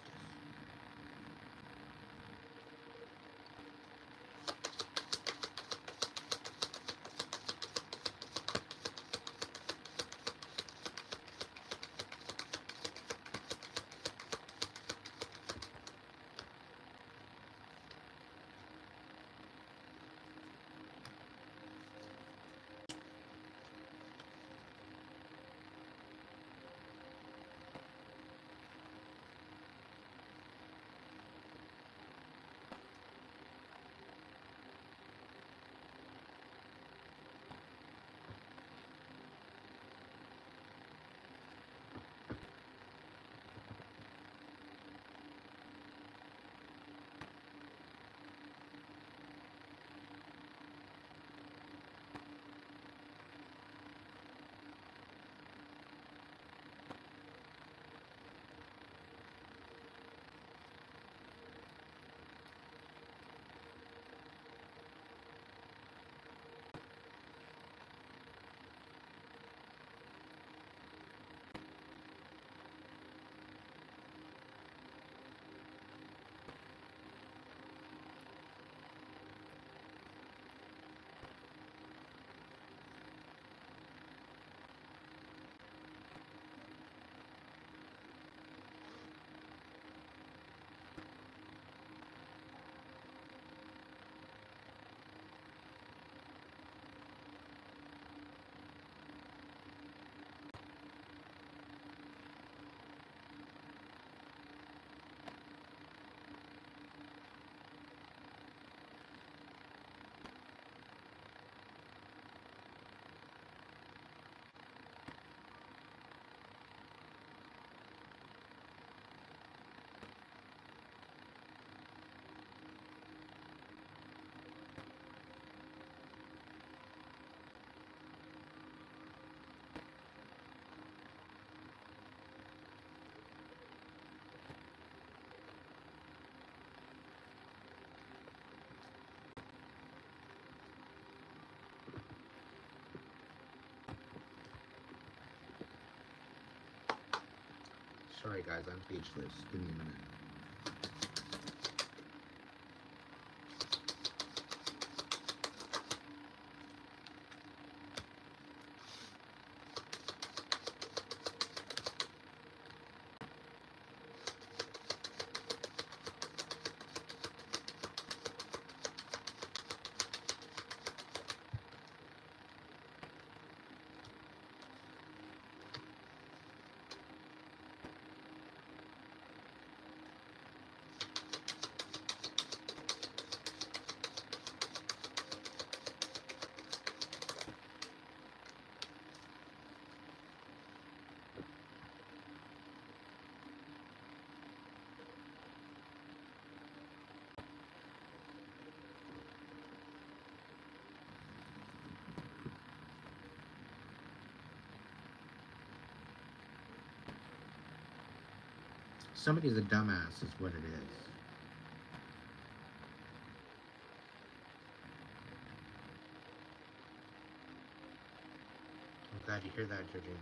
Sorry guys, I'm speechless. Give me a minute. Somebody's a dumbass is what it is. I'm glad you hear that, Georgina.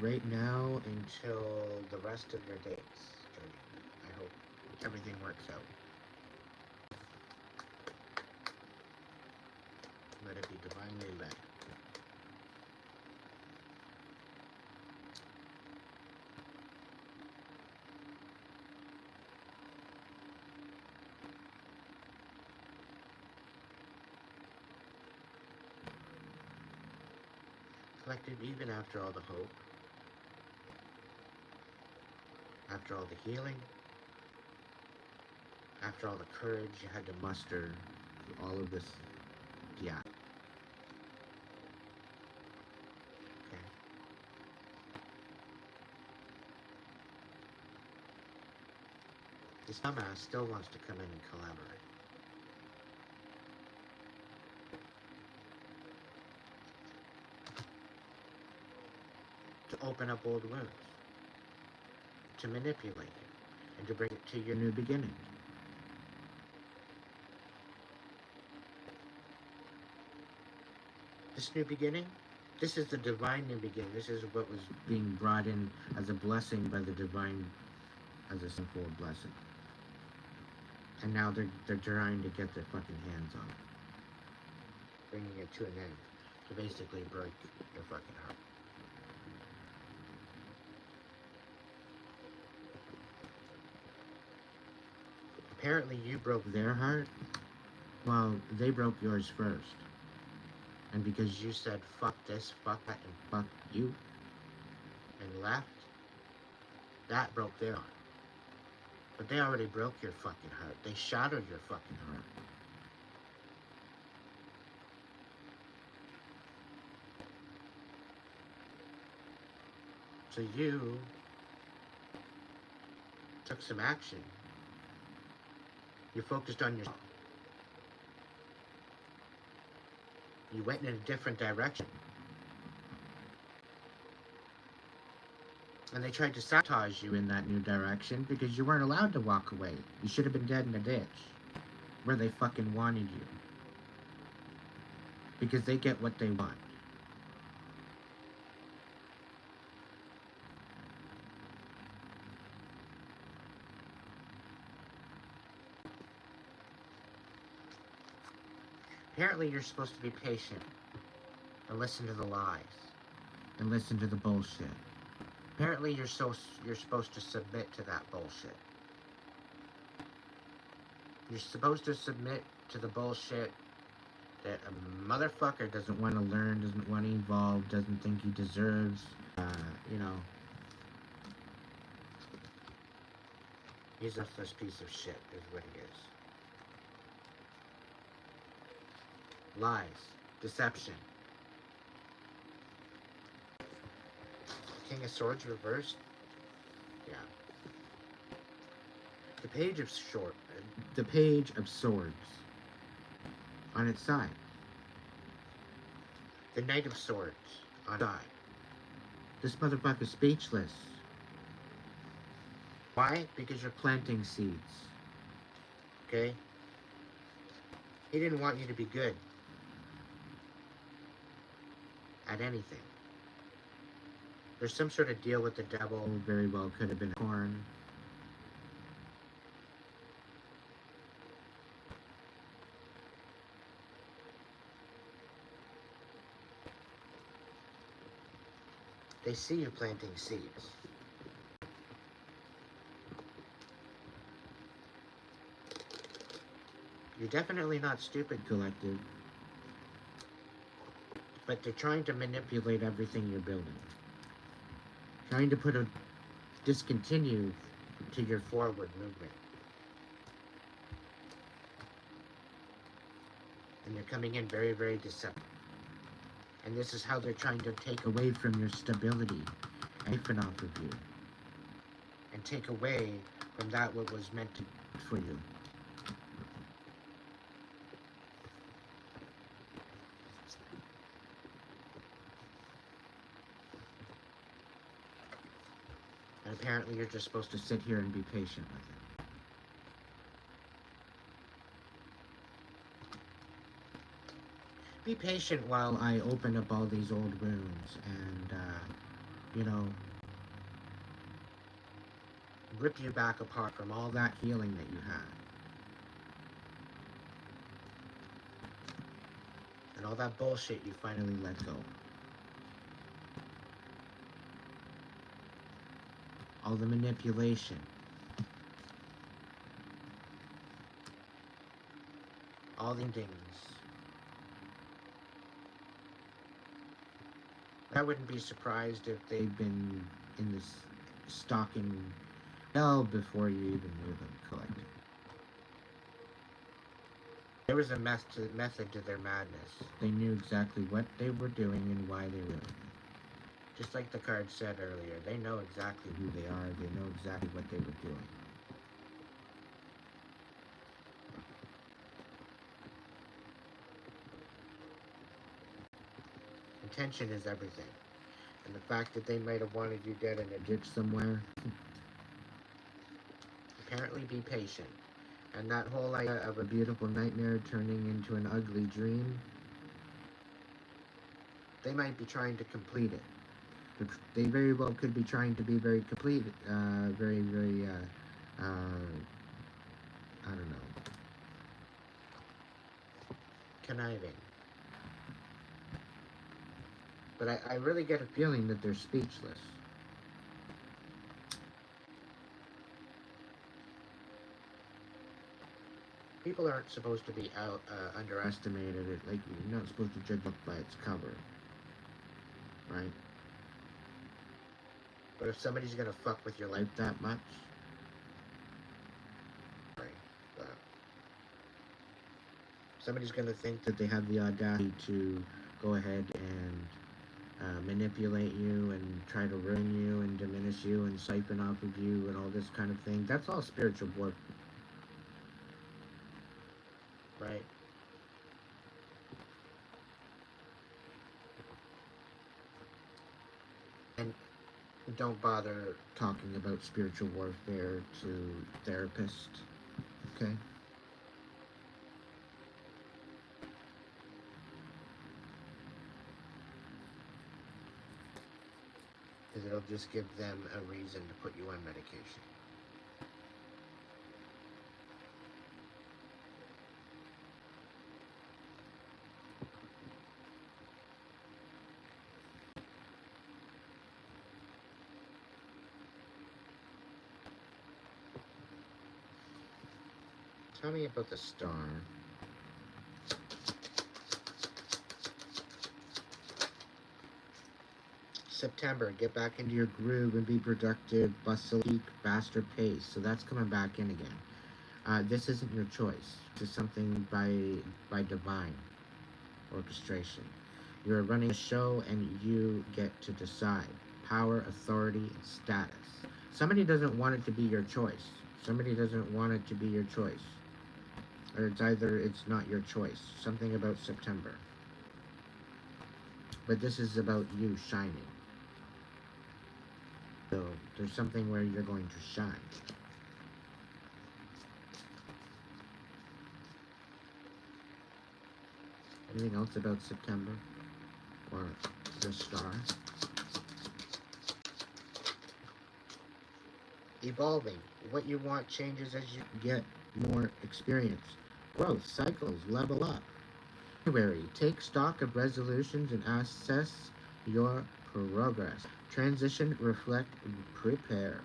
Right now until the rest of your days, Georgina. I hope everything works out. Let it be divinely led. Collective, even after all the hope, after all the healing, after all the courage you had to muster, all of this, yeah. Okay. This dumbass still wants to come in and collaborate. To open up old wounds. To manipulate it. And to bring it to your new beginning. This new beginning, this is the divine new beginning. This is what was being brought in as a blessing by the divine, as a sinful blessing. And now they're trying to get their fucking hands on it. Bringing it to an end. To basically break their fucking heart. Apparently you broke their heart, while they broke yours first. And because you said, fuck this, fuck that, and fuck you, and left, that broke their heart. But they already broke your fucking heart. They shattered your fucking heart. So you took some action. You focused on yourself. You went in a different direction. And they tried to sabotage you in that new direction because you weren't allowed to walk away. You should have been dead in a ditch where they fucking wanted you. Because they get what they want. Apparently you're supposed to be patient and listen to the lies and listen to the bullshit. Apparently you're supposed to submit to that bullshit. You're supposed to submit to the bullshit that a motherfucker doesn't want to learn, doesn't want to evolve, doesn't think he deserves, you know. He's a this piece of shit, is what he is. Lies, deception. King of Swords reversed? Yeah. The Page of Swords on its side. The Knight of Swords on its side. This motherfucker's speechless. Why? Because you're planting seeds. Okay? He didn't want you to be good at anything. There's some sort of deal with the devil. Very well could have been corn. They see you planting seeds. You're definitely not stupid, collective. But they're trying to manipulate everything you're building. Trying to put a discontinue to your forward movement. And they're coming in very, very deceptive. And this is how they're trying to take away from your stability and take it off of you. And take away from that what was meant to for you. And apparently you're just supposed to sit here and be patient with it. Be patient while I open up all these old wounds and, you know, rip you back apart from all that healing that you had. And all that bullshit you finally let go. All the manipulation. All the endings. I wouldn't be surprised if they've been in this stalking hell before you even knew them collectively. There was a method to their madness. They knew exactly what they were doing and why they were doing it. Just like the card said earlier, they know exactly who they are, they know exactly what they were doing. Intention is everything. And the fact that they might have wanted you dead in a ditch somewhere, apparently be patient. And that whole idea of a beautiful nightmare turning into an ugly dream, they might be trying to complete it. They very well could be trying to be very complete, very, I don't know, conniving. But I really get a feeling that they're speechless. People aren't supposed to be underestimated. Like, you're not supposed to judge a book by its cover, right? But if somebody's gonna fuck with your life that much, right? Somebody's gonna think that they have the audacity to go ahead and manipulate you and try to ruin you and diminish you and siphon off of you and all this kind of thing. That's all spiritual warfare, right? And don't bother talking about spiritual warfare to therapists, okay? Because it'll just give them a reason to put you on medication. Tell me about the star. September, get back into your groove and be productive, bustle, peak, faster pace. So that's coming back in again. This isn't your choice. This is something by divine orchestration. You're running a show and you get to decide. Power, authority, and status. Somebody doesn't want it to be your choice. Somebody doesn't want it to be your choice. Or it's not your choice. Something about September. But this is about you shining. So there's something where you're going to shine. Anything else about September? Or the star? Evolving. What you want changes as you get more experience. Growth, cycles, level up. January. Take stock of resolutions and assess your progress. Transition, reflect, and prepare.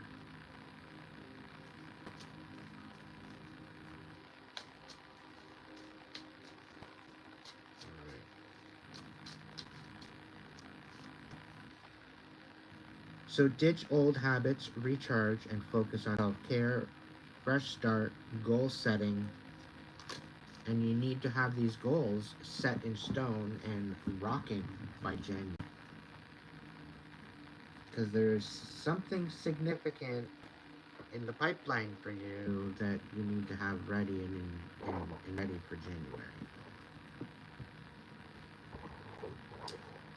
So ditch old habits, recharge, and focus on self-care, fresh start, goal setting, and you need to have these goals set in stone and rocking by January. Because there's something significant in the pipeline for you that you need to have ready and ready for January.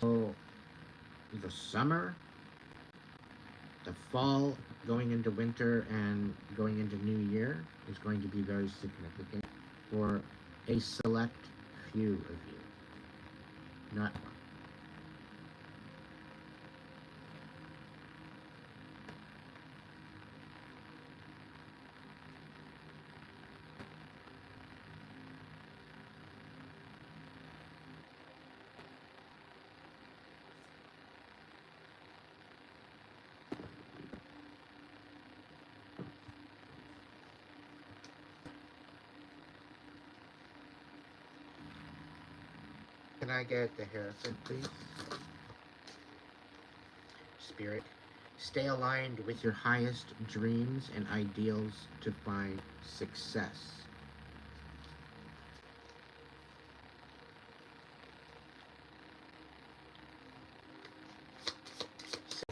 So the summer, the fall, going into winter and going into New Year is going to be very significant for a select few of you. Not Can I get the Hierophant, please? spirit. Stay aligned with your highest dreams and ideals to find success.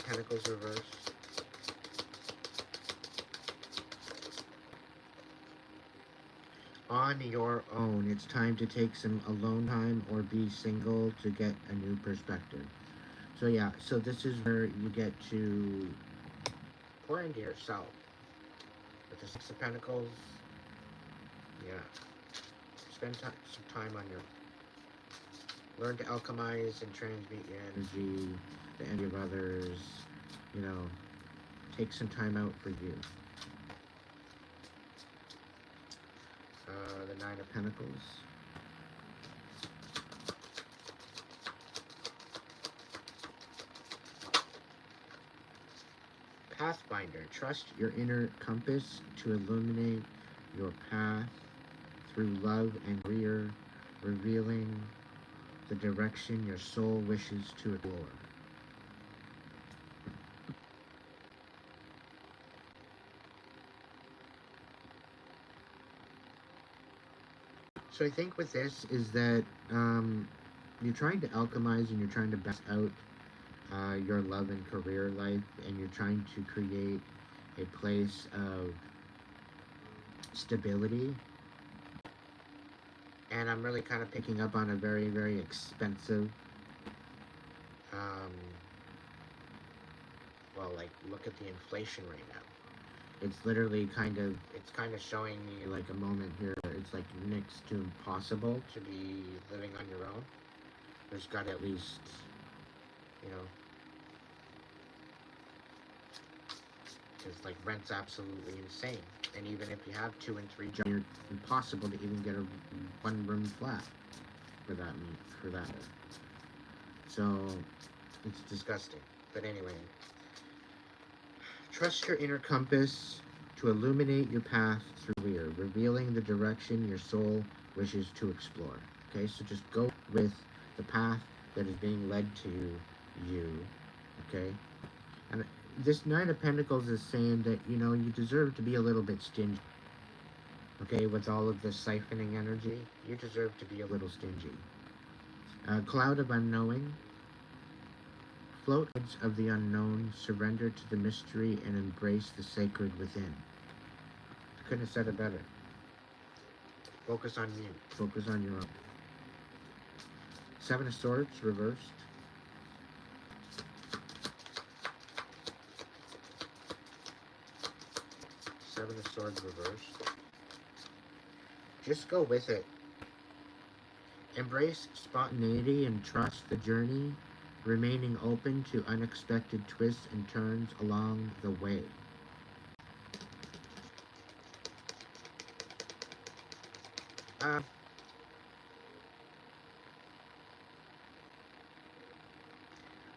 Pentacles reversed. On your own, it's time to take some alone time or be single to get a new perspective. So yeah, so this is where you get to pour into yourself. With the Six of Pentacles, yeah, spend some time on your, learn to alchemize and transmute your energy, the energy of others, you know, take some time out for you. The Nine of Pentacles. Pathfinder, trust your inner compass to illuminate your path through love and career, revealing the direction your soul wishes to explore. So I think with this is that you're trying to alchemize and you're trying to balance out your love and career life, and you're trying to create a place of stability. And I'm really kind of picking up on a very, very expensive, well, like, look at the inflation right now. It's literally it's kind of showing me like a moment here where it's like next to impossible to be living on your own. There's got to at least, you know, because like rent's absolutely insane. And even if you have 2 and 3 jobs, it's impossible to even get a 1-room flat for that. So it's disgusting. But anyway, trust your inner compass to illuminate your path through career, revealing the direction your soul wishes to explore. Okay, so just go with the path that is being led to you. Okay, and this Nine of Pentacles is saying that, you know, you deserve to be a little bit stingy. Okay, with all of this siphoning energy, you deserve to be a little stingy. Cloud of unknowing. Float edge of the unknown, surrender to the mystery, and embrace the sacred within. Couldn't have said it better. Focus on you. Focus on your own. Seven of Swords reversed. Seven of Swords reversed. Just go with it. Embrace spontaneity and trust the journey, remaining open to unexpected twists and turns along the way.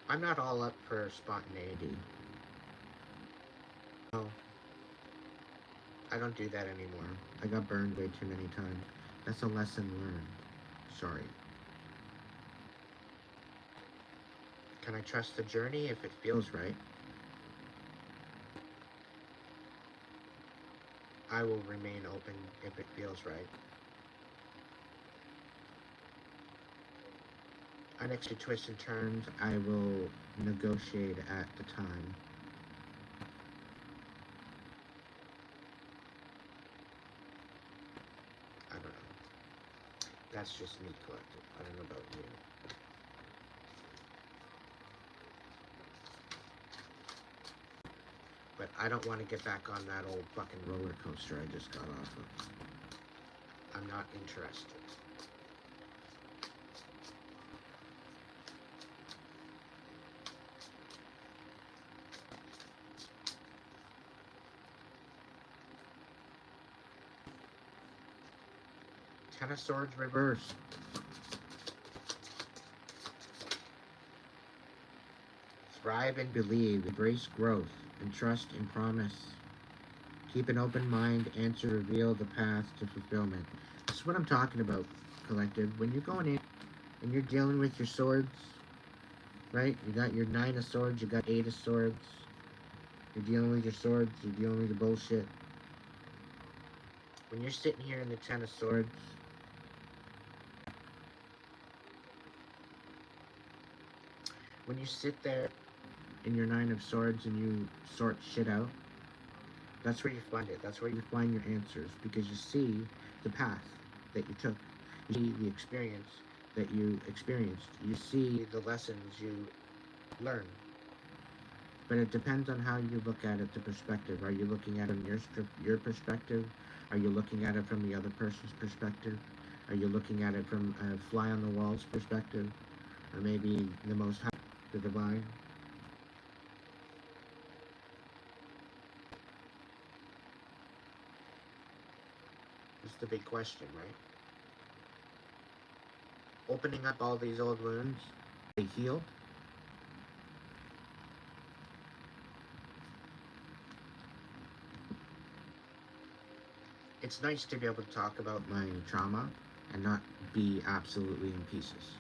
I'm not all up for spontaneity. No, I don't do that anymore. I got burned way too many times. That's a lesson learned. Sorry. Can I trust the journey if it feels right? I will remain open if it feels right. Unexpected twists and turns, I will negotiate at the time. I don't know. That's just me, collective. I don't know about you. But I don't want to get back on that old fucking roller coaster I just got off of. I'm not interested. Ten of Swords reversed. Thrive and believe, embrace growth, and trust and promise. Keep an open mind, answer, reveal the path to fulfillment. This is what I'm talking about, collective. When you're going in and you're dealing with your swords, right? You got your 9 of swords, you got 8 of swords. You're dealing with your swords, you're dealing with your bullshit. When you're sitting here in the 10 of swords, when you sit there in your 9 of swords and you sort shit out, that's where you find it. That's where you find your answers, because you see the path that you took. You see the experience that you experienced. You see the lessons you learned. But it depends on how you look at it, the perspective. Are you looking at it from your perspective? Are you looking at it from the other person's perspective? Are you looking at it from a fly on the wall's perspective? Or maybe the Most High, the Divine? It's the big question, right? Opening up all these old wounds, they heal. It's nice to be able to talk about my trauma and not be absolutely in pieces.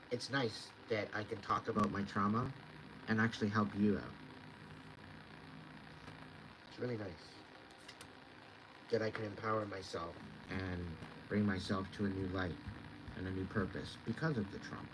It's nice that I can talk about my trauma and actually help you out. It's really nice that I can empower myself and bring myself to a new light and a new purpose because of the trauma.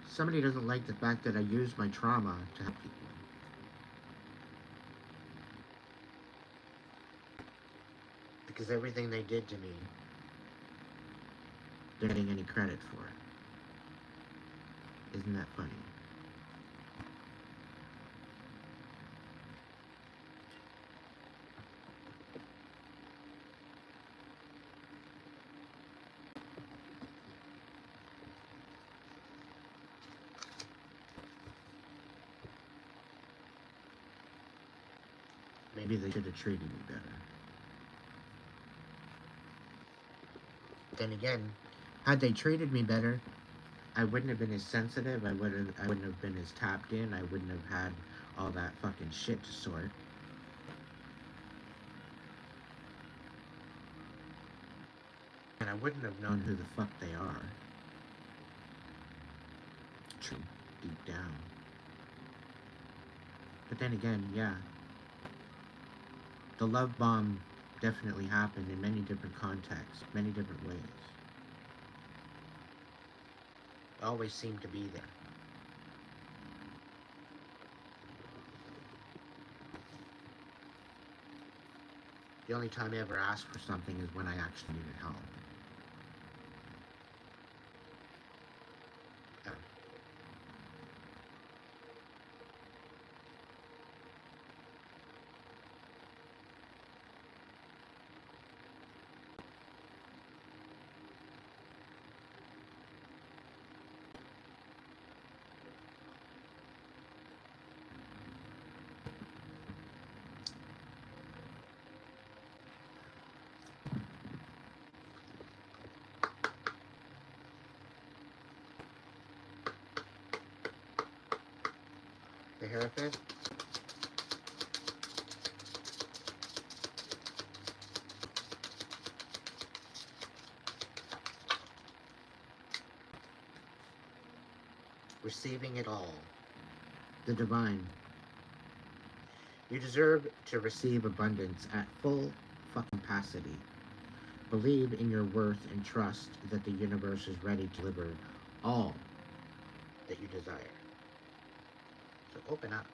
Somebody doesn't like the fact that I use my trauma to help people. Because everything they did to me, they're getting any credit for it. Isn't that funny? Maybe they should have treated me better. Then again, had they treated me better, I wouldn't have been as sensitive, I wouldn't have been as tapped in, I wouldn't have had all that fucking shit to sort. And I wouldn't have known who the fuck they are. True, deep down. But then again, yeah. The love bomb definitely happened in many different contexts, many different ways. It always seemed to be there. The only time I ever asked for something is when I actually needed help. Yeah. The Hierophant? Receiving it all. The Divine. You deserve to receive abundance at full fucking capacity. Believe in your worth and trust that the universe is ready to deliver all that you desire. So open up.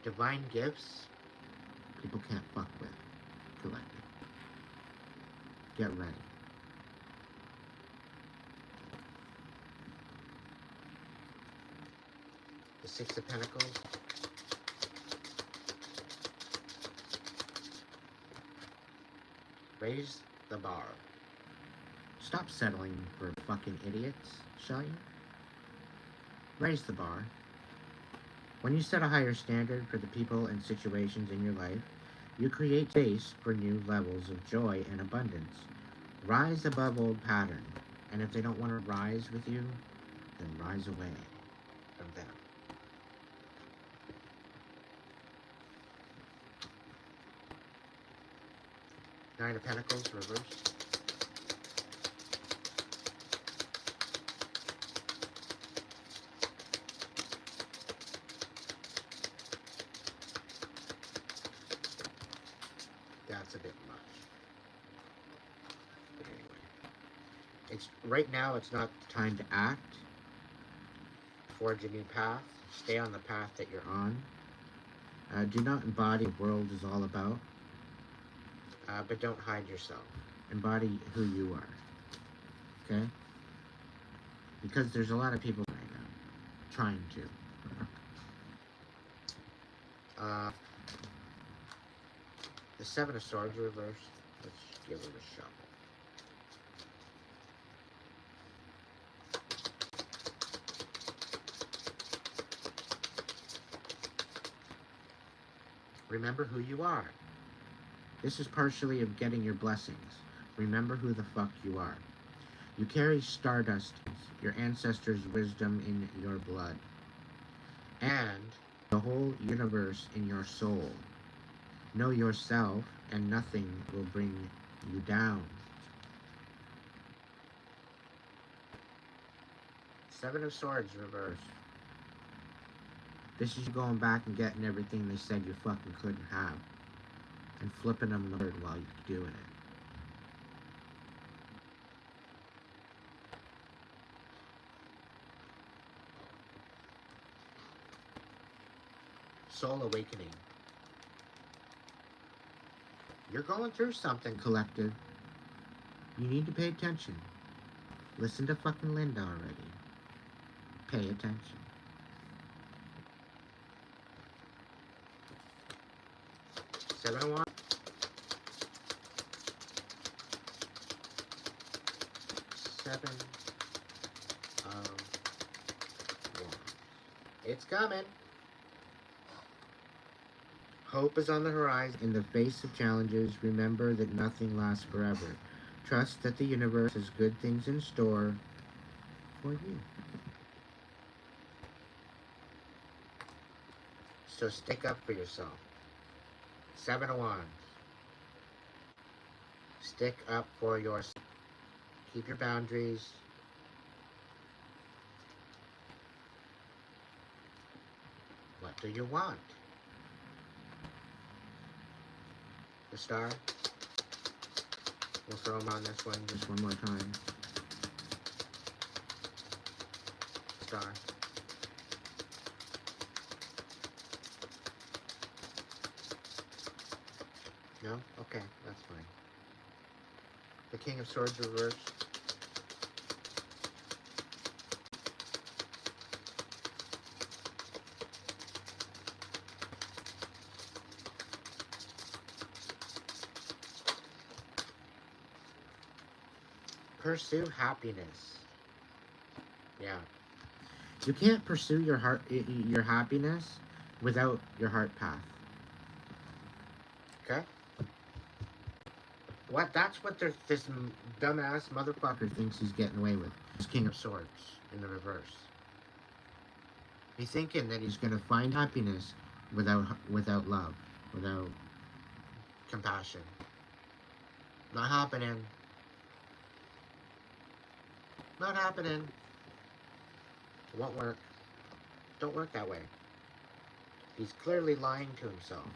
Divine gifts, people can't fuck with. Collective. Get ready. The Six of Pentacles. Raise the bar. Stop settling for fucking idiots, shall you? Raise the bar. When you set a higher standard for the people and situations in your life, you create space for new levels of joy and abundance. Rise above old patterns, and if they don't want to rise with you, then rise away from them. Nine of Pentacles, reversed. That's a bit much. But anyway, it's right now. It's not the time to act. Forge a new path. Stay on the path that you're on. Do not embody what the world is all about. But don't hide yourself. Embody who you are. Okay? Because there's a lot of people right now trying to. The Seven of Swords reversed. Let's give it a shot. Remember who you are. This is partially of getting your blessings. Remember who the fuck you are. You carry stardust, your ancestors' wisdom in your blood, and the whole universe in your soul. Know yourself, and nothing will bring you down. Seven of Swords reversed. This is you going back and getting everything they said you fucking couldn't have, and flipping them the bird while you're doing it. Soul awakening. You're going through something, collective. You need to pay attention. Listen to fucking Linda already. Pay attention. Seven of Wands. Seven of Wands. It's coming. Hope is on the horizon. In the face of challenges, remember that nothing lasts forever. Trust that the universe has good things in store for you. So stick up for yourself. Seven of Wands. Stick up for yourself. Keep your boundaries. What do you want? The Star. We'll throw them on this one just one more time. Star. No? Okay, that's fine. The King of Swords reversed. Pursue happiness. Yeah. You can't pursue your happiness without your heart path. Okay? That's what this dumbass motherfucker thinks he's getting away with. This King of Swords in the reverse. He's thinking that he's gonna find happiness without love, without compassion. Not happening. Not happening. It won't work. Don't work that way. He's clearly lying to himself.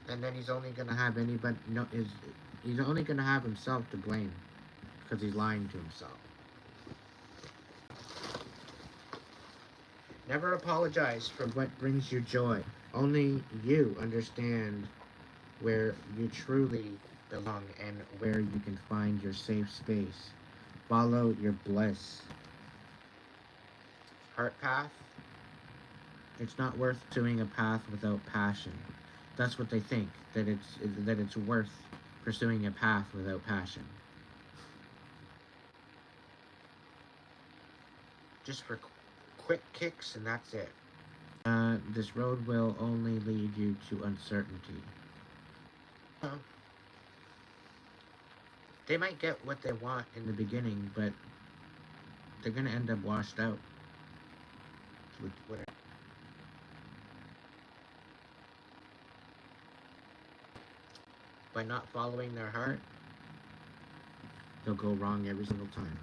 And then he's only gonna have he's only gonna have himself to blame because he's lying to himself. Never apologize for what brings you joy. Only you understand where you truly belong and where you can find your safe space. Follow your bliss. Heart path. It's not worth doing a path without passion. That's what they think, that it's worth pursuing a path without passion. Just for quick kicks and that's it. This road will only lead you to uncertainty. They might get what they want in the beginning, but they're gonna end up washed out. By not following their heart, they'll go wrong every single time.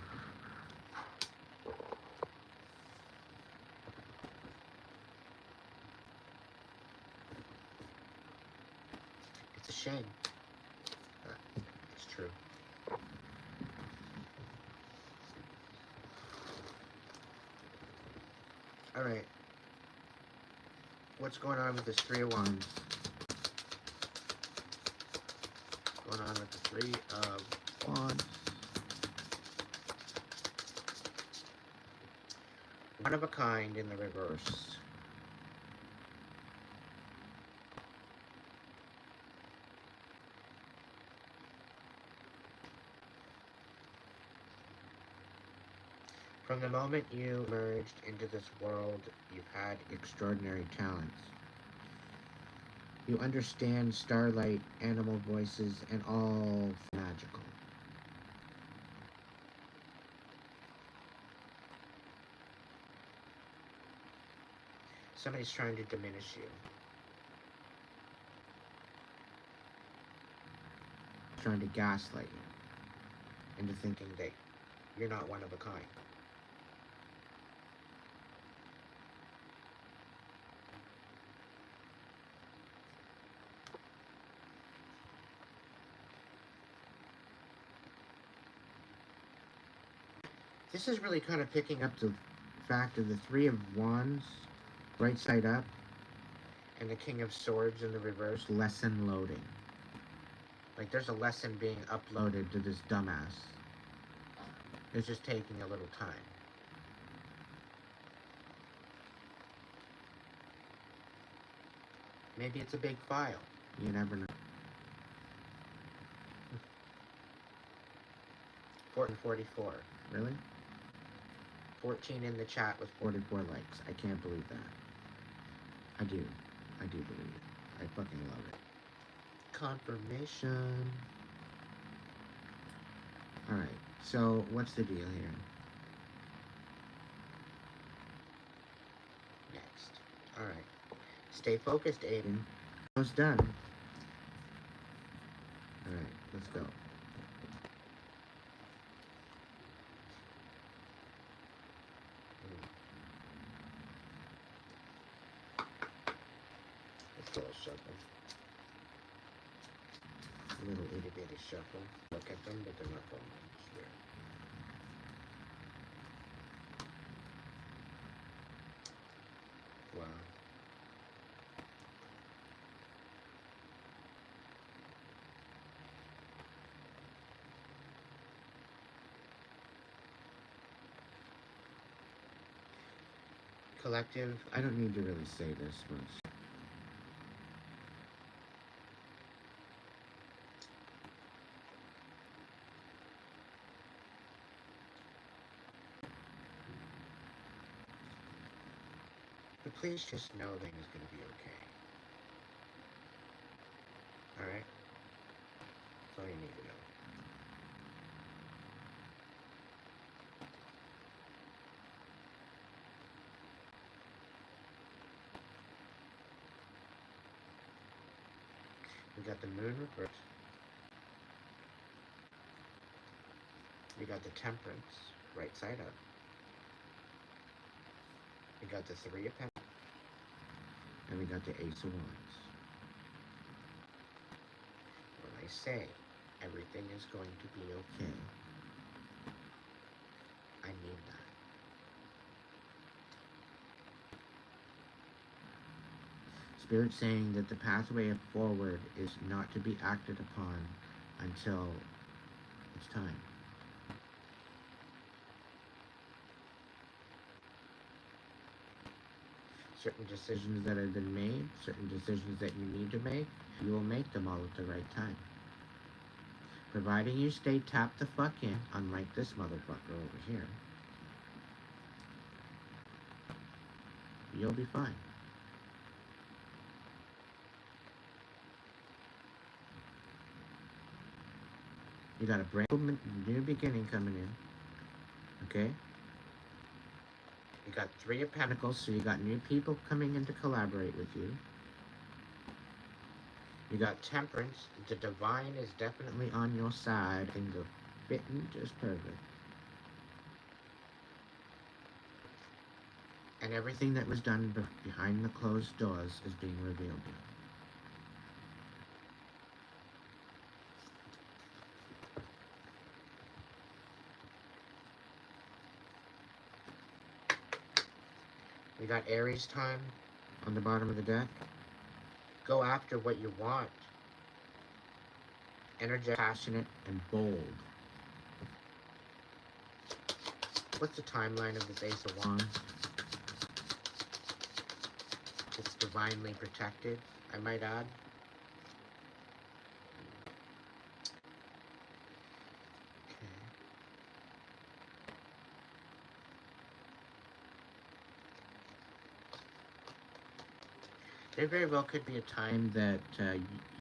It's a shame. It's true. Alright. What's going on with this Three of Wands? What's going on with the Three of Wands? One of a kind in the reverse. From the moment you emerged into this world, you've had extraordinary talents. You understand starlight, animal voices, and all magical. Somebody's trying to diminish you. Trying to gaslight you into thinking that you're not one of a kind. This is really kind of picking up the fact of the Three of Wands, right side up, and the King of Swords in the reverse, lesson loading. Like there's a lesson being uploaded to this dumbass. It's just taking a little time. Maybe it's a big file. You never know. 44. Really? 14 in the chat with 44 likes. I can't believe that. I do believe it. I fucking love it. Confirmation. Alright, so what's the deal here? Next. Alright. Stay focused, Aiden. Almost done. Alright, let's go. Shuffle. A little itty bitty shuffle. Look at them, but they're not falling. I swear. Wow. Collective, I don't need to really say this much. But please just know things are going to be okay. Alright? That's all you need to know. We got the moon reversed. We got the temperance, right side up. We got the Three of Pentacles. And we got the Ace of Wands. When I say everything is going to be okay, I mean that. Spirit saying that the pathway forward is not to be acted upon until it's time. Certain decisions that have been made, certain decisions that you need to make, you will make them all at the right time. Providing you stay tapped the fuck in, unlike this motherfucker over here, you'll be fine. You got a brand new beginning coming in. Okay? You got 3 of Pentacles, so you got new people coming in to collaborate with you. You got Temperance. The divine is definitely on your side. Things are fitting just perfect. And everything that was done behind the closed doors is being revealed. We got Aries time on the bottom of the deck. Go after what you want. Energetic, passionate, and bold. What's the timeline of this Ace of Wands? It's divinely protected, I might add. Okay. There very well could be a time that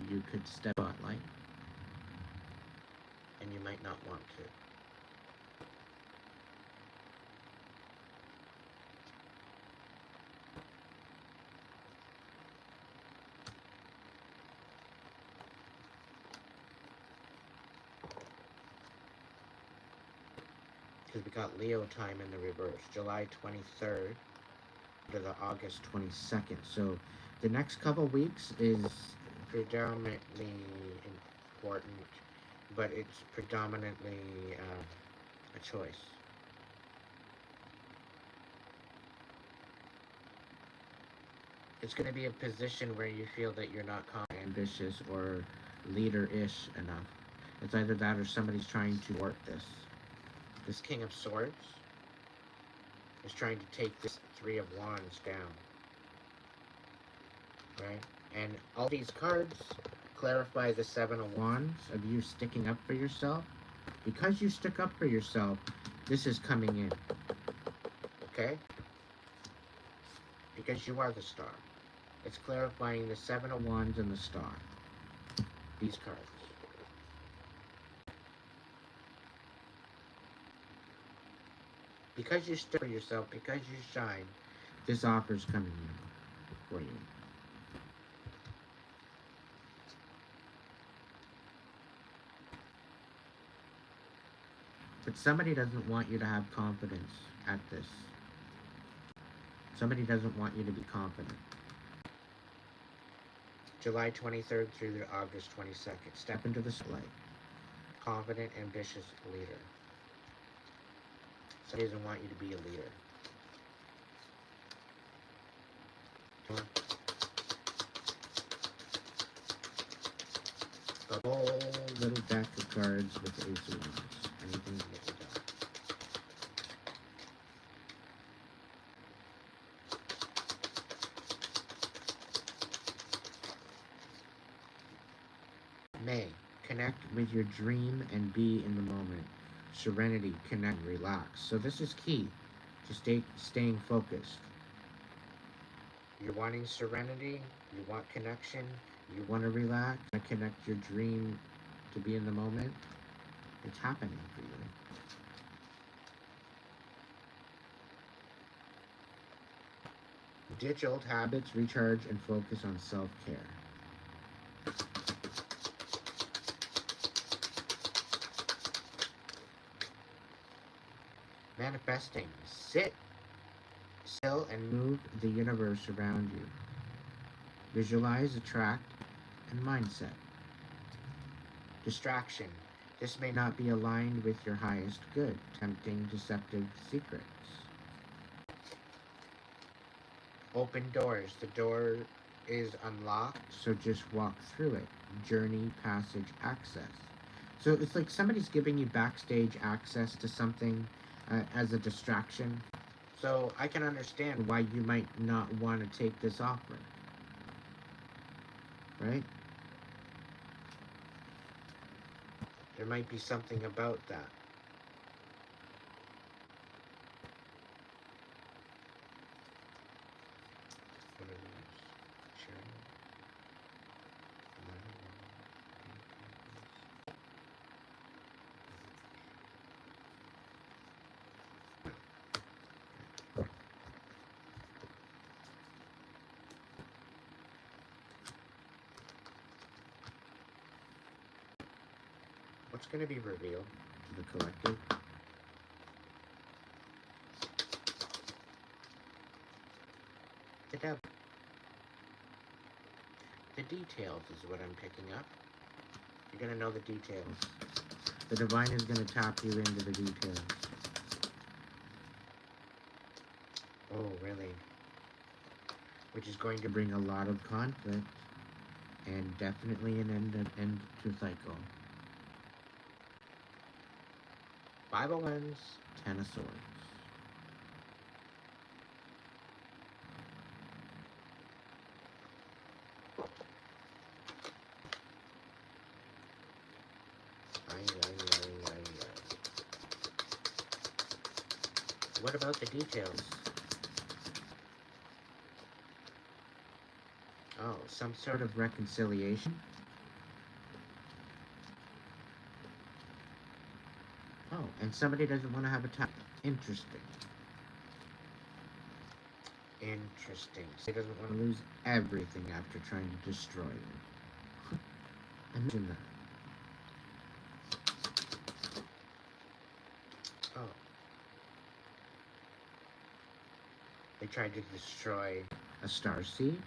you could step on light, and you might not want to. Because we got Leo time in the reverse, July 23rd to the August 22nd. So the next couple weeks is predominantly important, but it's predominantly a choice. It's going to be a position where you feel that you're not ambitious or leader-ish enough. It's either that or somebody's trying to work this. This King of Swords is trying to take this 3 of Wands down. Right? And all these cards clarify the 7 of Wands of you sticking up for yourself. Because you stick up for yourself, this is coming in. Okay? Because you are the star. It's clarifying the 7 of Wands and the star. These cards. Because you stick for yourself, because you shine, this offer's coming in for you. But somebody doesn't want you to have confidence at this. Somebody doesn't want you to be confident. July 23rd through to August 22nd. Step into the spotlight. Confident, ambitious leader. Somebody doesn't want you to be a leader. A whole little deck of cards with the Ace of Wands. Anything to get you done. May. Connect with your dream and be in the moment. Serenity, connect, relax. So this is key to staying focused. You're wanting serenity, you want connection, you want to relax, you want to connect your dream to be in the moment. It's happening for you. Ditch old habits, recharge, and focus on self-care. Manifesting. Sit still and move the universe around you. Visualize, attract, and mindset. Distraction. This may not be aligned with your highest good. Tempting, deceptive secrets. Open doors. The door is unlocked, so just walk through it. Journey, passage, access. So it's like somebody's giving you backstage access to something as a distraction. So I can understand why you might not want to take this offer. Right? There might be something about that. What are these? Sharing? What's going to be revealed to the collective? The devil. The details is what I'm picking up. You're going to know the details. The divine is going to tap you into the details. Oh, really? Which is going to bring a lot of conflict and definitely an end to cycle. 5 of Wands, 10 of Swords. What about the details? Oh, some sort of reconciliation? Oh, and somebody doesn't want to have a time. Interesting. Interesting. So he doesn't want to lose everything after trying to destroy you. Imagine that. Oh. They tried to destroy a starseed?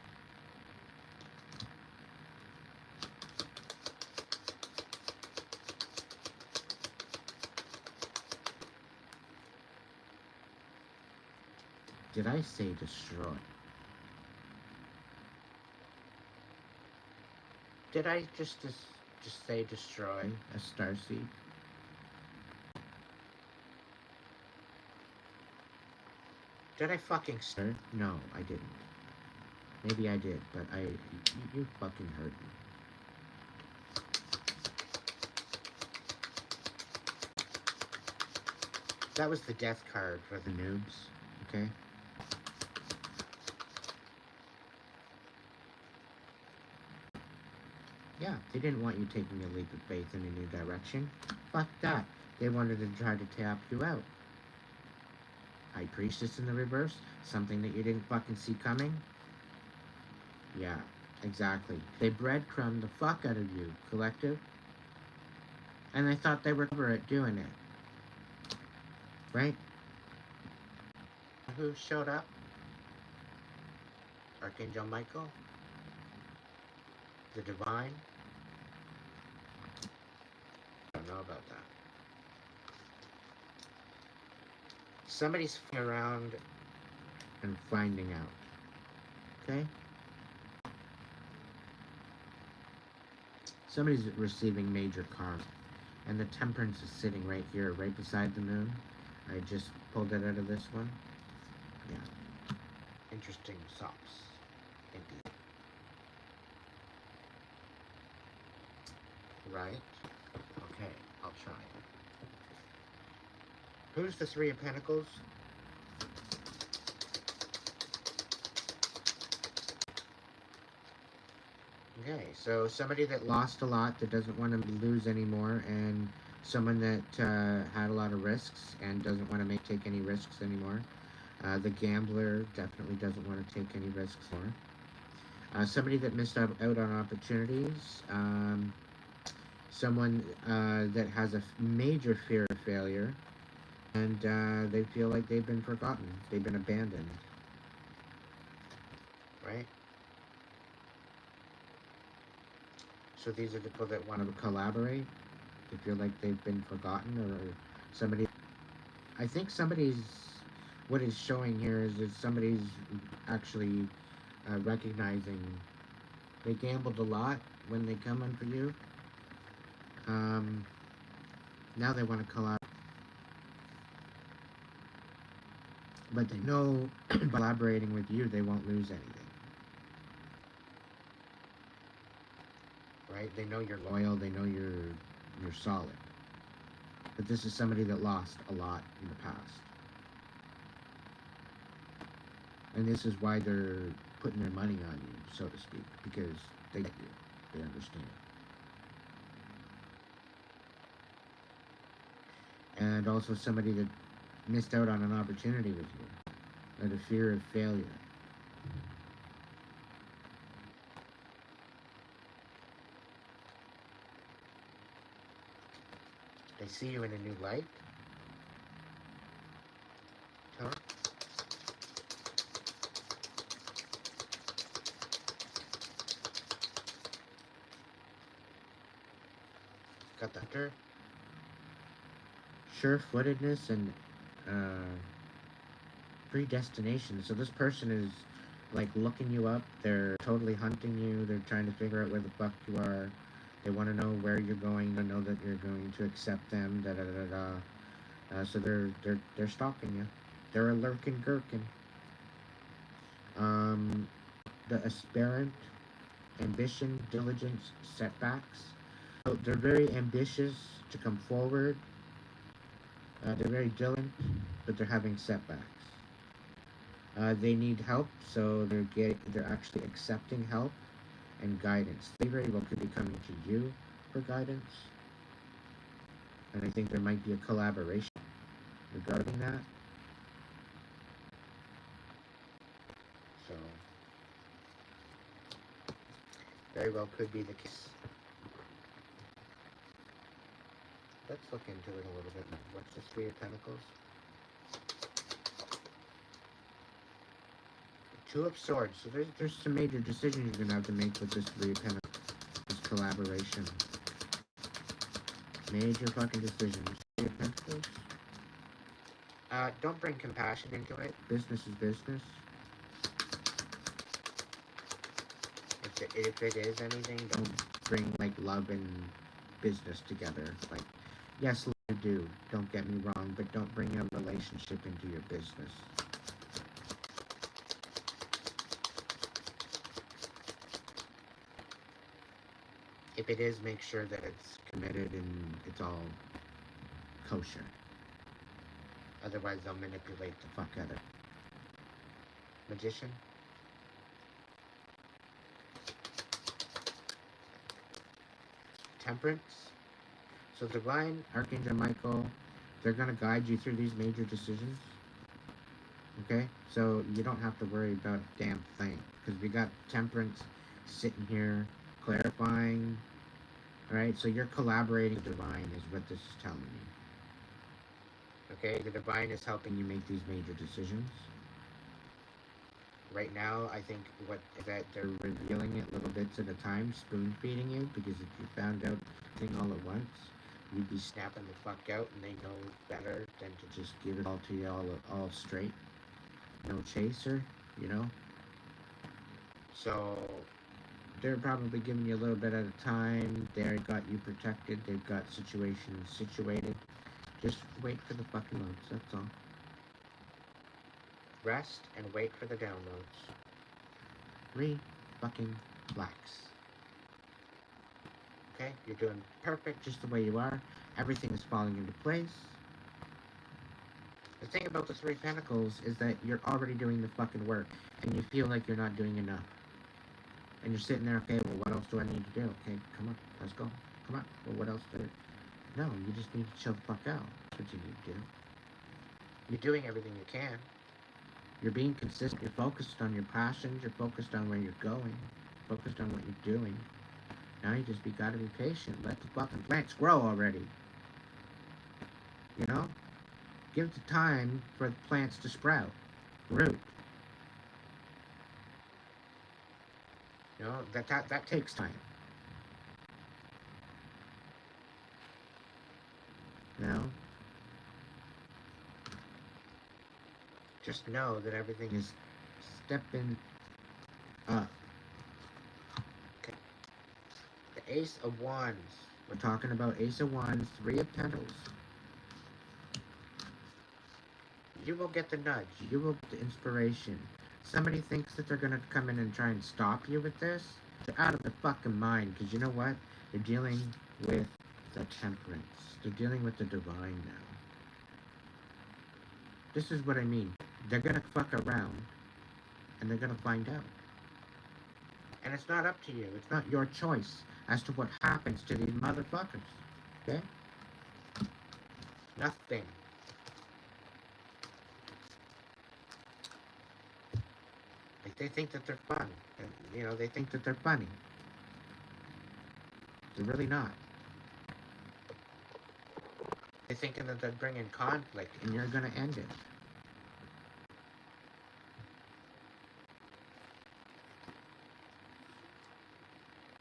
Did I say destroy? Did I just say destroy a starseed? Did I fucking stir? No, I didn't. Maybe I did, but you fucking hurt me. That was the death card for the noobs, okay? Yeah, they didn't want you taking a leap of faith in a new direction. Fuck that. They wanted to try to tap you out. High Priestess in the reverse? Something that you didn't fucking see coming? Yeah, exactly. They breadcrumbed the fuck out of you, collective. And they thought they were clever at doing it. Right? Who showed up? Archangel Michael? The Divine? I don't know about that. Somebody's around and finding out. Okay? Somebody's receiving major karma. And the Temperance is sitting right here, right beside the moon. I just pulled it out of this one. Yeah. Interesting socks. Indeed. Right? Okay, I'll try. Who's the Three of Pentacles? Okay, so somebody that lost a lot, that doesn't want to lose anymore, and someone that had a lot of risks and doesn't want to take any risks anymore. The gambler definitely doesn't want to take any risks more. Somebody that missed out on opportunities. Someone that has a major fear of failure, and they feel like they've been forgotten. They've been abandoned. Right? So these are the people that want to collaborate. They feel like they've been forgotten, or somebody. I think somebody's. What is showing here is that somebody's actually recognizing they gambled a lot when they come in for you. Now they want to collaborate. But they know by collaborating with you, they won't lose anything. Right? They know you're loyal. They know you're You're solid. But this is somebody that lost a lot in the past. And this is why they're putting their money on you, so to speak, because they get you. They understand. And also somebody that missed out on an opportunity with you, or the fear of failure. They see you in a new light. Huh? Got the hunter. Sure-footedness and predestination. So this person is like looking you up. They're totally hunting you. They're trying to figure out where the fuck you are. They want to know where you're going. They know that you're going to accept them. Da da da da. So they're stalking you. They're a lurking gherkin. The aspirant, ambition, diligence, setbacks. So they're very ambitious to come forward. They're very diligent, but they're having setbacks. They need help, so they're actually accepting help and guidance. They very well could be coming to you for guidance, and I think there might be a collaboration regarding that. So very well could be the case. Let's look into it a little bit. What's the Three of Pentacles? Two of Swords. So there's some major decisions you're going to have to make with this Three of Pentacles. This collaboration. Major fucking decisions. Three of Pentacles. Don't bring compassion into it. Business is business. If it is anything, don't bring, like, love and business together. Like, yes, you do. Don't get me wrong, but don't bring a relationship into your business. If it is, make sure that it's committed and it's all kosher. Otherwise, they'll manipulate the fuck out of it. Magician. Temperance. So Divine, Archangel Michael, they're going to guide you through these major decisions. Okay? So you don't have to worry about a damn thing. Because we got Temperance sitting here clarifying. Alright? So you're collaborating with Divine is what this is telling you. Okay? The Divine is helping you make these major decisions. Right now, I think that they're revealing it little bits at a time, spoon feeding you, because if you found out the thing all at once, you'd be snapping the fuck out, and they know better than to just give it all to you all straight. No chaser, you know? So, they're probably giving you a little bit at a time. They've got you protected. They've got situations situated. Just wait for the fucking loads, that's all. Rest and wait for the downloads. Fucking relax. Okay? You're doing perfect just the way you are. Everything is falling into place. The thing about the Three of Pentacles is that you're already doing the fucking work, and you feel like you're not doing enough. And you're sitting there, okay, well, what else do I need to do? Okay, come on, let's go. Come on, well, what else do I do? No, you just need to chill the fuck out. That's what you need to do. You're doing everything you can. You're being consistent. You're focused on your passions. You're focused on where you're going. Focused on what you're doing. Now you just gotta be patient. Let the fucking plants grow already. You know? Give the time for the plants to sprout. Root. You know, that takes time. You know? Just know that everything is stepping up. Okay. The Ace of Wands. We're talking about Ace of Wands, Three of Pentacles. You will get the nudge. You will get the inspiration. Somebody thinks that they're going to come in and try and stop you with this. They're out of their fucking mind. Because you know what? They're dealing with the temperance. They're dealing with the divine now. This is what I mean. They're gonna fuck around, and they're gonna find out. And it's not up to you. It's not your choice as to what happens to these motherfuckers. Okay? Nothing. Like, they think that they're fun. And, you know, they think that they're funny. They're really not. They're thinking that they're bringing conflict, and you're gonna end it.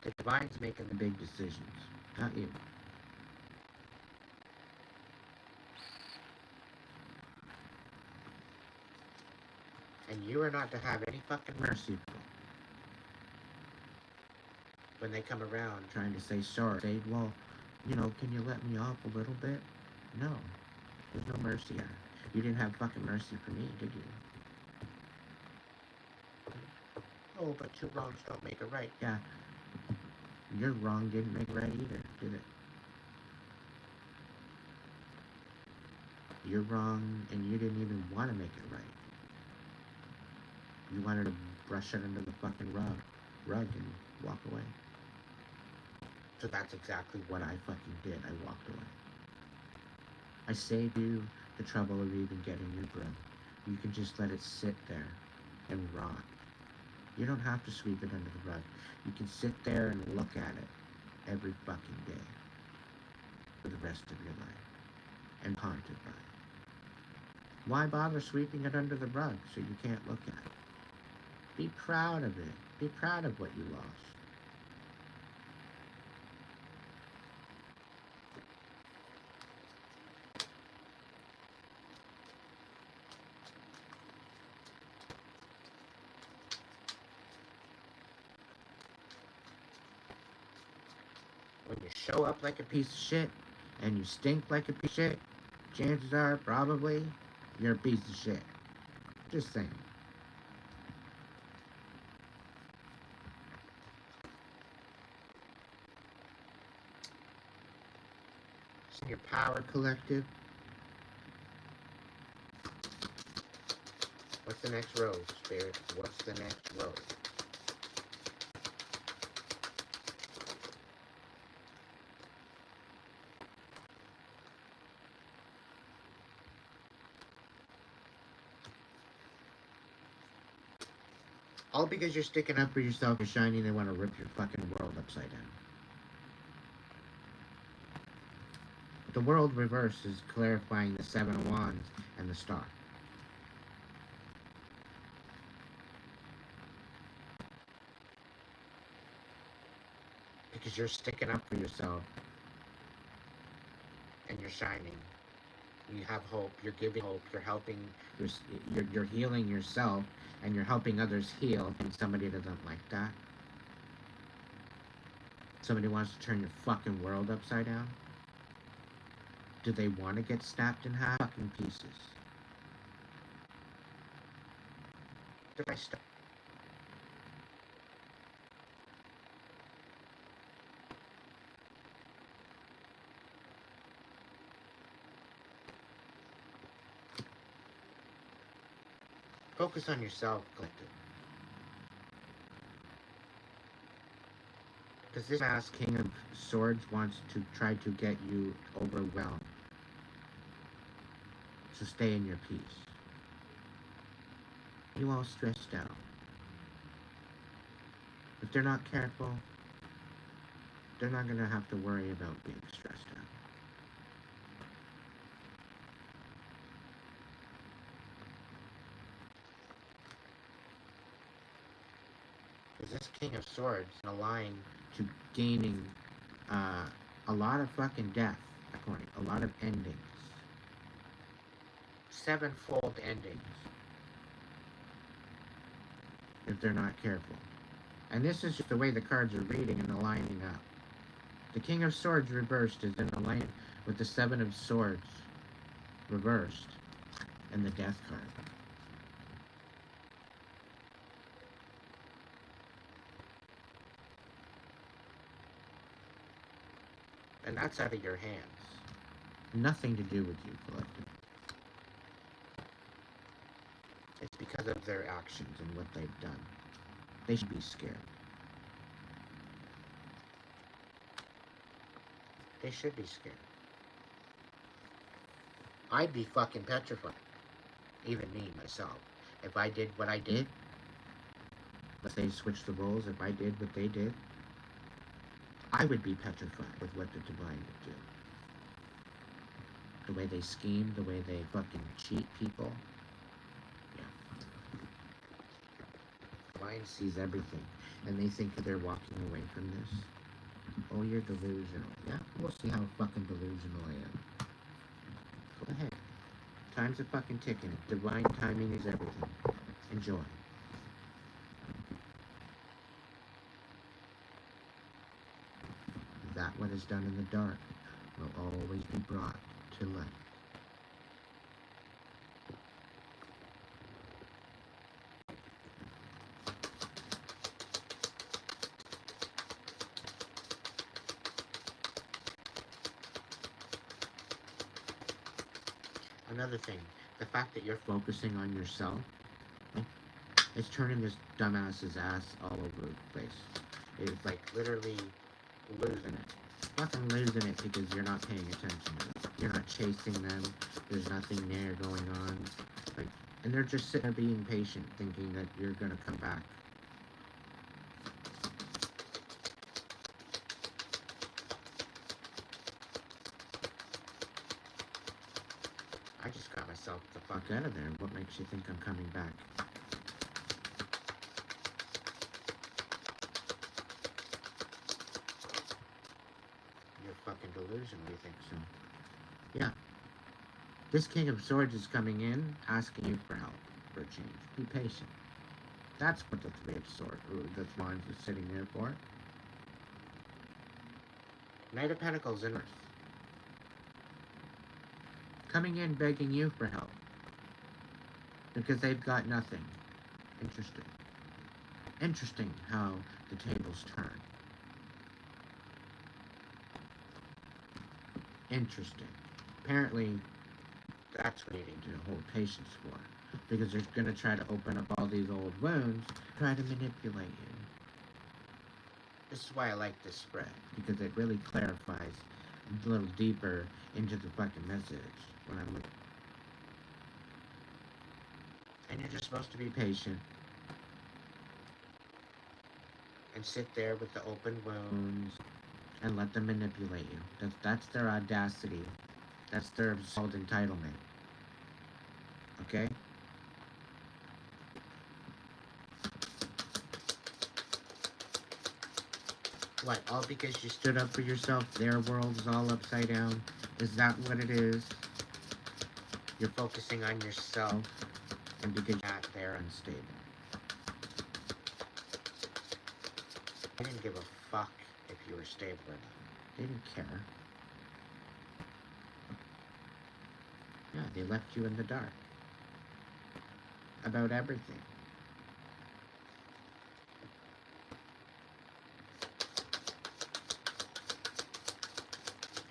The divine's making the big decisions, not you. And you are not to have any fucking mercy when they come around trying to say sorry. Say, well, you know, can you let me off a little bit? No. There's no mercy on it. You didn't have fucking mercy for me, did you? Oh, but two wrongs don't make a right. Yeah. Your wrong didn't make right either, did it? You're wrong, and you didn't even want to make it right. You wanted to brush it under the fucking rug and walk away. So that's exactly what I fucking did. I walked away. I saved you the trouble of even getting your broom. You can just let it sit there and rot. You don't have to sweep it under the rug. You can sit there and look at it every fucking day for the rest of your life and haunted by it. Why bother sweeping it under the rug so you can't look at it? Be proud of it. Be proud of what you lost. When you show up like a piece of shit and you stink like a piece of shit, chances are probably you're a piece of shit. Just saying. It's your power collective. What's the next road, Spirit? What's the next road? All because you're sticking up for yourself and shining, they want to rip your fucking world upside down. The world reverse is clarifying the Seven of Wands and the Star. Because you're sticking up for yourself and you're shining. You have hope, you're giving hope, you're helping, you're healing yourself, and you're helping others heal, and somebody doesn't like that. Somebody wants to turn your fucking world upside down. Do they want to get snapped in half fucking pieces? Did I stop? Focus on yourself, collective. Because this last King of Swords wants to try to get you overwhelmed. So stay in your peace. You all stressed out. If they're not careful, they're not going to have to worry about being stressed out. Because this King of Swords is aligned to gaining a lot of fucking death, according, a lot of endings. Sevenfold endings. If they're not careful. And this is just the way the cards are reading and aligning up. The King of Swords reversed is in alignment with the Seven of Swords reversed and the Death card. And that's out of your hands. Nothing to do with you, collective. It's because of their actions and what they've done. They should be scared. They should be scared. I'd be fucking petrified. Even me, myself. If I did what I did, let's say switch the roles, if I did what they did, I would be petrified with what the divine would do. The way they scheme, the way they fucking cheat people. Yeah. Divine sees everything, and they think that they're walking away from this. Oh, you're delusional. Yeah, we'll see how fucking delusional I am. Go ahead. Time's a fucking ticking. Divine timing is everything. Enjoy. That what is done in the dark will always be brought to light. Another thing, the fact that you're focusing on yourself, it's turning this dumbass's ass all over the place. It's like literally losing it. Fucking losing it because you're not paying attention to them. You're not chasing them. There's nothing there going on. Like, and they're just sitting there being patient, thinking that you're gonna come back. I just got myself the fuck out of there. What makes you think I'm coming back? You're fucking delusional, you think so? Yeah. This King of Swords is coming in, asking you for help, for a change. Be patient. That's what the Three of Swords, the Wands is sitting there for. Knight of Pentacles in reverse. Coming in begging you for help. Because they've got nothing. Interesting. Interesting how the tables turn. Interesting. Apparently, that's what you need to hold patience for. Because they're going to try to open up all these old wounds, try to manipulate you. This is why I like this spread. Because it really clarifies a little deeper into the fucking message. When I'm looking. And you're just supposed to be patient. And sit there with the open wounds. And let them manipulate you. That's their audacity. That's their called entitlement. Okay? What, all because you stood up for yourself? Their world is all upside down? Is that what it is? You're focusing on yourself, and because they're unstable. I didn't give a fuck if you were stable or not. They didn't care. Yeah, they left you in the dark. About everything.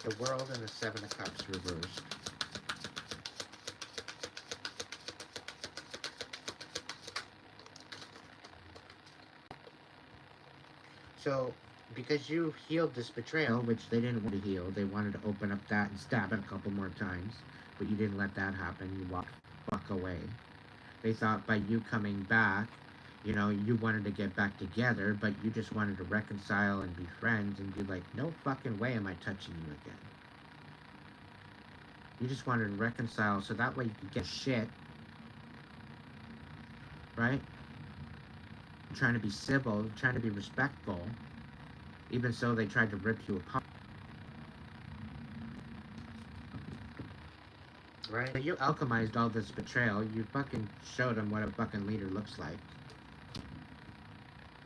The World and the Seven of Cups reversed. So, because you healed this betrayal, which they didn't want to heal, they wanted to open up that and stab it a couple more times, but you didn't let that happen, you walked the fuck away. They thought by you coming back, you know, you wanted to get back together, but you just wanted to reconcile and be friends and be like, no fucking way am I touching you again. You just wanted to reconcile so that way you could get shit. Right? Trying to be civil, trying to be respectful. Even so, they tried to rip you apart. Right? So you alchemized all this betrayal. You fucking showed them what a fucking leader looks like.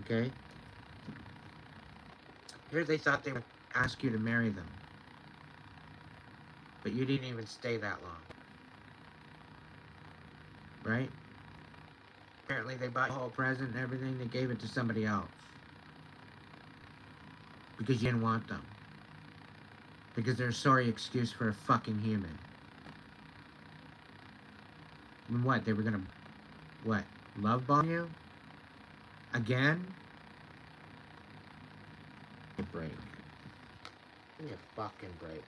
Okay? Here they thought they would ask you to marry them. But you didn't even stay that long. Right? Apparently they bought the whole present and everything, they gave it to somebody else. Because you didn't want them. Because they're a sorry excuse for a fucking human. And what, they were gonna, what, love bomb you? Again? Give me a break. Give me a fucking break.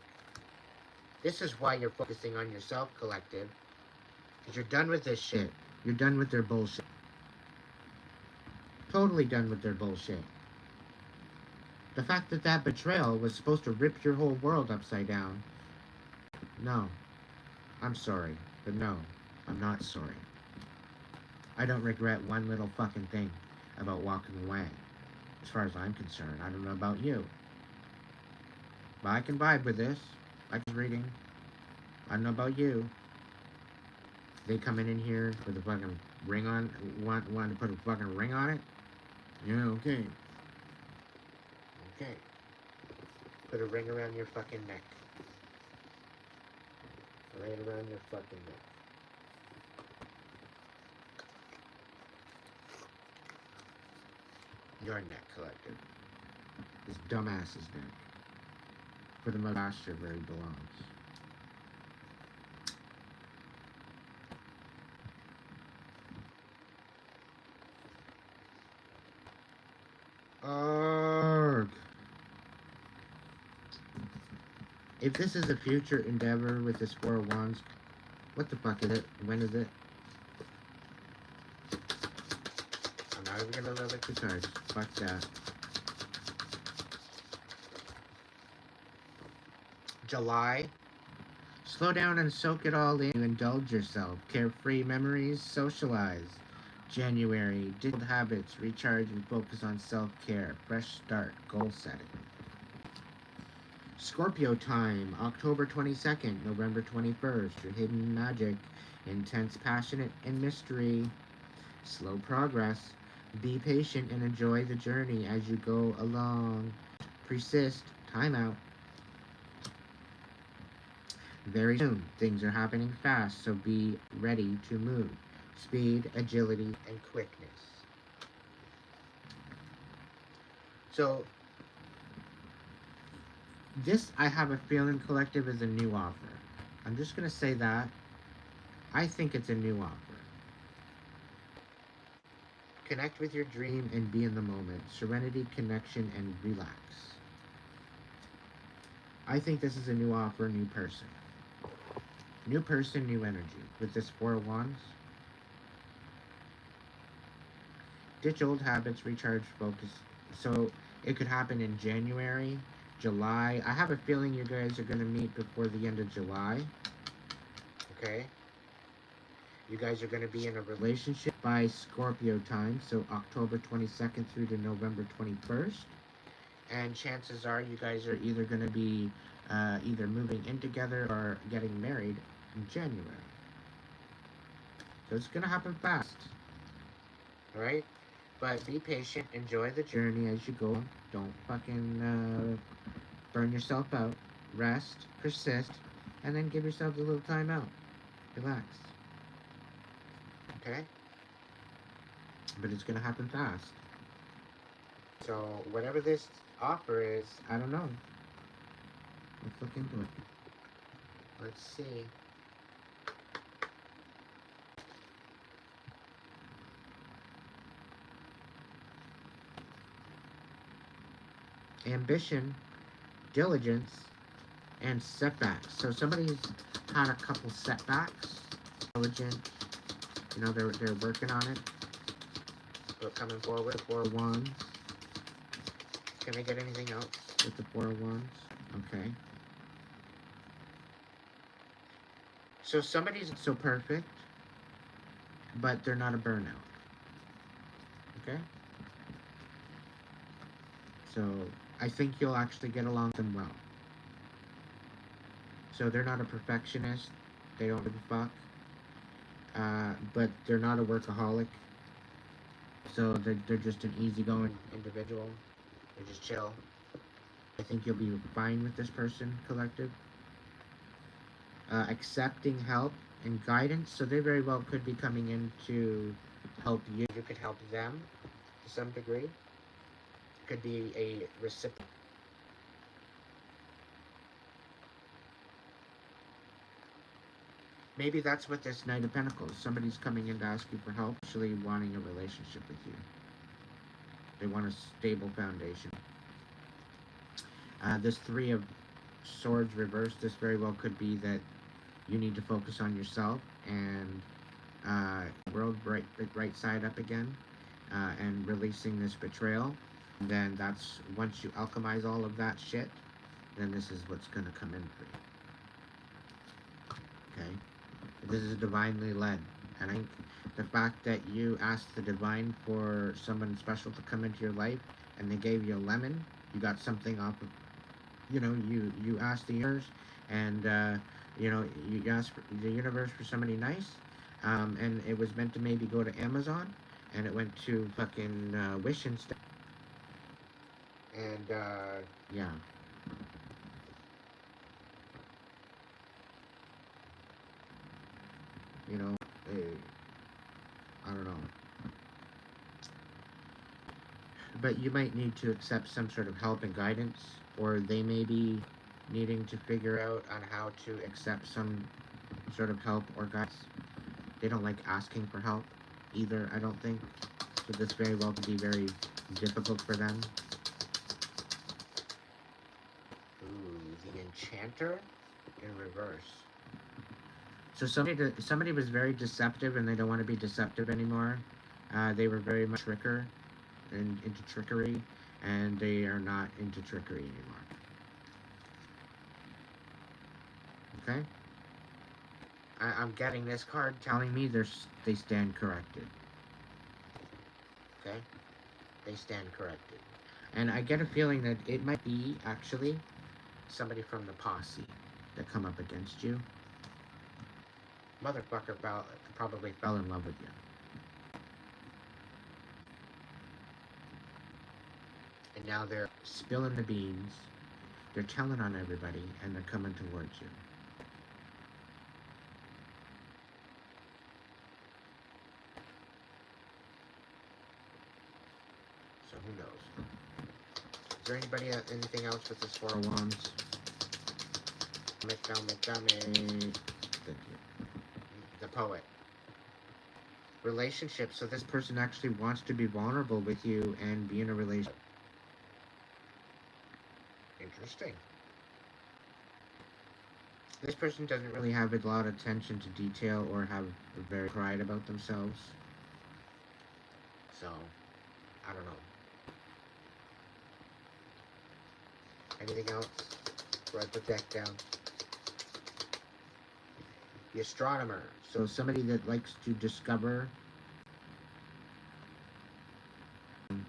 This is why you're focusing on yourself, collective. Because you're done with this shit. You're done with their bullshit. Totally done with their bullshit. The fact that that betrayal was supposed to rip your whole world upside down. No. I'm sorry. But no. I'm not sorry. I don't regret one little fucking thing about walking away. As far as I'm concerned. I don't know about you. But I can vibe with this. I can reading. I don't know about you. They coming in here with a fucking ring on, want to put a fucking ring on it? Yeah, okay. Okay. Put a ring around your fucking neck. Right around your fucking neck. Your neck, collective. This dumbass's neck. For the master where he belongs. Arrgh. If this is a future endeavor with this Four of Wands, what the fuck is it? When is it? I'm not even gonna look at the cards. Fuck that. July. Slow down and soak it all in. Indulge yourself. Carefree memories. Socialize. January. Digital habits. Recharge and focus on self-care. Fresh start. Goal setting. Scorpio time. October 22nd. November 21st. Your hidden magic. Intense, passionate, and mystery. Slow progress. Be patient and enjoy the journey as you go along. Persist. Time out. Very soon, things are happening fast, so be ready to move. Speed, agility, and quickness. So, this, I have a feeling, collective, is a new offer. I'm just going to say that. I think it's a new offer. Connect with your dream and be in the moment. Serenity, connection, and relax. I think this is a new offer, new person. New person, new energy. With this Four of Wands. Ditch old habits, recharge, focus. So it could happen in January, July. I have a feeling you guys are going to meet before the end of July. Okay? You guys are going to be in a relationship by Scorpio time. So October 22nd through to November 21st. And chances are you guys are either going to be either moving in together or getting married in January. So it's going to happen fast. Alright? But be patient. Enjoy the journey as you go. Don't fucking burn yourself out. Rest. Persist. And then give yourself a little time out. Relax. Okay? But it's going to happen fast. So whatever this offer is, I don't know. Let's look into it. Let's see. Ambition, diligence, and setbacks. So somebody's had a couple setbacks. Diligent, you know, they're working on it. They're coming forward. Four of Wands. Can I get anything else with the Four of Wands? Okay. So somebody's so perfect, but they're not a burnout. Okay? So I think you'll actually get along with them well. So they're not a perfectionist. They don't give a fuck. But they're not a workaholic. So they're just an easygoing individual. They're just chill. I think you'll be fine with this person, collective. Accepting help and guidance. So they very well could be coming in to help you. You could help them to some degree. Could be a recipient. Maybe that's what this Knight of Pentacles. Somebody's coming in to ask you for help, actually wanting a relationship with you. They want a stable foundation. This Three of Swords reversed, this very well could be that you need to focus on yourself and world right side up again, and releasing this betrayal. And then that's, once you alchemize all of that shit, then this is what's going to come in for you. Okay? This is divinely led. And I think the fact that you asked the divine for someone special to come into your life and they gave you a lemon, you got something off of, you asked the universe, and you asked the universe for somebody nice, and it was meant to maybe go to Amazon, and it went to fucking Wish instead. And yeah. I don't know. But you might need to accept some sort of help and guidance, or they may be needing to figure out on how to accept some sort of help or guidance. They don't like asking for help either, I don't think. So this very well could be very difficult for them. Ooh, the Enchanter in reverse. So somebody was very deceptive, and they don't want to be deceptive anymore. They were very much into trickery, and they are not into trickery anymore. Okay? I'm getting this card telling me they stand corrected. Okay? They stand corrected. And I get a feeling that it might be, actually, somebody from the posse that come up against you. Motherfucker probably fell in love with you. And now they're spilling the beans, they're telling on everybody, and they're coming towards you. So who knows? Is there anything else with this Four of Wands? The poet. Relationship. So this person actually wants to be vulnerable with you and be in a relationship. Interesting. This person doesn't really have a lot of attention to detail or have very pride about themselves. So, I don't know. Anything else? Write the deck down. The Astronomer. So somebody that likes to discover and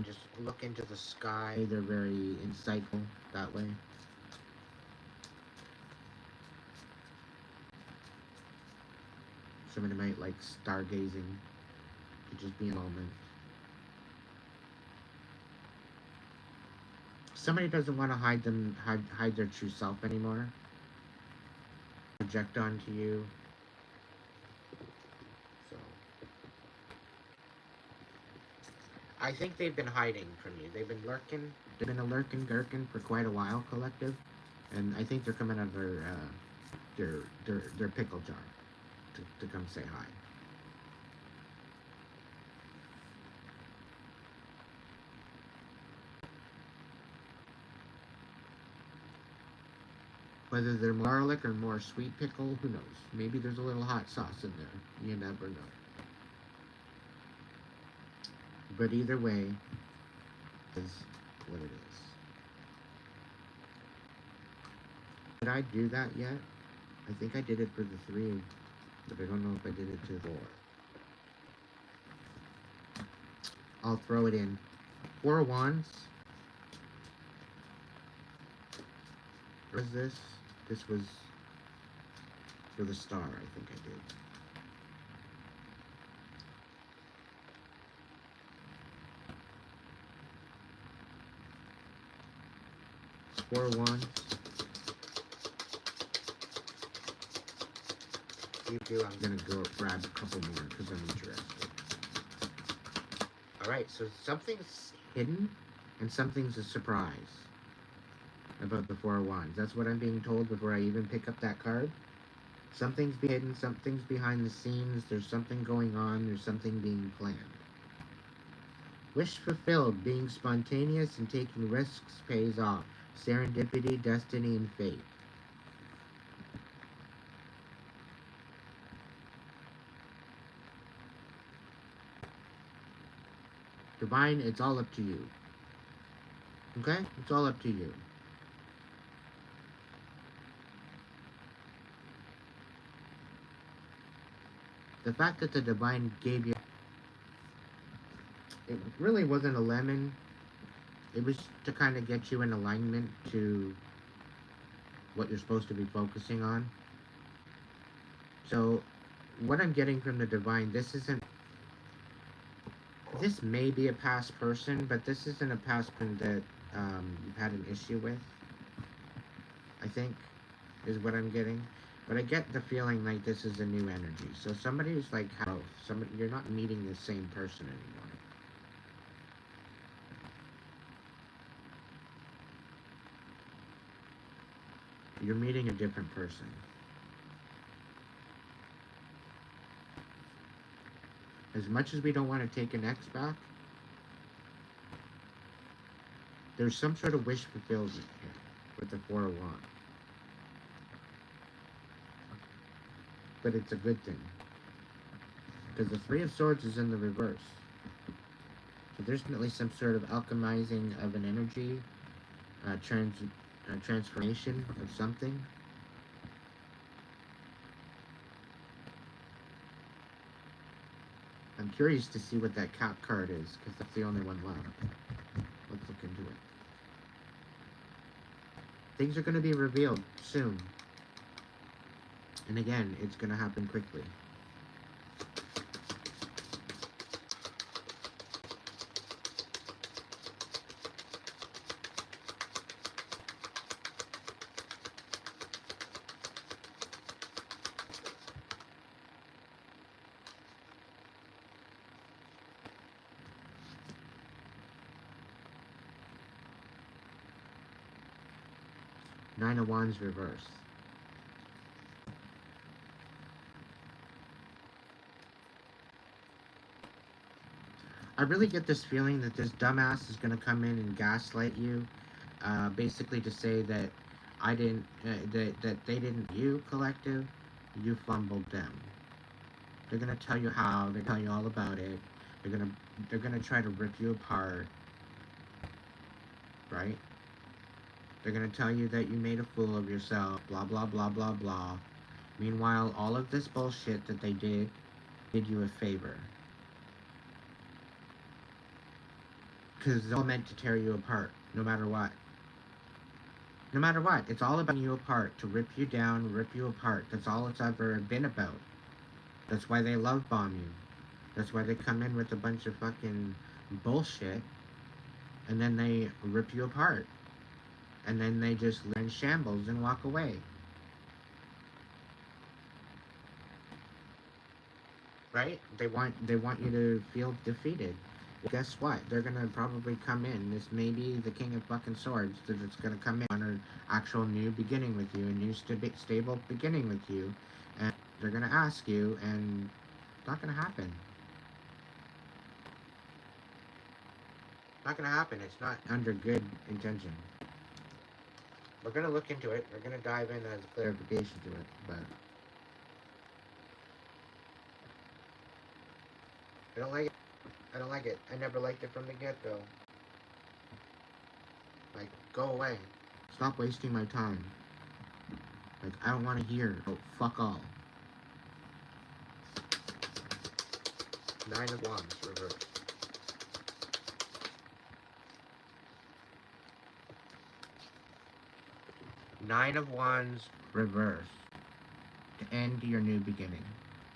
just look into the sky. They're very insightful that way. Somebody might like stargazing. Could just be a moment. Somebody doesn't want to hide their true self anymore. Project onto you. So I think they've been hiding from you. They've been lurking. They've been a lurking gherkin for quite a while, collective. And I think they're coming out of their pickle jar to come say hi. Whether they're more garlic or more sweet pickle, who knows? Maybe there's a little hot sauce in there. You never know. But either way, is what it is. Did I do that yet? I think I did it for the 3, but I don't know if I did it to 4. I'll throw it in. 4 of Wands. What is this? This was for the star, I think I did. 4 of Wands. You do, I'm gonna go grab a couple more because I'm interested. Alright, so something's hidden and something's a surprise about the 4 of Wands. That's what I'm being told before I even pick up that card. Something's being hidden, something's behind the scenes, there's something going on, there's something being planned. Wish fulfilled, being spontaneous and taking risks pays off. Serendipity, destiny, and fate. Divine, it's all up to you. Okay? It's all up to you. The fact that the divine gave you, it really wasn't a lemon. It was to kind of get you in alignment to what you're supposed to be focusing on. So, what I'm getting from the divine, this may be a past person, but this isn't a past person that you've had an issue with, I think, is what I'm getting. But I get the feeling like this is a new energy. So somebody who's like, you're not meeting the same person anymore. You're meeting a different person. As much as we don't want to take an ex back, there's some sort of wish fulfillment here with the Four of Wands. But it's a good thing. Because the Three of Swords is in the reverse. So there's definitely some sort of alchemizing of an energy, transformation of something. I'm curious to see what that Cap card is, because that's the only one left. Let's look into it. Things are going to be revealed soon. And again, it's going to happen quickly. Nine of Wands reverse. I really get this feeling that this dumbass is going to come in and gaslight you, basically to say that I didn't, that they didn't, you collective, you fumbled them. They're going to tell you how, they're telling you all about it, they're gonna try to rip you apart, right? They're gonna tell you that you made a fool of yourself, blah blah blah blah blah. Meanwhile, all of this bullshit that they did you a favor. Because it's all meant to tear you apart, no matter what. No matter what, it's all about you apart, to rip you down, rip you apart. That's all it's ever been about. That's why they love bomb you. That's why they come in with a bunch of fucking bullshit, and then they rip you apart. And then they just learn shambles and walk away. Right? They want you to feel defeated. Well, guess what? They're gonna probably come in. This may be the King of fucking Swords that's gonna come in on an actual new beginning with you, a new stable beginning with you, and they're gonna ask you, and it's not gonna happen. Not gonna happen. It's not under good intention. We're gonna look into it. We're gonna dive in as a clarification to it, but I don't like it. I don't like it. I never liked it from the get-go. Like, go away. Stop wasting my time. Like, I don't want to hear. Oh, fuck all. Nine of Wands, reverse. Nine of Wands, reverse. To end your new beginning.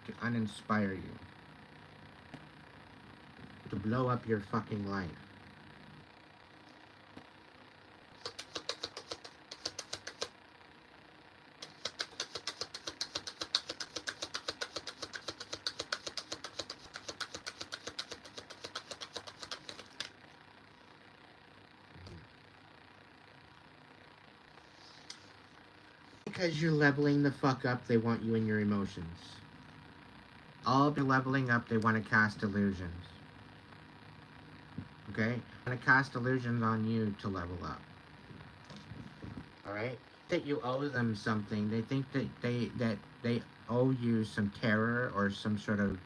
To uninspire you. To blow up your fucking life. because you're leveling the fuck up, they want you in your emotions. All of the leveling up, they want to cast illusions. Okay? They want to cast illusions on you to level up. Alright? That you owe them something. They think that they owe you some terror or some sort of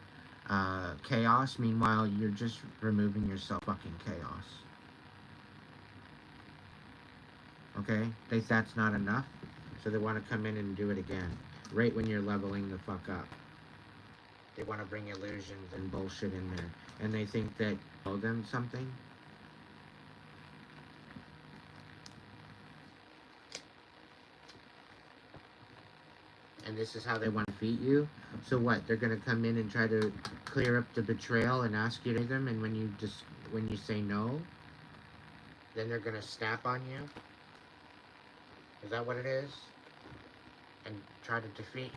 chaos. Meanwhile, you're just removing yourself fucking chaos. Okay? That's not enough. So they want to come in and do it again. Right when you're leveling the fuck up. They want to bring illusions and bullshit in there. And they think that you owe them something. And this is how they want to defeat you. So what? They're gonna come in and try to clear up the betrayal and ask you to them. And when you say no, then they're gonna snap on you. Is that what it is? And try to defeat.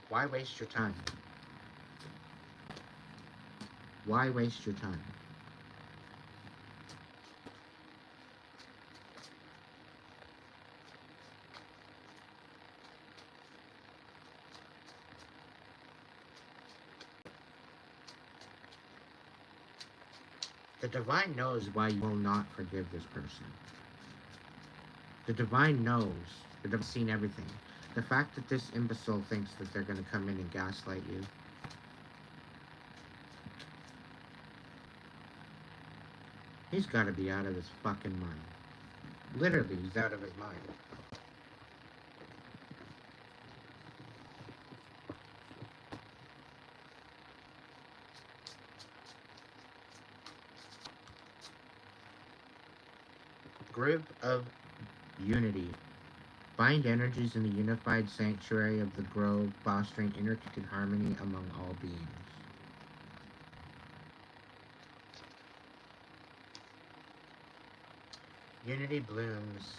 Why waste your time? Why waste your time? The divine knows why you will not forgive this person. The divine knows. The divine's seen everything. The fact that this imbecile thinks that they're going to come in and gaslight you. He's got to be out of his fucking mind. Literally, he's out of his mind. Group of unity. Bind energies in the unified sanctuary of the grove, fostering interconnected harmony among all beings. Unity blooms.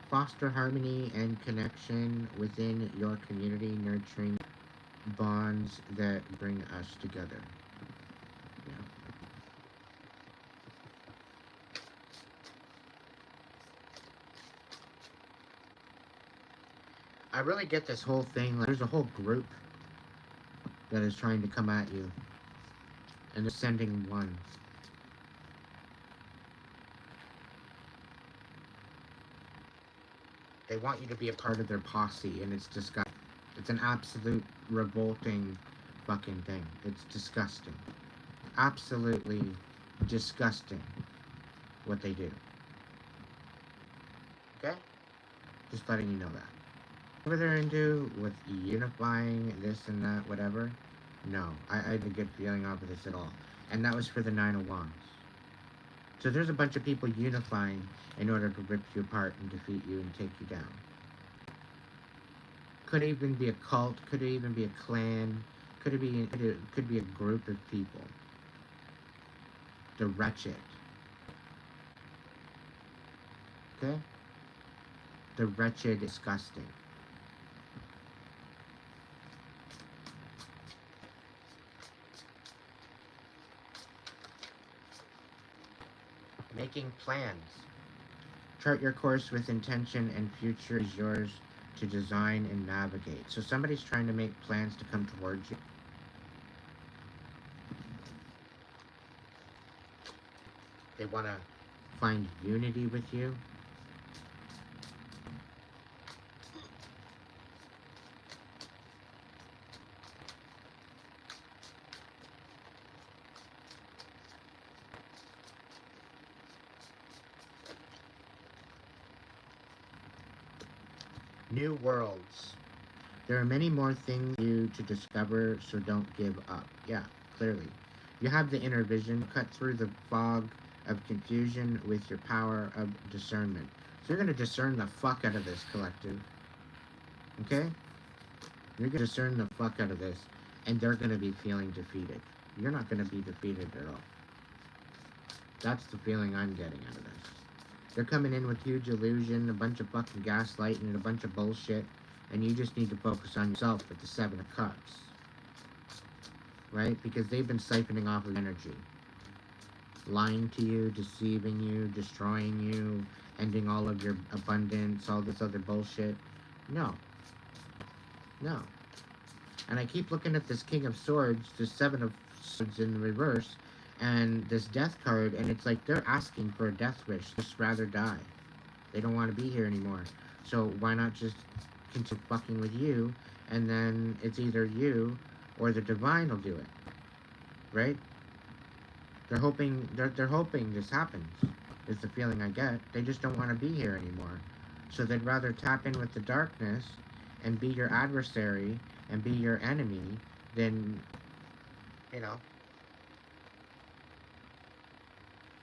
Foster harmony and connection within your community, nurturing bonds that bring us together. Yeah. I really get this whole thing. Like, there's a whole group that is trying to come at you, and they're sending one. They want you to be a part of their posse, and it's disgusting. It's an absolute revolting fucking thing. It's disgusting. Absolutely disgusting what they do. Okay? Just letting you know that. Whatever they're into with unifying this and that, whatever, no. I had a good feeling off of this at all. And that was for the Nine of Wands. So there's a bunch of people unifying in order to rip you apart and defeat you and take you down. Could even be a cult, could even be a clan, could be a group of people. The wretched. Okay? The wretched, disgusting. Making plans. Chart your course with intention, and future is yours to design and navigate. So somebody's trying to make plans to come towards you. They want to find unity with you. New worlds. There are many more things for you to discover, so don't give up. Yeah, clearly. You have the inner vision. Cut through the fog of confusion with your power of discernment. So you're going to discern the fuck out of this, collective. Okay? You're going to discern the fuck out of this, and they're going to be feeling defeated. You're not going to be defeated at all. That's the feeling I'm getting out of this. They're coming in with huge illusion, a bunch of fucking gaslighting, and a bunch of bullshit, and you just need to focus on yourself with the Seven of Cups. Right? Because they've been siphoning off of energy. lying to you, deceiving you, destroying you, ending all of your abundance, all this other bullshit. No, no. And I keep looking at this King of Swords, this Seven of Swords in reverse, and this Death card, and it's like they're asking for a death wish. Just rather die. They don't want to be here anymore. So why not just continue fucking with you, and then it's either you or the divine will do it, right? They're hoping this happens. Is the feeling I get. They just don't want to be here anymore. So they'd rather tap in with the darkness and be your adversary and be your enemy than, you know,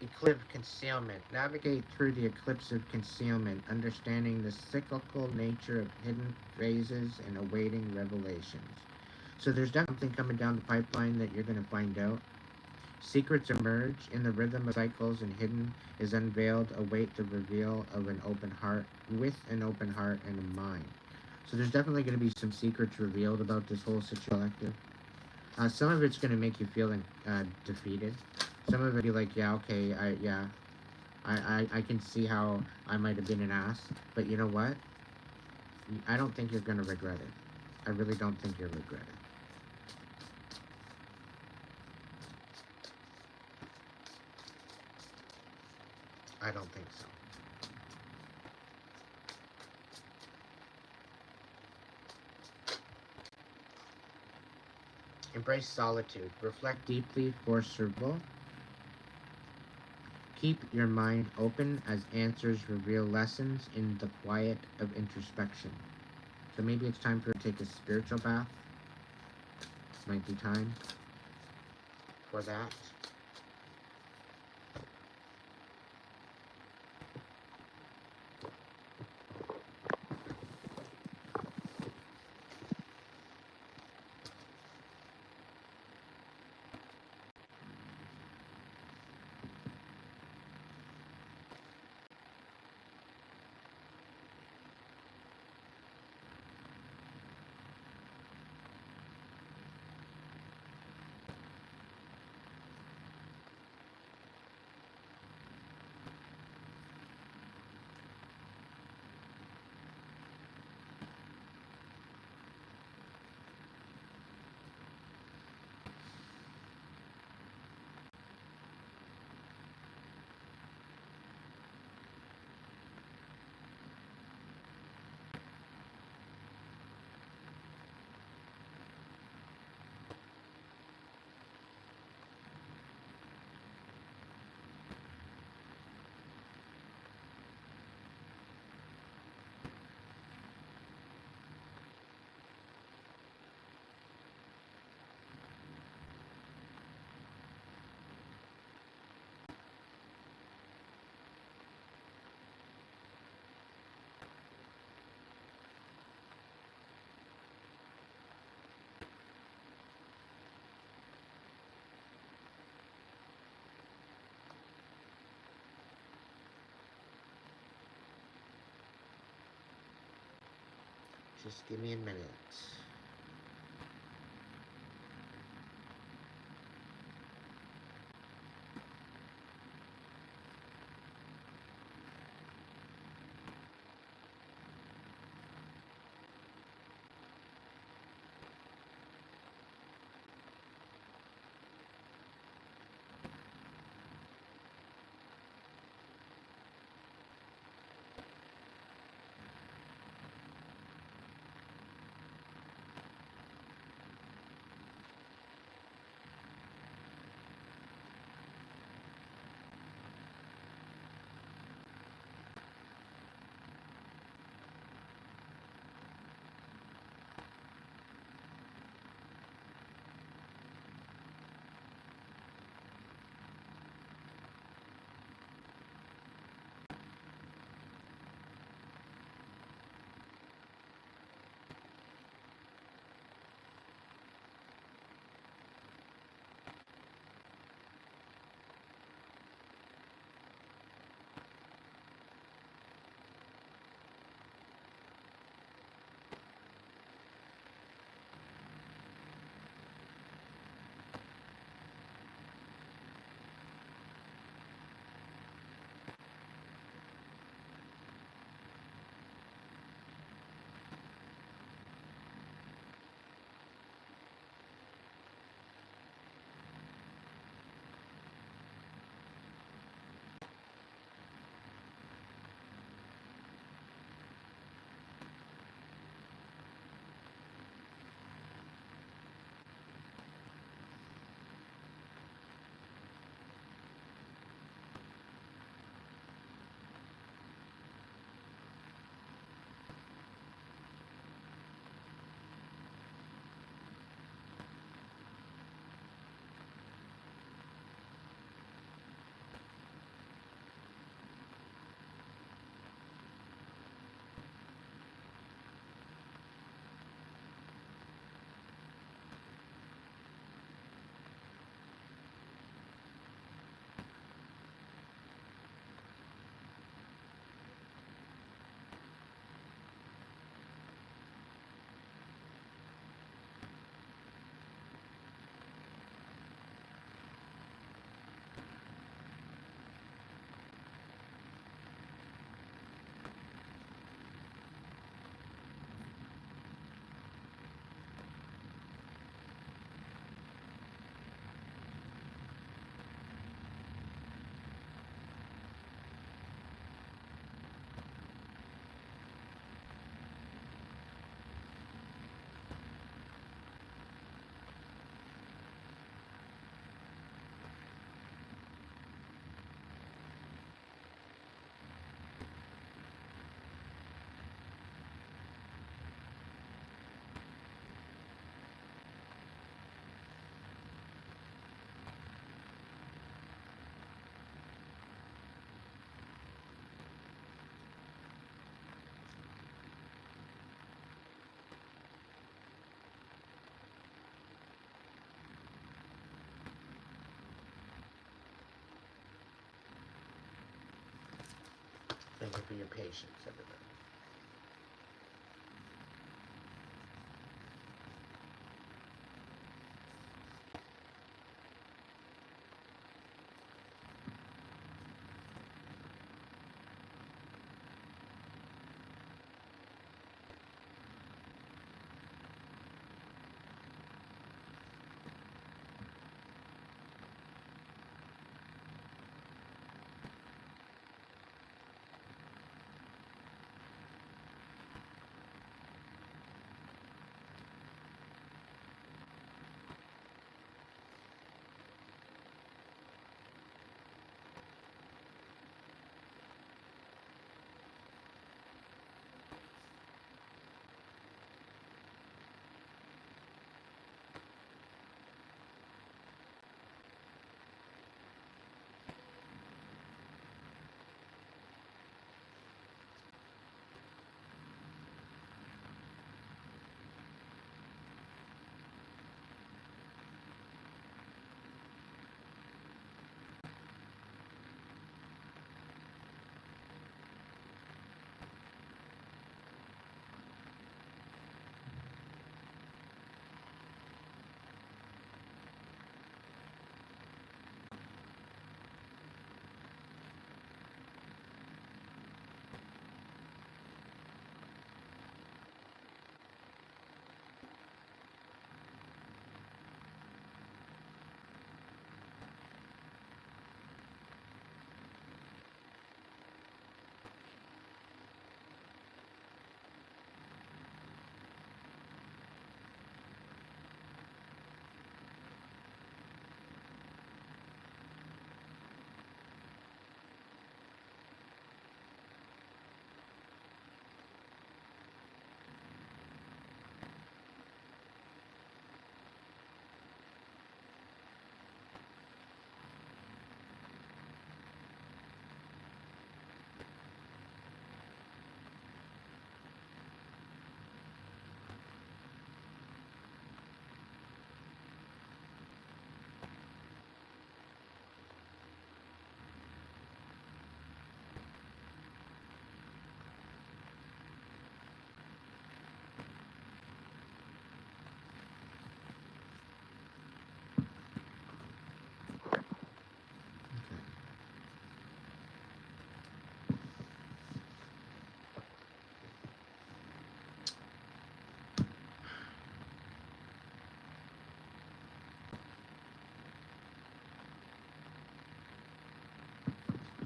eclipse concealment. Navigate through the eclipse of concealment, understanding the cyclical nature of hidden phases and awaiting revelations. So there's definitely something coming down the pipeline that you're going to find out. Secrets emerge in the rhythm of cycles, and hidden is unveiled. Await the reveal of an open heart, with an open heart and a mind. So there's definitely going to be some secrets revealed about this whole situation. Some of it's going to make you feel defeated. Some of it be like, yeah, okay, I can see how I might have been an ass, but you know what? I don't think you're going to regret it. I really don't think you'll regret it. I don't think so. Embrace solitude. Reflect deeply for survival. Keep your mind open as answers reveal lessons in the quiet of introspection. So maybe it's time for you to take a spiritual bath. Might be time for that. Just give me a minute. your patience, everybody.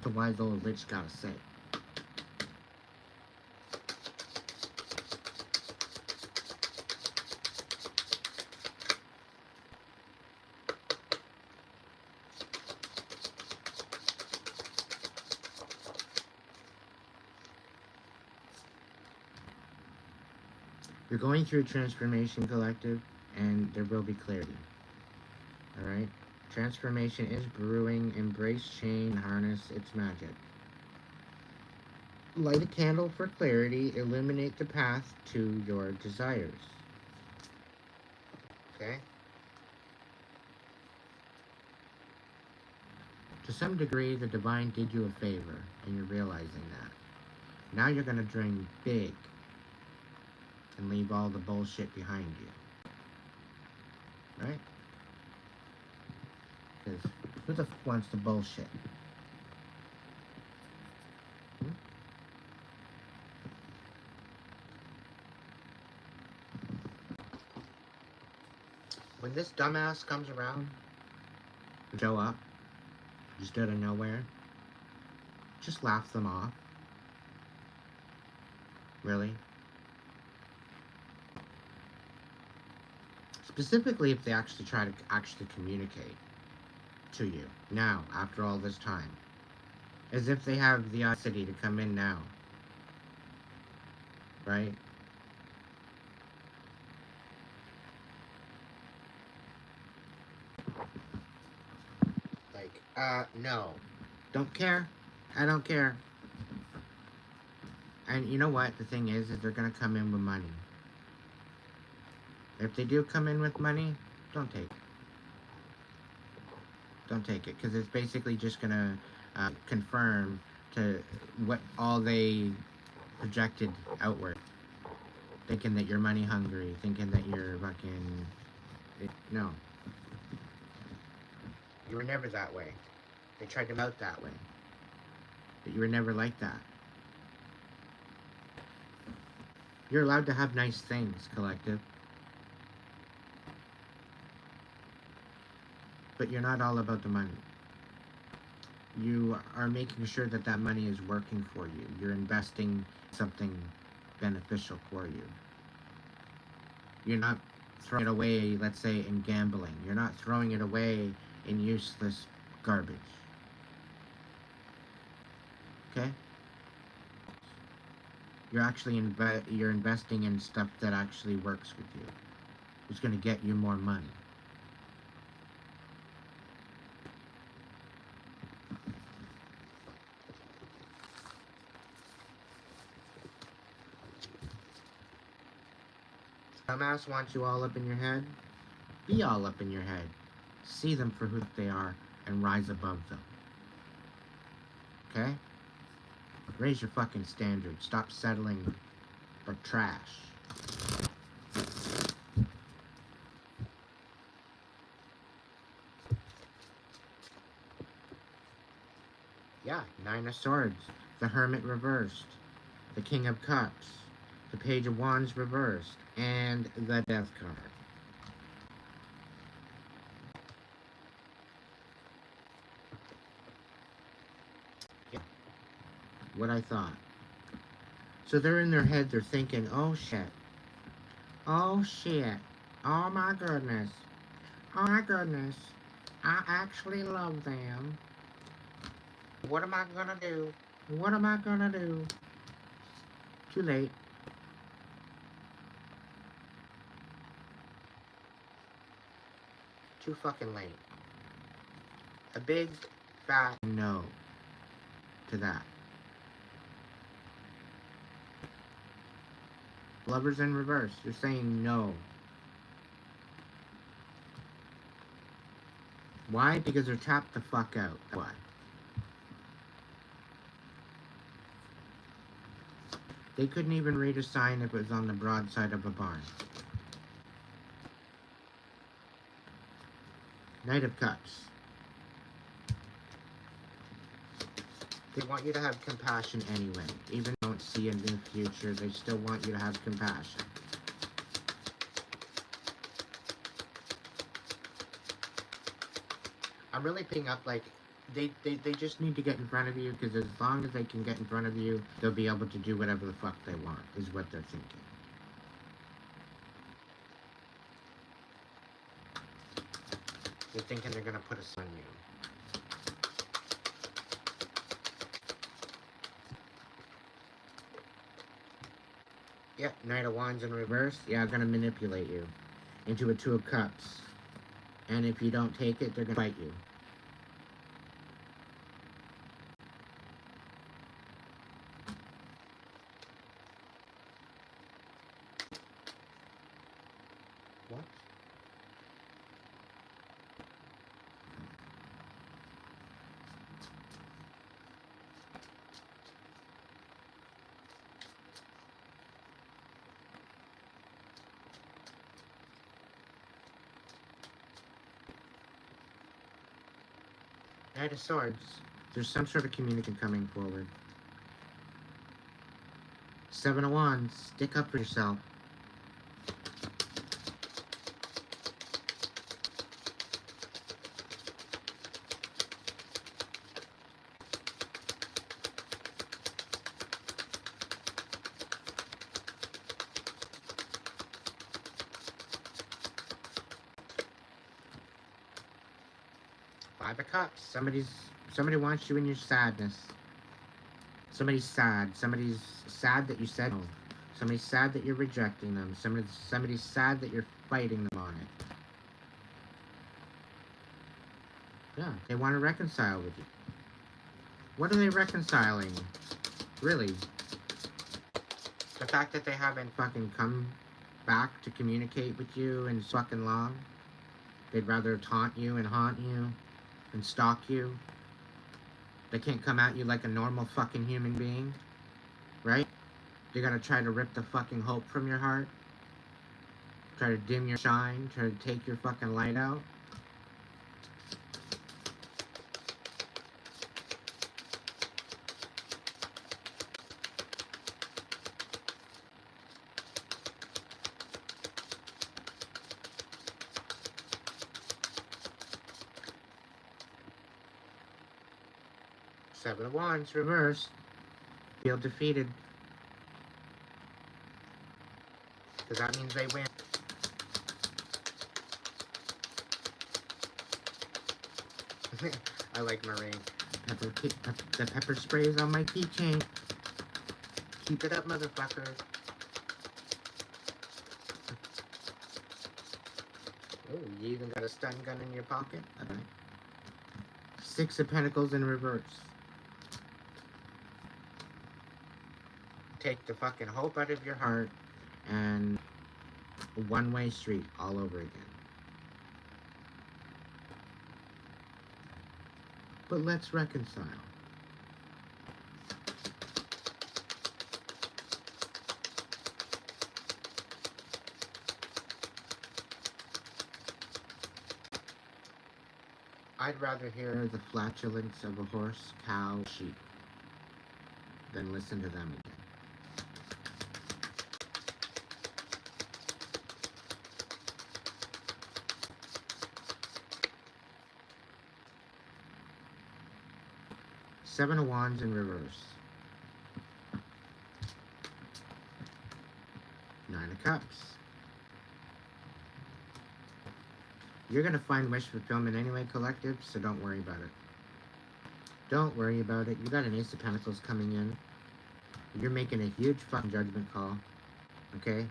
The wise old witch gotta say. You're going through transformation, collective, and there will be clarity. Alright? Transformation is brewing. Embrace, chain, harness its magic. Light a candle for clarity. Illuminate the path to your desires. Okay? To some degree, the divine did you a favor, and you're realizing that. Now you're going to dream big and leave all the bullshit behind you. Right? Because who the f wants the bullshit? Hmm? When this dumbass comes around, show up, just out of nowhere, just laugh them off. Really? Specifically if they actually try to actually communicate to you now, after all this time. As if they have the audacity to come in now. Right? Like, no. Don't care. I don't care. And you know what? The thing is they're gonna come in with money. If they do come in with money, don't take it. Don't take it, because it's basically just gonna confirm to what all they projected outward. Thinking that you're money hungry, thinking that you're fucking... No. You were never that way. They tried to out that way. But you were never like that. You're allowed to have nice things, collective. But you're not all about the money. You are making sure that that money is working for you. You're investing something beneficial for you. You're not throwing it away, let's say, in gambling. You're not throwing it away in useless garbage. Okay? You're actually you're investing in stuff that actually works with you. It's going to get you more money. Dumbass wants you all up in your head. Be all up in your head. See them for who they are and rise above them. Okay? Raise your fucking standards. Stop settling for trash. Yeah, Nine of Swords. The Hermit reversed. The King of Cups. The Page of Wands reversed. And the Death card. Yeah. What I thought. So they're in their head, they're thinking, oh shit. Oh shit. Oh my goodness. Oh my goodness. I actually love them. What am I gonna do? What am I gonna do? Too late. Too fucking late. A big, fat no to that. Lovers in reverse. You're saying no. Why? Because they're tapped the fuck out. Why? They couldn't even read a sign if it was on the broadside of a barn. Knight of Cups. They want you to have compassion anyway. Even if you don't see it in the future, they still want you to have compassion. I'm really picking up, like, they just need to get in front of you, because as long as they can get in front of you, they'll be able to do whatever the fuck they want, is what they're thinking. They're thinking they're gonna put us on you. Yeah, Knight of Wands in reverse. Yeah, I'm gonna manipulate you into a Two of Cups. And if you don't take it, they're gonna fight you. What? Knight of Swords. There's some sort of communication coming forward. Seven of Wands. Stick up for yourself. Five of Cups. Somebody wants you in your sadness. Somebody's sad. Somebody's sad that you said no. Somebody's sad that you're rejecting them. Somebody's sad that you're fighting them on it. Yeah, they want to reconcile with you. What are they reconciling? Really? The fact that they haven't fucking come back to communicate with you in so fucking long? They'd rather taunt you and haunt you and stalk you. They can't come at you like a normal fucking human being, right? They're gonna try to rip the fucking hope from your heart, try to dim your shine, try to take your fucking light out. Seven of Wands, reversed. Feel defeated. Because that means they win. I like Marine. The pepper spray is on my keychain. Keep it up, motherfucker. Oh, you even got a stun gun in your pocket? Okay. Six of Pentacles in reverse. Take the fucking hope out of your heart and one-way street all over again. But let's reconcile. I'd rather hear the flatulence of a horse, cow, sheep than listen to them again. Seven of Wands in reverse. Nine of Cups. You're going to find wish fulfillment anyway, collective, so don't worry about it. Don't worry about it. You got an Ace of Pentacles coming in. You're making a huge fucking judgment call. Okay?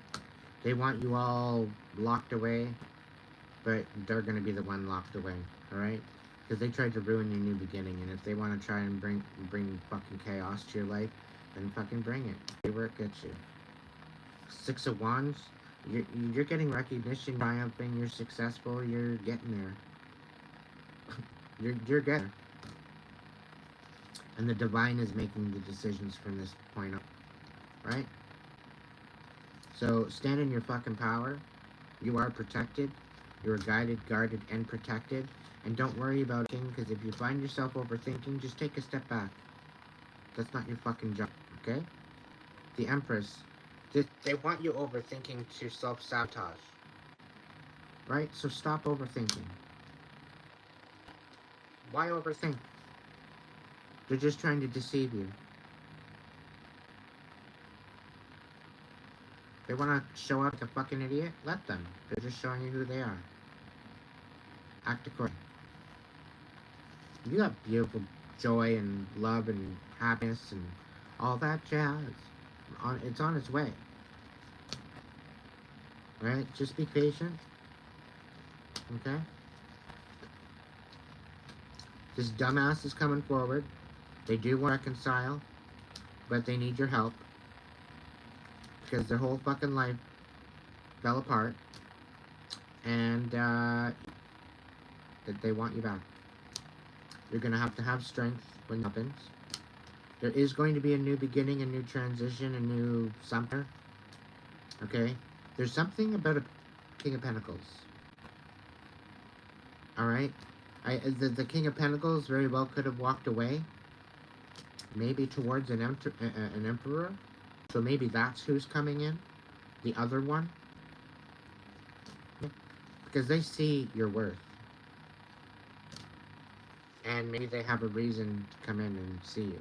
They want you all locked away, but they're going to be the one locked away. Alright? Because they tried to ruin your new beginning, and if they want to try and bring fucking chaos to your life, then fucking bring it. See where it gets you. Six of Wands. You're getting recognition, triumphing, you're successful, you're getting there. you're getting there. And the divine is making the decisions from this point on. Right? So stand in your fucking power. You are protected. You are guided, guarded, and protected. And don't worry about it, because if you find yourself overthinking, just take a step back. That's not your fucking job, okay? The Empress. They want you overthinking to self-sabotage. Right? So stop overthinking. Why overthink? They're just trying to deceive you. They want to show up like a fucking idiot? Let them. They're just showing you who they are. Act accordingly. You got beautiful joy and love and happiness and all that jazz. It's on its way. Right? Just be patient. Okay? This dumbass is coming forward. They do want to reconcile, but they need your help. Because their whole fucking life fell apart. And that they want you back. You're going to have strength when it happens. There is going to be a new beginning, a new transition, a new something. Okay? There's something about a King of Pentacles. Alright? The King of Pentacles very well could have walked away. Maybe towards an emperor. So maybe that's who's coming in. The other one. Because they see your worth. And maybe they have a reason to come in and see you.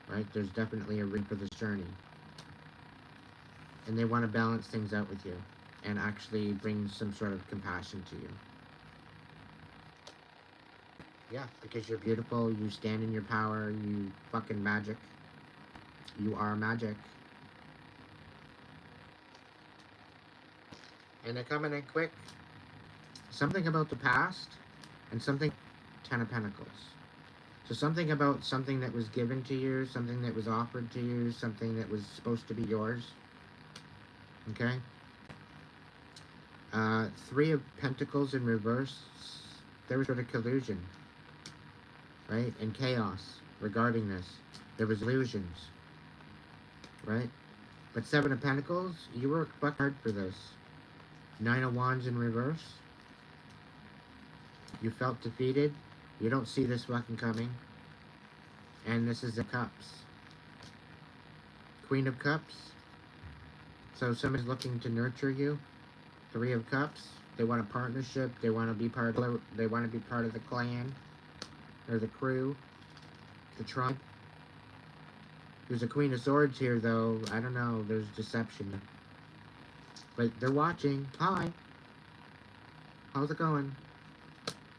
Right? There's definitely a reason for this journey. And they want to balance things out with you. And actually bring some sort of compassion to you. Yeah, because you're beautiful, you stand in your power, you fucking magic. You are magic. And they're coming in quick. Something about the past, and something, Ten of Pentacles. So something about something that was given to you, something that was offered to you, something that was supposed to be yours. Okay? Three of Pentacles in reverse. There was sort of collusion. right? And chaos regarding this. There was illusions, right? But Seven of Pentacles, you worked hard for this. Nine of Wands in reverse. You felt defeated. You don't see this fucking coming. And this is the Cups. Queen of Cups. So someone's looking to nurture you. Three of Cups. They want a partnership. They want to be part of. They want to be part of the clan, or the crew, the tribe. There's a Queen of Swords here, though. I don't know. There's deception, but they're watching. Hi. How's it going?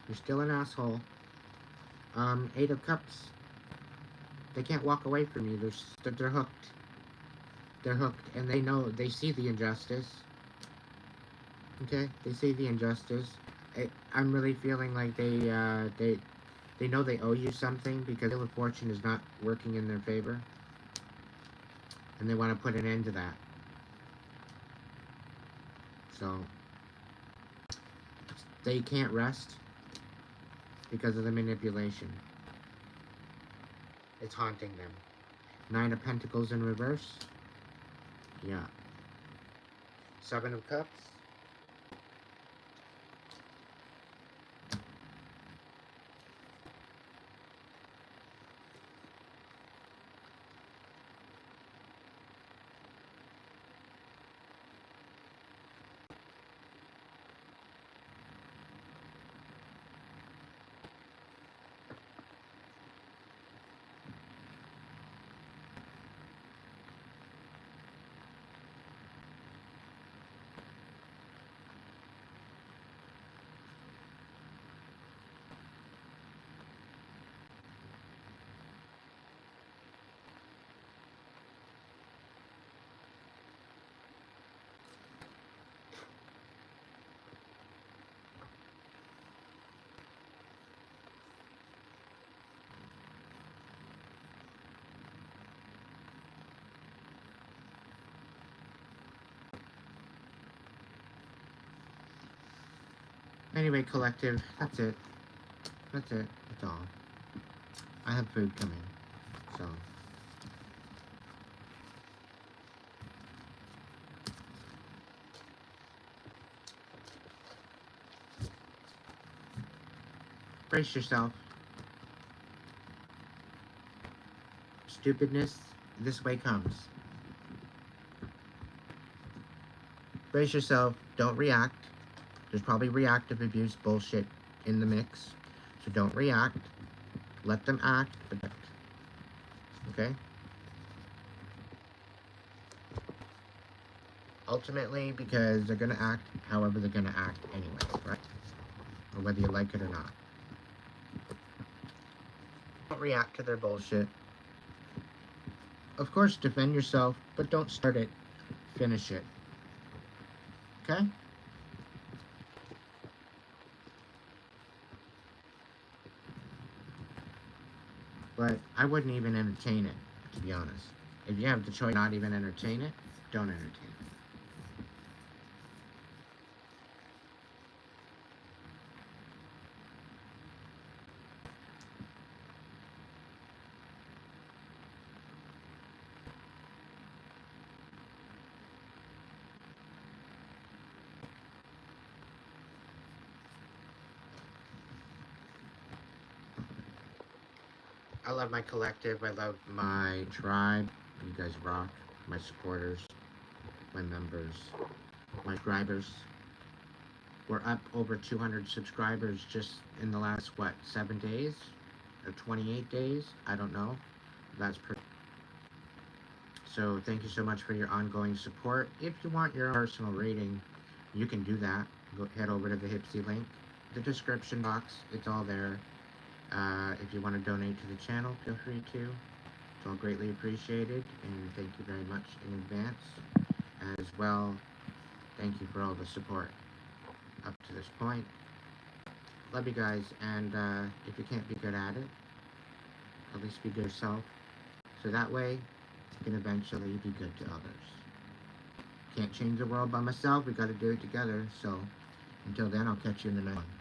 You're still an asshole. Eight of Cups. They can't walk away from you. They're hooked. They're hooked, and they know. They see the injustice. Okay, they see the injustice. I'm really feeling like they know they owe you something because Wheel of Fortune is not working in their favor, and they want to put an end to that. So they can't rest because of the manipulation. It's haunting them. Nine of Pentacles in reverse. Yeah. Seven of Cups. Anyway, collective, that's it. That's it. That's all. I have food coming, so. Brace yourself. Stupidness, this way comes. Brace yourself. Don't react. There's probably reactive abuse bullshit in the mix. So don't react. Let them act. Okay? Ultimately, because they're going to act however they're going to act anyway, right? Or whether you like it or not. Don't react to their bullshit. Of course, defend yourself, but don't start it. Finish it. Okay? But I wouldn't even entertain it, to be honest. If you have the choice not even entertain it, don't entertain it. I love my collective. I love my tribe. You guys rock. My supporters, my members, my subscribers. We're up over 200 subscribers just in the last, what, 7 days? Or 28 days? I don't know. That's pretty. So thank you so much for your ongoing support. If you want your personal rating, you can do that. Go head over to the Hipsy link. The description box, it's all there. If you want to donate to the channel, feel free to. It's all greatly appreciated, and thank you very much in advance. As well, thank you for all the support up to this point. Love you guys, and if you can't be good at it, at least be good yourself. So that way, you can eventually be good to others. Can't change the world by myself, we gotta do it together. So, until then, I'll catch you in the next one.